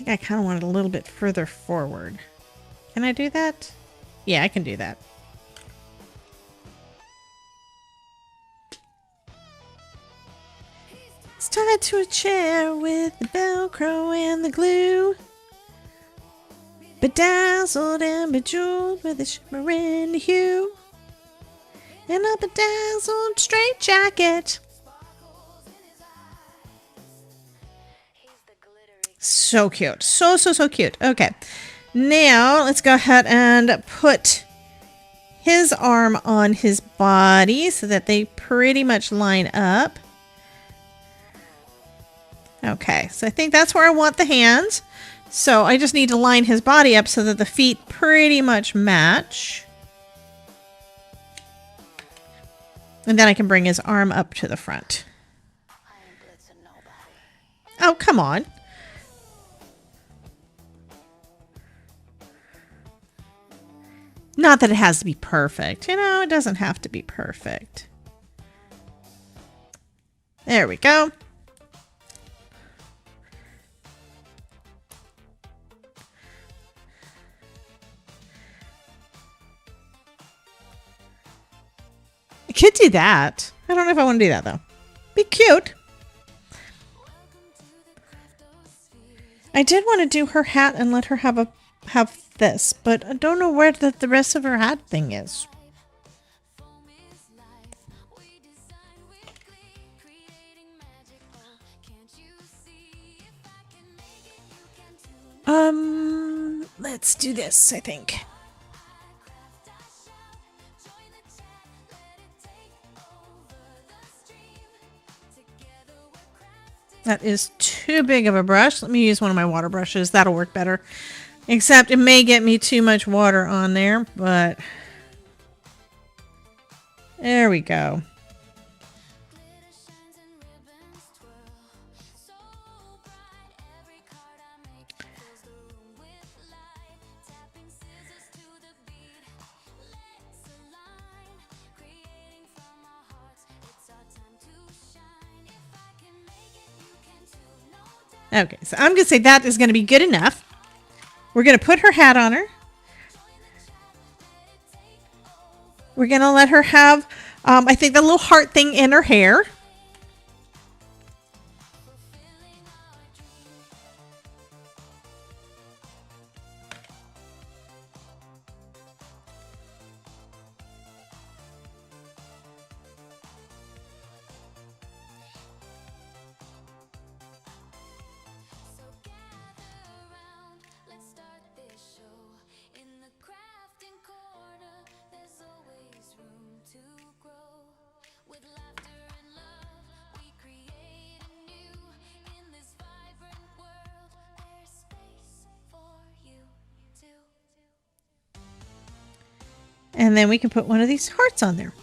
I think I kind of want it a little bit further forward. Can I do that? Yeah, I can do that. It's tied to a chair with the Velcro and the glue. Bedazzled and bejeweled with a shimmering hue. And a bedazzled straight jacket. So cute. So cute. Okay. Now, let's go ahead and put his arm on his body so that they pretty much line up. Okay, so I think that's where I want the hands. So I just need to line his body up so that the feet pretty much match. And then I can bring his arm up to the front. Oh, come on. Not that it has to be perfect. You know, it doesn't have to be perfect. There we go. I could do that. I don't know if I want to do that, though. Be cute. I did want to do her hat and let her have this, but I don't know where the rest of her hat thing is. Let's do this, I think. That is too big of a brush. Let me use one of my water brushes. That'll work better. Except it may get me too much water on there, but there we go. Okay, so I'm going to say that is going to be good enough. We're going to put her hat on her. We're going to let her have, I think, the little heart thing in her hair. And then we can put one of these hearts on there.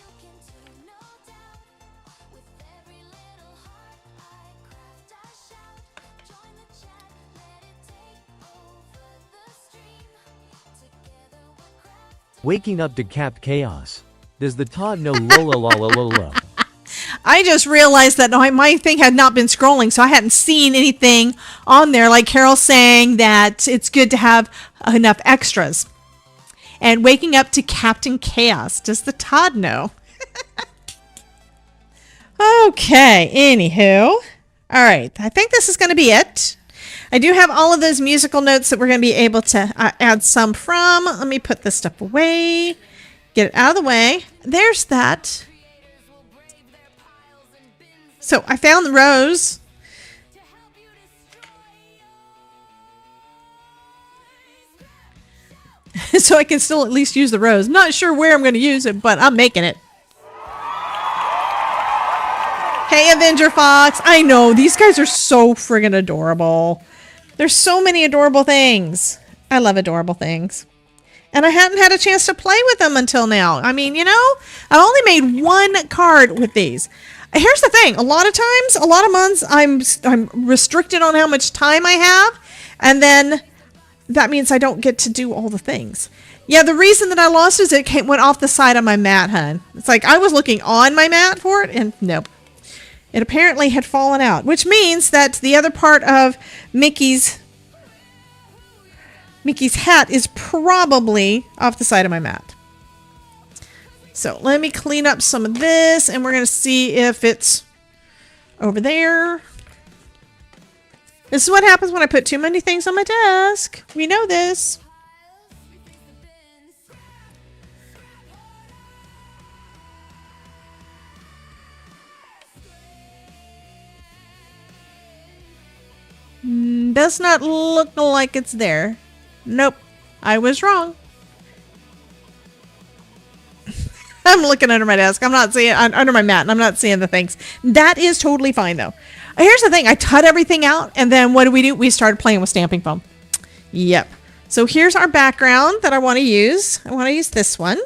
Waking up to capped chaos. Does the Todd know Lola Lola Lola? I just realized that my thing had not been scrolling, so I hadn't seen anything on there, like Carol saying that it's good to have enough extras. And waking up to Captain Chaos. Does the Todd know? Okay, anywho. All right, I think this is going to be it. I do have all of those musical notes that we're going to be able to add some from. Let me put this stuff away. Get it out of the way. There's that. So I found the rose. So I can still at least use the rose. Not sure where I'm going to use it, but I'm making it. Hey, Avenger Fox. I know, these guys are so friggin' adorable. There's so many adorable things. I love adorable things. And I hadn't had a chance to play with them until now. I mean, you know, I only made one card with these. Here's the thing. A lot of times, a lot of months, I'm restricted on how much time I have. And then that means I don't get to do all the things. Yeah, the reason that I lost is it went off the side of my mat, hun. It's like I was looking on my mat for it, and nope. It apparently had fallen out, which means that the other part of Mickey's hat is probably off the side of my mat. So let me clean up some of this, and we're going to see if it's over there. This is what happens when I put too many things on my desk. We know this. does not look like it's there. Nope, I was wrong. I'm looking under my desk. I'm not seeing under my mat, and I'm not seeing the things. That is totally fine, though. Here's the thing. I cut everything out, and then what do? We started playing with stamping foam. Yep. So here's our background that I want to use. I want to use this one.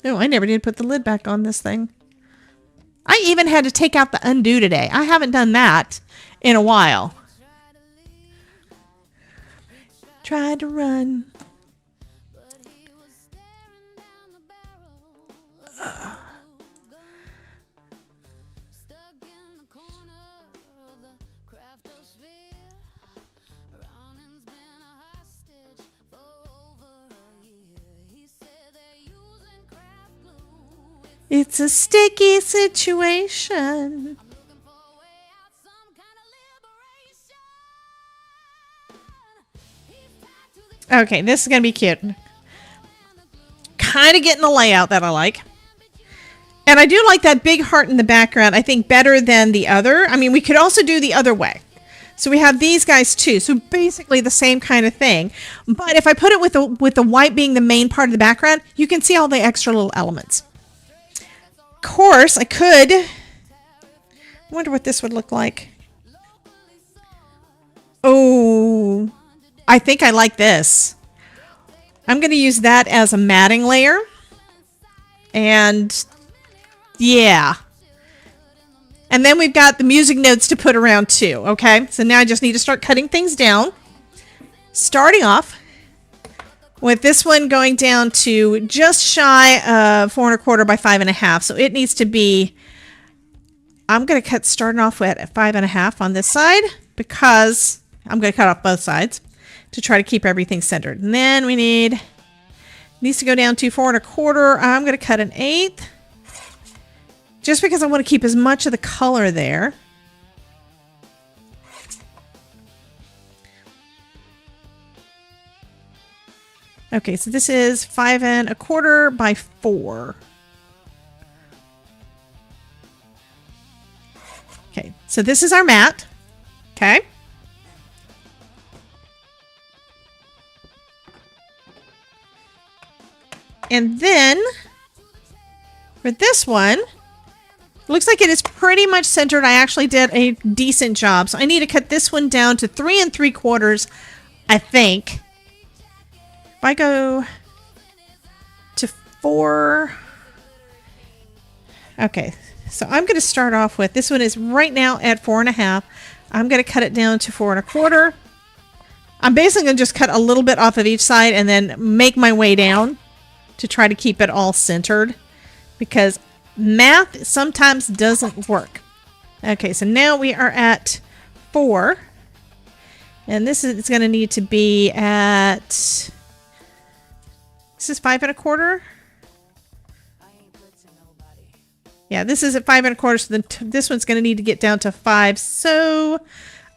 Oh, I never did put the lid back on this thing. I even had to take out the undo today. I haven't done that in a while. Tried to run. It's a sticky situation. Okay, this is going to be cute. Kind of getting the layout that I like. And I do like that big heart in the background, I think, better than the other. I mean, we could also do the other way. So we have these guys too. So basically the same kind of thing. But if I put it with the white being the main part of the background, you can see all the extra little elements. Of course, I could. I wonder what this would look like. Oh, I think I like this. I'm going to use that as a matting layer. And yeah. And then we've got the music notes to put around too. Okay, so now I just need to start cutting things down. Starting off with this one going down to just shy of 4 1/4 by 5 1/2. So it needs to be, I'm going to cut starting off at 5 1/2 on this side because I'm going to cut off both sides to try to keep everything centered. And then we needs to go down to 4 1/4. I'm going to cut an 1/8 just because I want to keep as much of the color there. Okay, so this is 5 1/4 by 4. Okay, so this is our mat. Okay. And then for this one, looks like it is pretty much centered. I actually did a decent job. So I need to cut this one down to 3 3/4, I think. If I go to 4. Okay, so I'm going to start off with, this one is right now at 4 1/2. I'm going to cut it down to 4 1/4. I'm basically going to just cut a little bit off of each side and then make my way down to try to keep it all centered, because math sometimes doesn't work. Okay, so now we are at 4, and this is going to need to be at, this is 5 1/4. Yeah, this is at 5 1/4, so then this one's going to need to get down to 5. So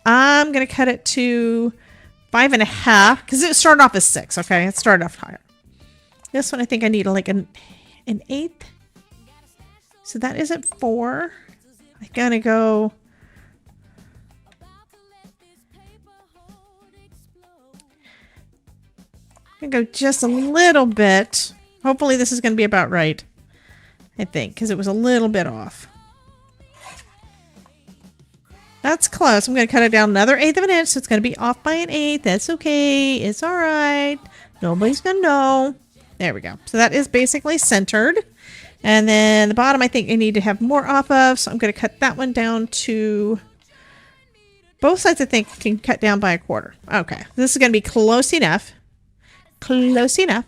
I'm going to cut it to 5 1/2 because it started off as 6. Okay, it started off higher. This one I think I need like an 1/8. So that is at 4. I'm gonna go. I'm gonna go just a little bit. Hopefully this is gonna be about right. I think, because it was a little bit off. That's close. I'm gonna cut it down another 1/8 of an inch, so it's gonna be off by an 1/8. That's okay. It's all right. Nobody's gonna know. There we go. So that is basically centered. And then the bottom I think I need to have more off of. So I'm going to cut that one down to, both sides I think can cut down by 1/4. Okay. This is going to be close enough. Close enough.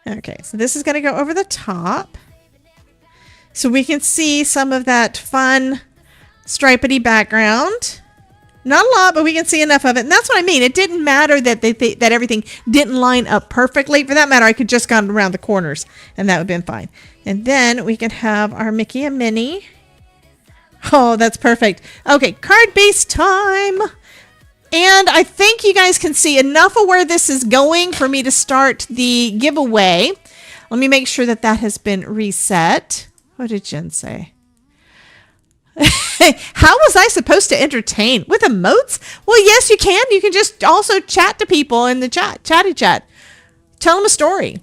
Okay. So this is going to go over the top. So we can see some of that fun stripedy background. Not a lot, but we can see enough of it. And that's what I mean. It didn't matter that that everything didn't line up perfectly. For that matter, I could just gone around the corners and that would have been fine. And then we can have our Mickey and Minnie. Oh, that's perfect. Okay, card base time. And I think you guys can see enough of where this is going for me to start the giveaway. Let me make sure that that has been reset. What did Jen say? How was I supposed to entertain? With emotes? Well, yes, you can. You can just also chat to people in the chatty chat. Tell them a story.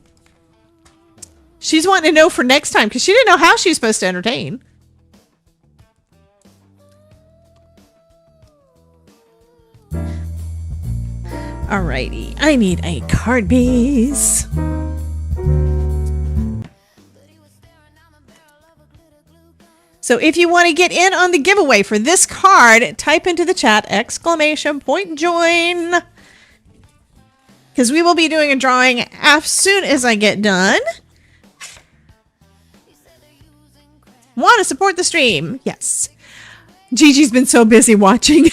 She's wanting to know for next time because she didn't know how she was supposed to entertain. Alrighty, I need a card base. So if you want to get in on the giveaway for this card, type into the chat !join. Because we will be doing a drawing as soon as I get done. Want to support the stream? Yes. Gigi's been so busy watching.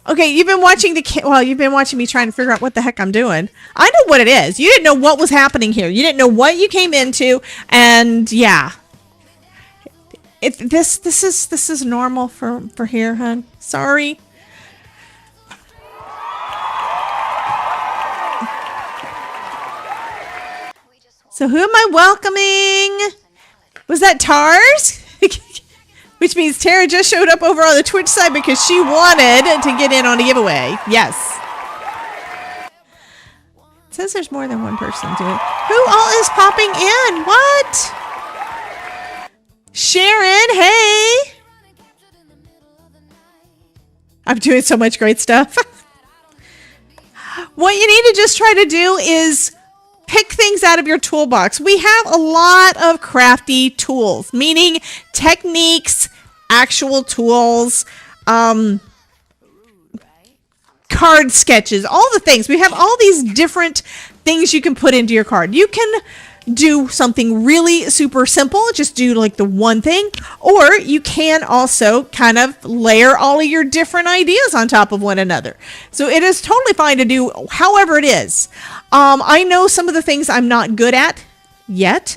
Okay, you've been watching you've been watching me trying to figure out what the heck I'm doing. I know what it is. You didn't know what was happening here. You didn't know what you came into, and yeah. This is normal for here, hon. Sorry. So who am I welcoming? Was that Tars? Which means Tara just showed up over on the Twitch side because she wanted to get in on a giveaway. Yes. It says there's more than one person doing it. Who all is popping in? What? Sharon, hey. I'm doing so much great stuff. What you need to just try to do is pick things out of your toolbox. We have a lot of crafty tools, meaning techniques, actual tools, card sketches, all the things. We have all these different things you can put into your card. You can do something really super simple, just do like the one thing, or you can also kind of layer all of your different ideas on top of one another. So it is totally fine to do however it is. I know some of the things I'm not good at yet.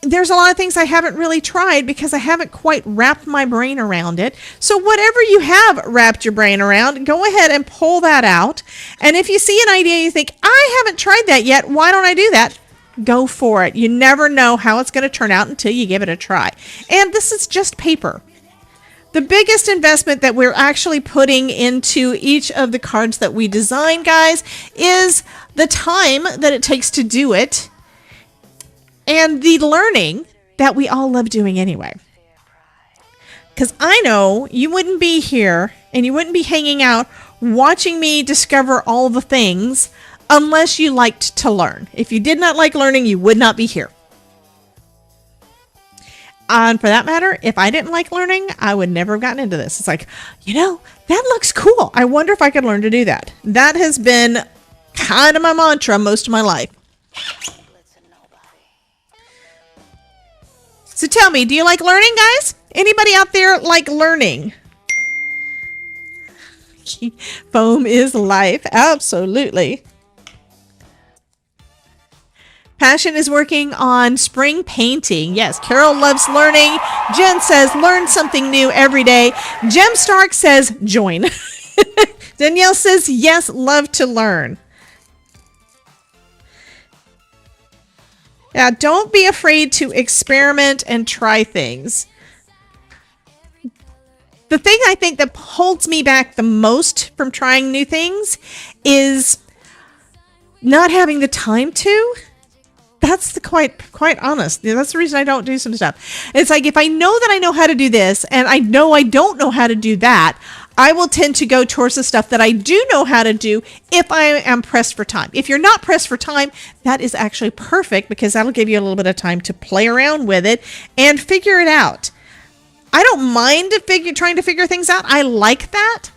There's a lot of things I haven't really tried because I haven't quite wrapped my brain around it. So whatever you have wrapped your brain around, go ahead and pull that out. And if you see an idea you think, I haven't tried that yet, why don't I do that? Go for it. You never know how it's going to turn out until you give it a try. And this is just paper. The biggest investment that we're actually putting into each of the cards that we design, guys, is the time that it takes to do it and the learning that we all love doing anyway. Because I know you wouldn't be here and you wouldn't be hanging out watching me discover all the things unless you liked to learn. If you did not like learning, you would not be here. And for that matter, if I didn't like learning, I would never have gotten into this. It's like, that looks cool. I wonder if I could learn to do that. That has been kind of my mantra most of my life. So tell me, do you like learning, guys? Anybody out there like learning? Foam is life. Absolutely. Passion is working on spring painting. Yes, Carol loves learning. Jen says, learn something new every day. Jem Stark says, join. Danielle says, yes, love to learn. Yeah, don't be afraid to experiment and try things. The thing I think that holds me back the most from trying new things is not having the time to. That's the quite honest. That's the reason I don't do some stuff. It's like if I know that I know how to do this and I know I don't know how to do that, I will tend to go towards the stuff that I do know how to do if I am pressed for time. If you're not pressed for time, that is actually perfect because that'll give you a little bit of time to play around with it and figure it out. I don't mind trying to figure things out. I like that.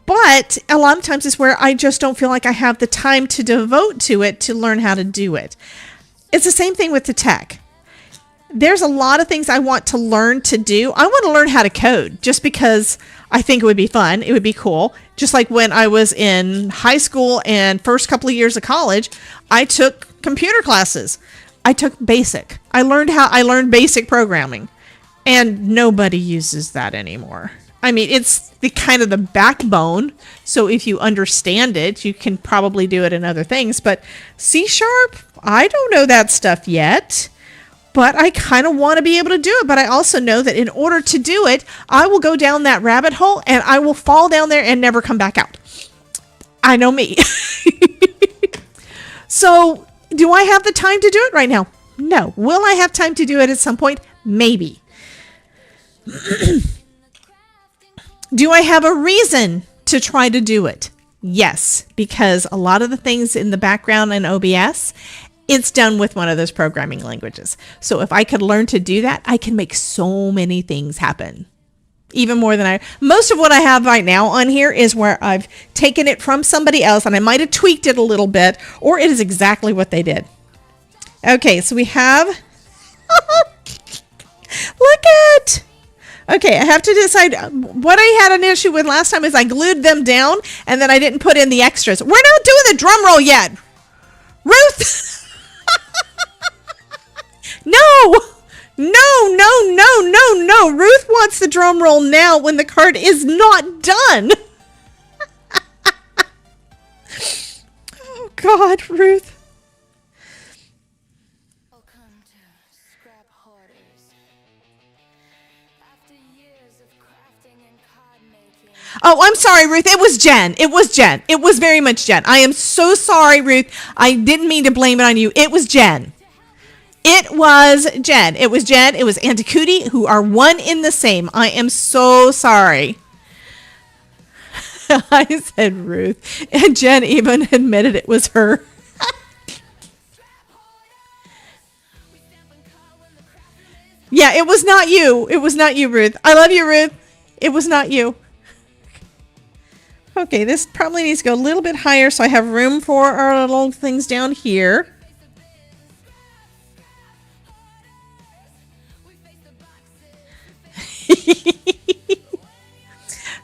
But a lot of times it's where I just don't feel like I have the time to devote to it to learn how to do it. It's the same thing with the tech. There's a lot of things I want to learn to do. I want to learn how to code just because I think it would be fun. It would be cool. Just like when I was in high school and first couple of years of college, I took computer classes. I took basic. I learned basic programming. And nobody uses that anymore. I mean, it's the kind of the backbone. So if you understand it, you can probably do it in other things. But C#, I don't know that stuff yet. but I kind of want to be able to do it. But I also know that in order to do it, I will go down that rabbit hole and I will fall down there and never come back out. I know me. So do I have the time to do it right now? No. Will I have time to do it at some point? Maybe. Do I have a reason to try to do it? Yes, because a lot of the things in the background in OBS, it's done with one of those programming languages. So if I could learn to do that, I can make so many things happen. Even more than most of what I have right now on here is where I've taken it from somebody else and I might have tweaked it a little bit, or it is exactly what they did. Okay, so we have, look at, okay, I have to decide. What I had an issue with last time is I glued them down and then I didn't put in the extras. We're not doing the drum roll yet. Ruth. No. Ruth wants the drum roll now when the card is not done. Oh, God, Ruth. Welcome to Scrap Hoarders. After years of crafting and card making. Oh, I'm sorry, Ruth. It was Jen. It was very much Jen. I am so sorry, Ruth. I didn't mean to blame it on you. It was Jen. It was Jen. It was Auntie Cootie, who are one in the same. I am so sorry. I said Ruth. And Jen even admitted it was her. Yeah, it was not you. It was not you, Ruth. I love you, Ruth. It was not you. Okay, this probably needs to go a little bit higher so I have room for our little things down here.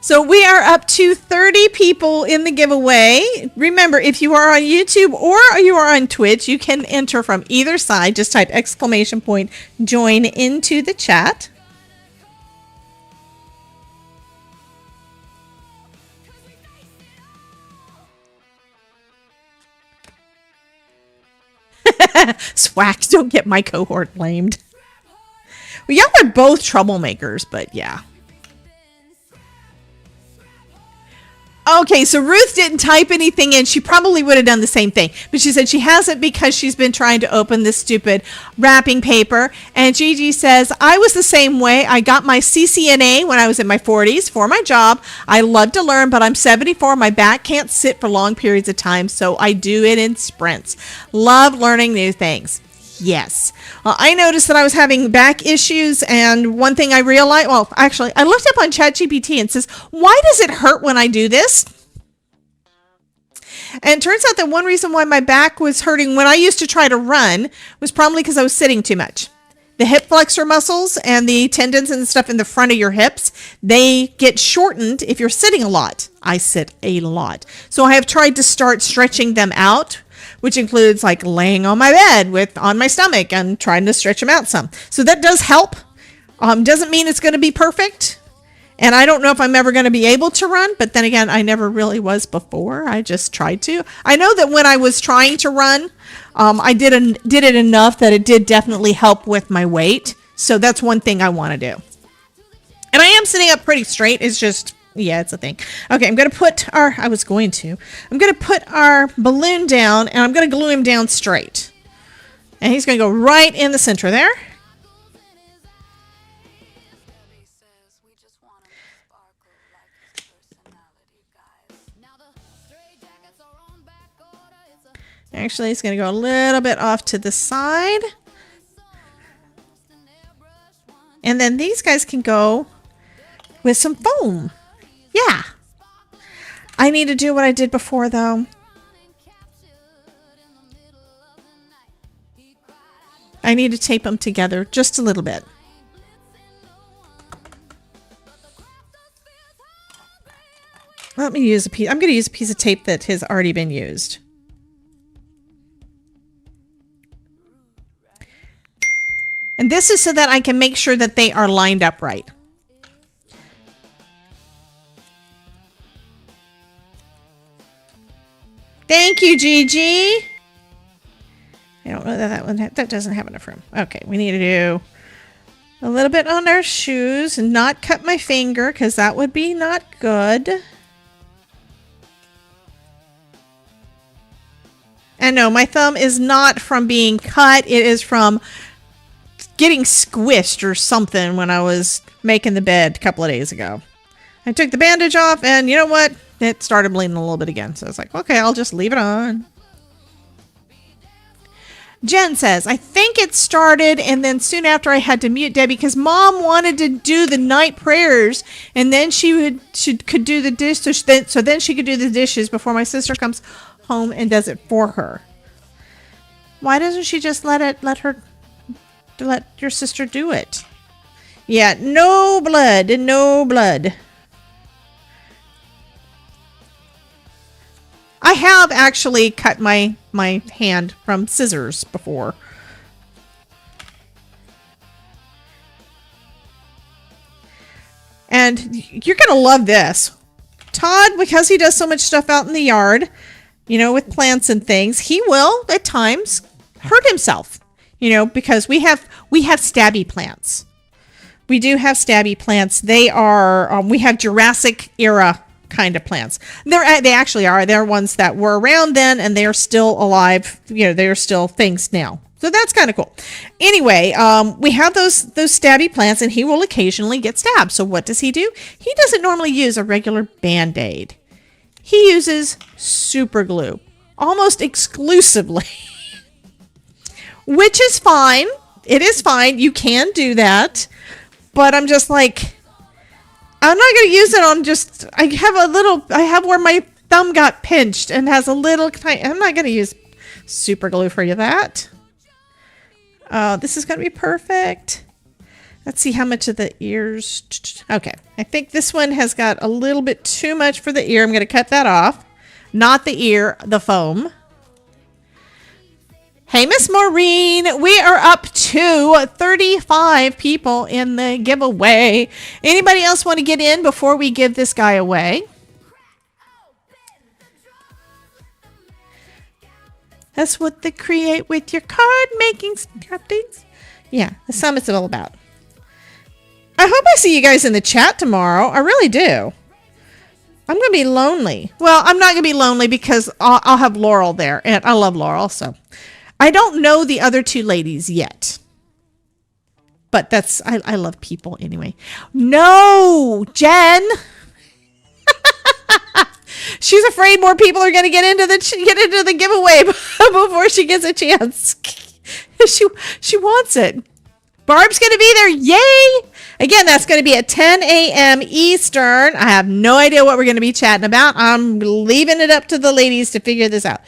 So we are up to 30 people in the giveaway. Remember, if you are on YouTube or you are on Twitch, you can enter from either side. Just type !join into the chat. Swax, don't get my cohort blamed. Well, y'all are both troublemakers, but yeah. Okay, so Ruth didn't type anything in. She probably would have done the same thing. But she said she hasn't because she's been trying to open this stupid wrapping paper. And Gigi says, I was the same way. I got my CCNA when I was in my 40s for my job. I love to learn, but I'm 74. My back can't sit for long periods of time, so I do it in sprints. Love learning new things. Yes. I noticed that I was having back issues, and one thing I realized, well, actually, I looked up on ChatGPT and says, why does it hurt when I do this? And it turns out that one reason why my back was hurting when I used to try to run was probably because I was sitting too much. The hip flexor muscles and the tendons and stuff in the front of your hips, they get shortened if you're sitting a lot. I sit a lot. So I have tried to start stretching them out, which includes like laying on my bed on my stomach and trying to stretch them out some. So that does help. Doesn't mean it's going to be perfect. And I don't know if I'm ever going to be able to run, but then again, I never really was before. I just tried to. I know that when I was trying to run, I did it enough that it did definitely help with my weight. So that's one thing I want to do. And I am sitting up pretty straight. It's just, yeah, it's a thing. Okay, I'm going to put our balloon down, and I'm going to glue him down straight. And he's going to go right in the center there. Actually, it's going to go a little bit off to the side. And then these guys can go with some foam. Yeah. I need to do what I did before, though. I need to tape them together just a little bit. Let me use a piece. I'm going to use a piece of tape that has already been used. And this is so that I can make sure that they are lined up right. Thank you, Gigi. I don't know Oh, that doesn't have enough room. Okay, we need to do a little bit on our shoes and not cut my finger because that would be not good. And no, my thumb is not from being cut. It is from getting squished or something when I was making the bed a couple of days ago. I took the bandage off and you know what? It started bleeding a little bit again. So I was like, okay, I'll just leave it on. Jen says, I think it started and then soon after I had to mute Debbie because Mom wanted to do the night prayers and then she could do the dishes. So then she could do the dishes before my sister comes home and does it for her. Why doesn't she just let your sister do it? Yeah, no blood. I have actually cut my hand from scissors before. And you're going to love this. Todd, because he does so much stuff out in the yard, you know, with plants and things, he will at times hurt himself, you know, because we have stabby plants. We do have stabby plants. They are, we have Jurassic era kind of plants. They actually are. They're ones that were around then and they're still alive. You know, they're still things now. So that's kind of cool. Anyway, we have those stabby plants and he will occasionally get stabbed. So what does he do? He doesn't normally use a regular Band-Aid. He uses super glue almost exclusively, which is fine. It is fine. You can do that. But I'm just like, I'm not going to use it on just, I have where my thumb got pinched and has a little, I'm not going to use super glue for you that. This is going to be perfect. Let's see how much of the ears. Okay. I think this one has got a little bit too much for the ear. I'm going to cut that off. Not the ear, the foam. Hey, Miss Maureen, we are up to 35 people in the giveaway. Anybody else want to get in before we give this guy away? That's what they create with your card making things. Yeah, the summit's all about. I hope I see you guys in the chat tomorrow. I really do. I'm going to be lonely. Well, I'm not going to be lonely because I'll have Laurel there. And I love Laurel, so. I don't know the other two ladies yet. But that's, I love people anyway. No, Jen. She's afraid more people are going to get into the giveaway before she gets a chance. She wants it. Barb's going to be there. Yay. Again, that's going to be at 10 a.m. Eastern. I have no idea what we're going to be chatting about. I'm leaving it up to the ladies to figure this out.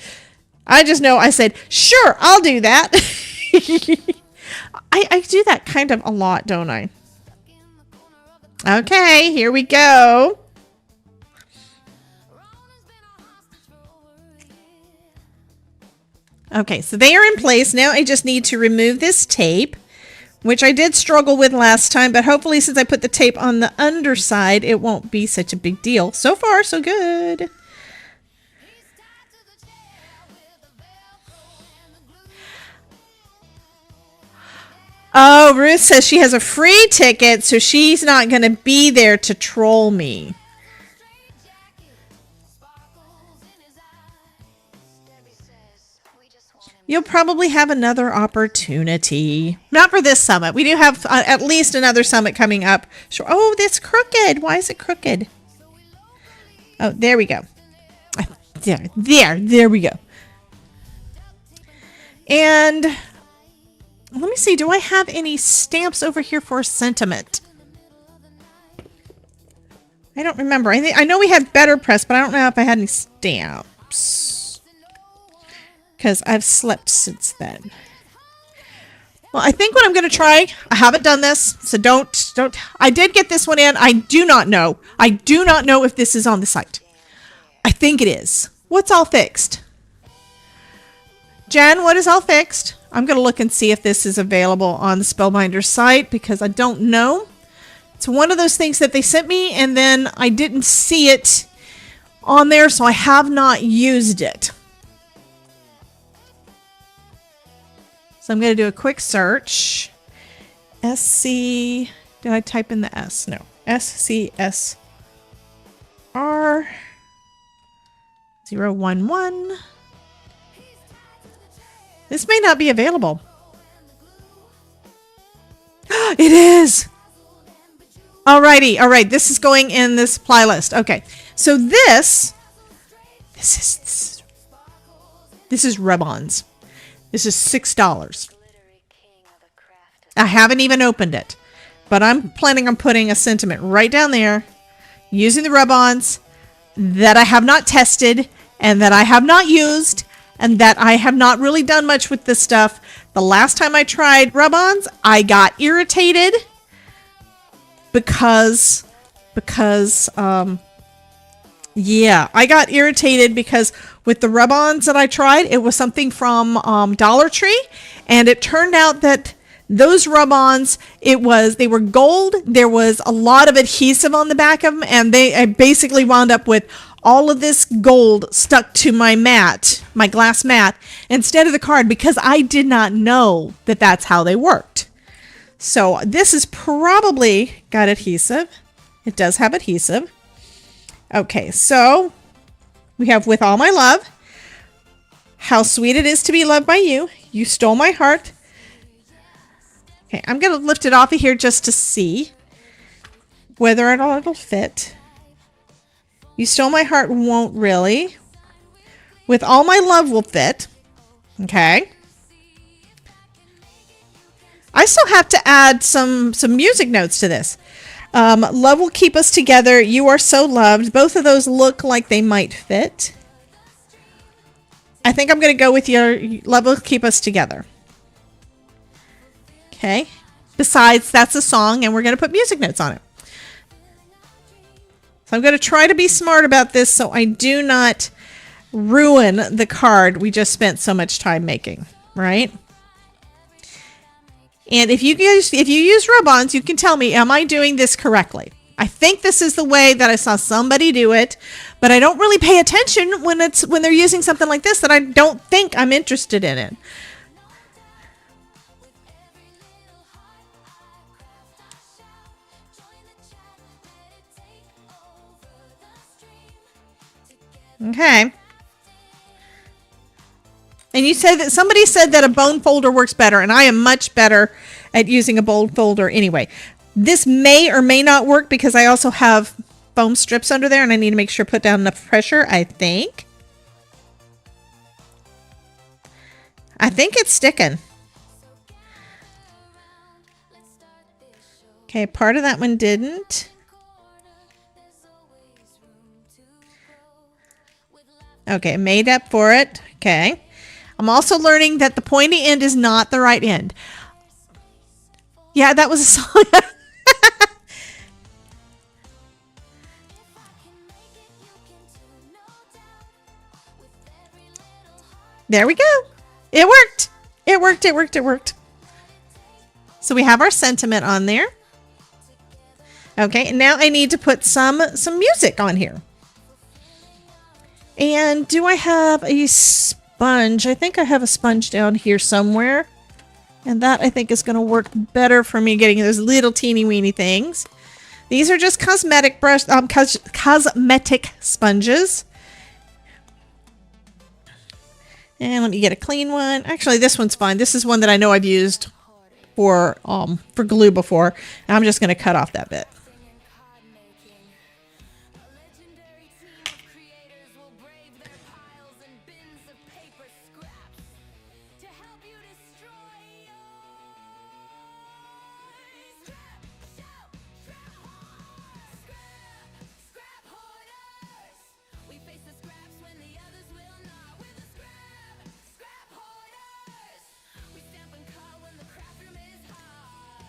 I just know I said, sure, I'll do that. I do that kind of a lot, don't I? Okay, here we go. Okay, so they are in place. Now I just need to remove this tape, which I did struggle with last time, but hopefully since I put the tape on the underside, it won't be such a big deal. So far, so good. Oh, Ruth says she has a free ticket, so she's not going to be there to troll me. You'll probably have another opportunity. Not for this summit. We do have at least another summit coming up. Sure. Oh, that's crooked. Why is it crooked? Oh, there we go. There we go. And let me see. Do I have any stamps over here for sentiment? I don't remember. I know we had Better Press, but I don't know if I had any stamps. Because I've slept since then. Well, I think what I'm going to try, I haven't done this, so don't, I did get this one in. I do not know if this is on the site. I think it is. What's all fixed? Jen, what is all fixed? I'm going to look and see if this is available on the Spellbinder site because I don't know. It's one of those things that they sent me and then I didn't see it on there, so I have not used it. So I'm going to do a quick search. SC, did I type in the S? No. SCSR 011. This may not be available. It is. Alrighty. All right. This is going in the supply list. Okay. So this is rub-ons. This is $6. I haven't even opened it, but I'm planning on putting a sentiment right down there using the rub-ons that I have not tested and that I have not used and that I have not really done much with this stuff. The last time I tried rub-ons, I got irritated because I got irritated because with the rub-ons that I tried, it was something from Dollar Tree, and it turned out that those rub-ons, they were gold. There was a lot of adhesive on the back of them, and I basically wound up with all of this gold stuck to my mat, my glass mat, instead of the card, because I did not know that that's how they worked. So this is probably got adhesive. It does have adhesive. Okay, so we have With All My Love, How Sweet It Is to Be Loved by You, You Stole My Heart. Okay, I'm going to lift it off of here just to see whether or not it'll fit. You Stole My Heart won't really. With All My Love will fit. Okay. I still have to add some music notes to this. Love Will Keep Us Together, You Are So Loved. Both of those look like they might fit. I think I'm going to go with your Love Will Keep Us Together. Okay. Besides, that's a song, and we're going to put music notes on it. So I'm going to try to be smart about this so I do not ruin the card we just spent so much time making, right? And if you use rub-ons, you can tell me, am I doing this correctly? I think this is the way that I saw somebody do it, but I don't really pay attention when they're using something like this that I don't think I'm interested in it. Okay. And you said that somebody said that a bone folder works better, and I am much better at using a bone folder anyway. This may or may not work because I also have foam strips under there, and I need to make sure I put down enough pressure, I think. I think it's sticking. Okay, part of that one didn't. Okay, made up for it. Okay. I'm also learning that the pointy end is not the right end. Yeah, that was a song. There we go. It worked. It worked. It worked. It worked. So we have our sentiment on there. Okay, and now I need to put some music on here. And do I have a sponge? I think I have a sponge down here somewhere. And that I think is going to work better for me getting those little teeny weeny things. These are just cosmetic sponges. And let me get a clean one. Actually, this one's fine. This is one that I know I've used for glue before. And I'm just going to cut off that bit.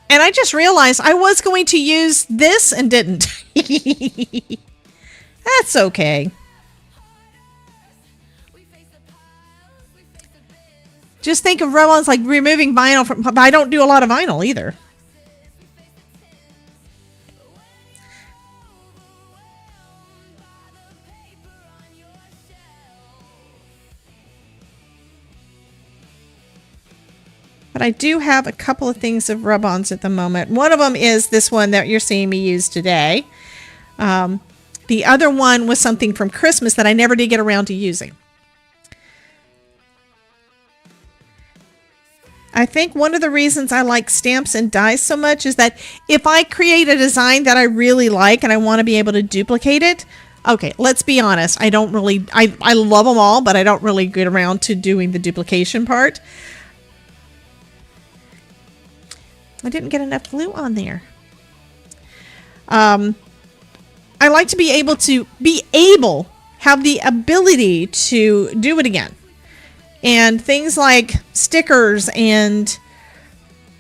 And I just realized I was going to use this and didn't. That's okay. Just think of rub-ons like removing vinyl from, but I don't do a lot of vinyl either. But I do have a couple of things of rub-ons at the moment. One of them is this one that you're seeing me use today. The other one was something from Christmas that I never did get around to using. I think one of the reasons I like stamps and dies so much is that if I create a design that I really like and I want to be able to duplicate it, okay, let's be honest. I don't really, I love them all, but I don't really get around to doing the duplication part. I didn't get enough glue on there. I like to be able have the ability to do it again. And things like stickers and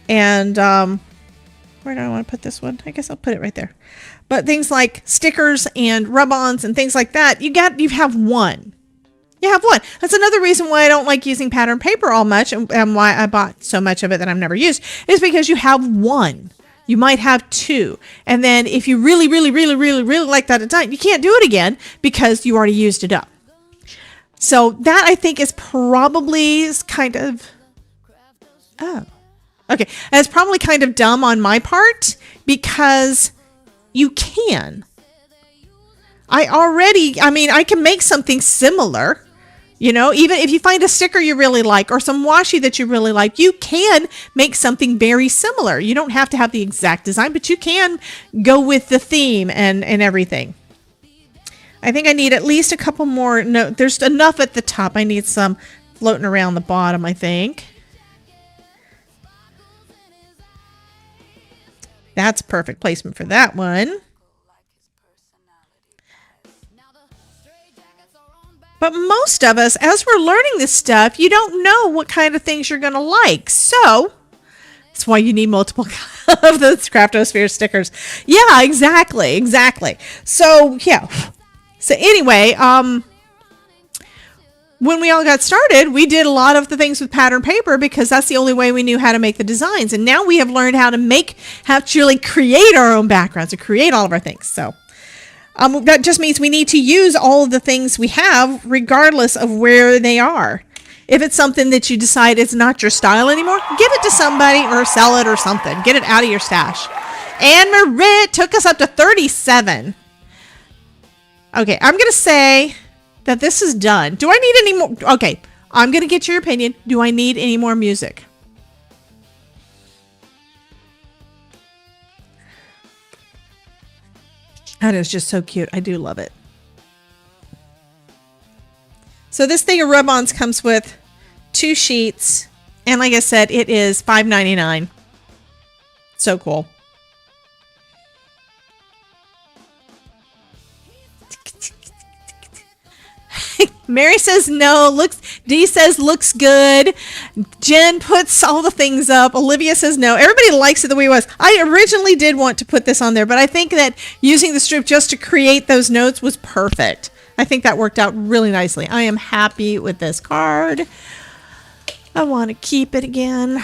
where do I want to put this one? I guess I'll put it right there. But things like stickers and rub-ons and things like that, you have one. You have one. That's another reason why I don't like using pattern paper all much, and why I bought so much of it that I've never used, is because you have one. You might have two. And then if you really, really, really, really, really like that design, you can't do it again because you already used it up. So that, I think, is probably kind of, okay. And it's probably kind of dumb on my part because you can. I can make something similar. You know, even if you find a sticker you really like or some washi that you really like, you can make something very similar. You don't have to have the exact design, but you can go with the theme and everything. I think I need at least a couple more. No, there's enough at the top. I need some floating around the bottom, I think. That's perfect placement for that one. But most of us, as we're learning this stuff, you don't know what kind of things you're going to like. So that's why you need multiple of those Craftosphere stickers. Yeah, exactly. So, yeah. So anyway, when we all got started, we did a lot of the things with pattern paper because that's the only way we knew how to make the designs. And now we have learned how to actually create our own backgrounds and create all of our things. So that just means we need to use all of the things we have regardless of where they are. If it's something that you decide is not your style anymore, give it to somebody or sell it or something. Get it out of your stash. And Marit took us up to 37. Okay, I'm going to say that this is done. Do I need any more? Okay, I'm going to get your opinion. Do I need any more music? That is just so cute. I do love it. So this thing of rub-ons comes with 2 sheets. And like I said, it is $5.99. So cool. Mary says no. Dee says looks good. Jen puts all the things up. Olivia says no. Everybody likes it the way it was. I originally did want to put this on there, but I think that using the strip just to create those notes was perfect. I think that worked out really nicely. I am happy with this card. I want to keep it again.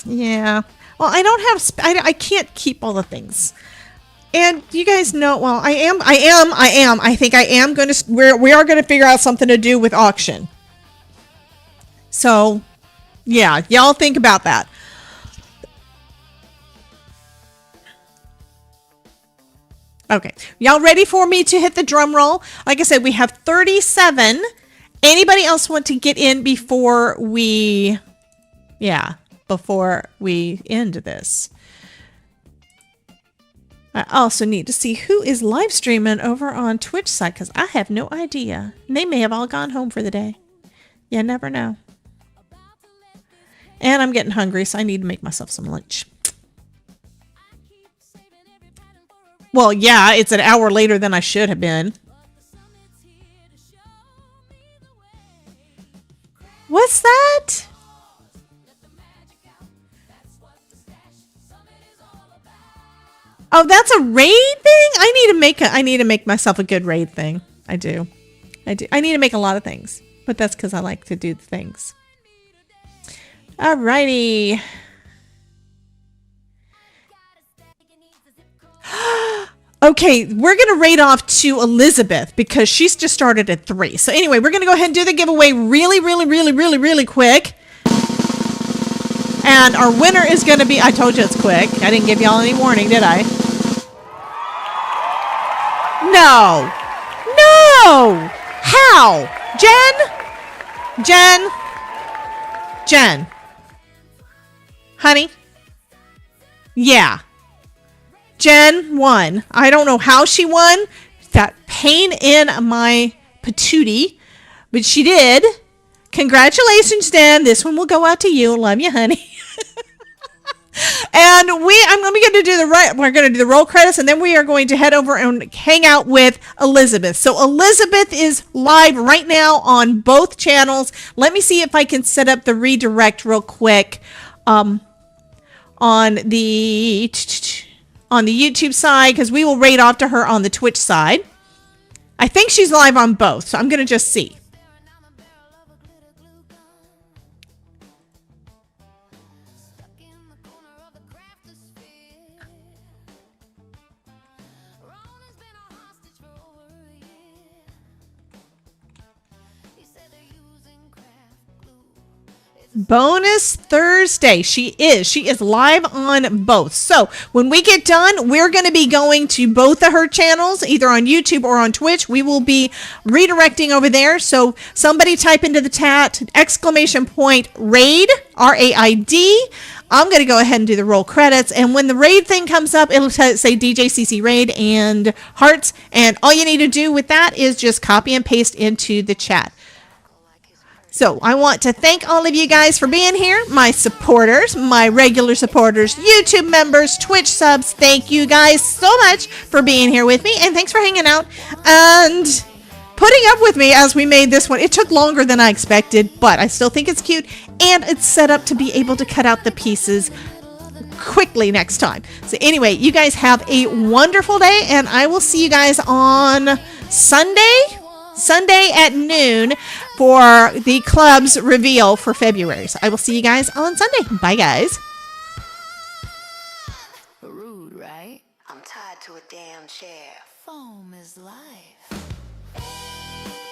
Yeah. Well, I don't have, I can't keep all the things. And you guys know, well, I think I am going to, we are going to figure out something to do with auction. So, yeah, y'all think about that. Okay, y'all ready for me to hit the drum roll? Like I said, we have 37. Anybody else want to get in before we end this? I also need to see who is live streaming over on Twitch side because I have no idea. They may have all gone home for the day. You never know. And I'm getting hungry, so I need to make myself some lunch. Well, yeah, it's an hour later than I should have been. What's that? Oh, that's a raid thing? I need to make myself a good raid thing. I do. I need to make a lot of things, but that's because I like to do the things. Alrighty. Okay, we're going to raid off to Elizabeth because she's just started at 3. So anyway, we're going to go ahead and do the giveaway really quick. And our winner is going to be, I told you it's quick. I didn't give y'all any warning, did I? No. No. How? Jen. Honey? Yeah. Jen won. I don't know how she won. That pain in my patootie. But she did. Congratulations, Jen. This one will go out to you. Love you, honey. And we're going to do the roll credits, and then we are going to head over and hang out with Elizabeth. So Elizabeth is live right now on both channels. Let me see if I can set up the redirect real quick on the YouTube side, because we will raid off to her on the Twitch side. I think she's live on both, so I'm going to just see. Bonus Thursday. She is live on both. So when we get done, we're going to be going to both of her channels, either on YouTube or on Twitch. We will be redirecting over there. So somebody type into the chat !raid, RAID. I'm going to go ahead and do the roll credits. And when the raid thing comes up, it'll say DJCC raid and hearts. And all you need to do with that is just copy and paste into the chat. So I want to thank all of you guys for being here, my supporters, my regular supporters, YouTube members, Twitch subs. Thank you guys so much for being here with me, and thanks for hanging out and putting up with me as we made this one. It took longer than I expected, but I still think it's cute, and it's set up to be able to cut out the pieces quickly next time. So anyway, you guys have a wonderful day, and I will see you guys on Sunday at noon for the club's reveal for February. So I will see you guys on Sunday. Bye, guys. Rude, right? I'm tied to a damn chair. Foam is life.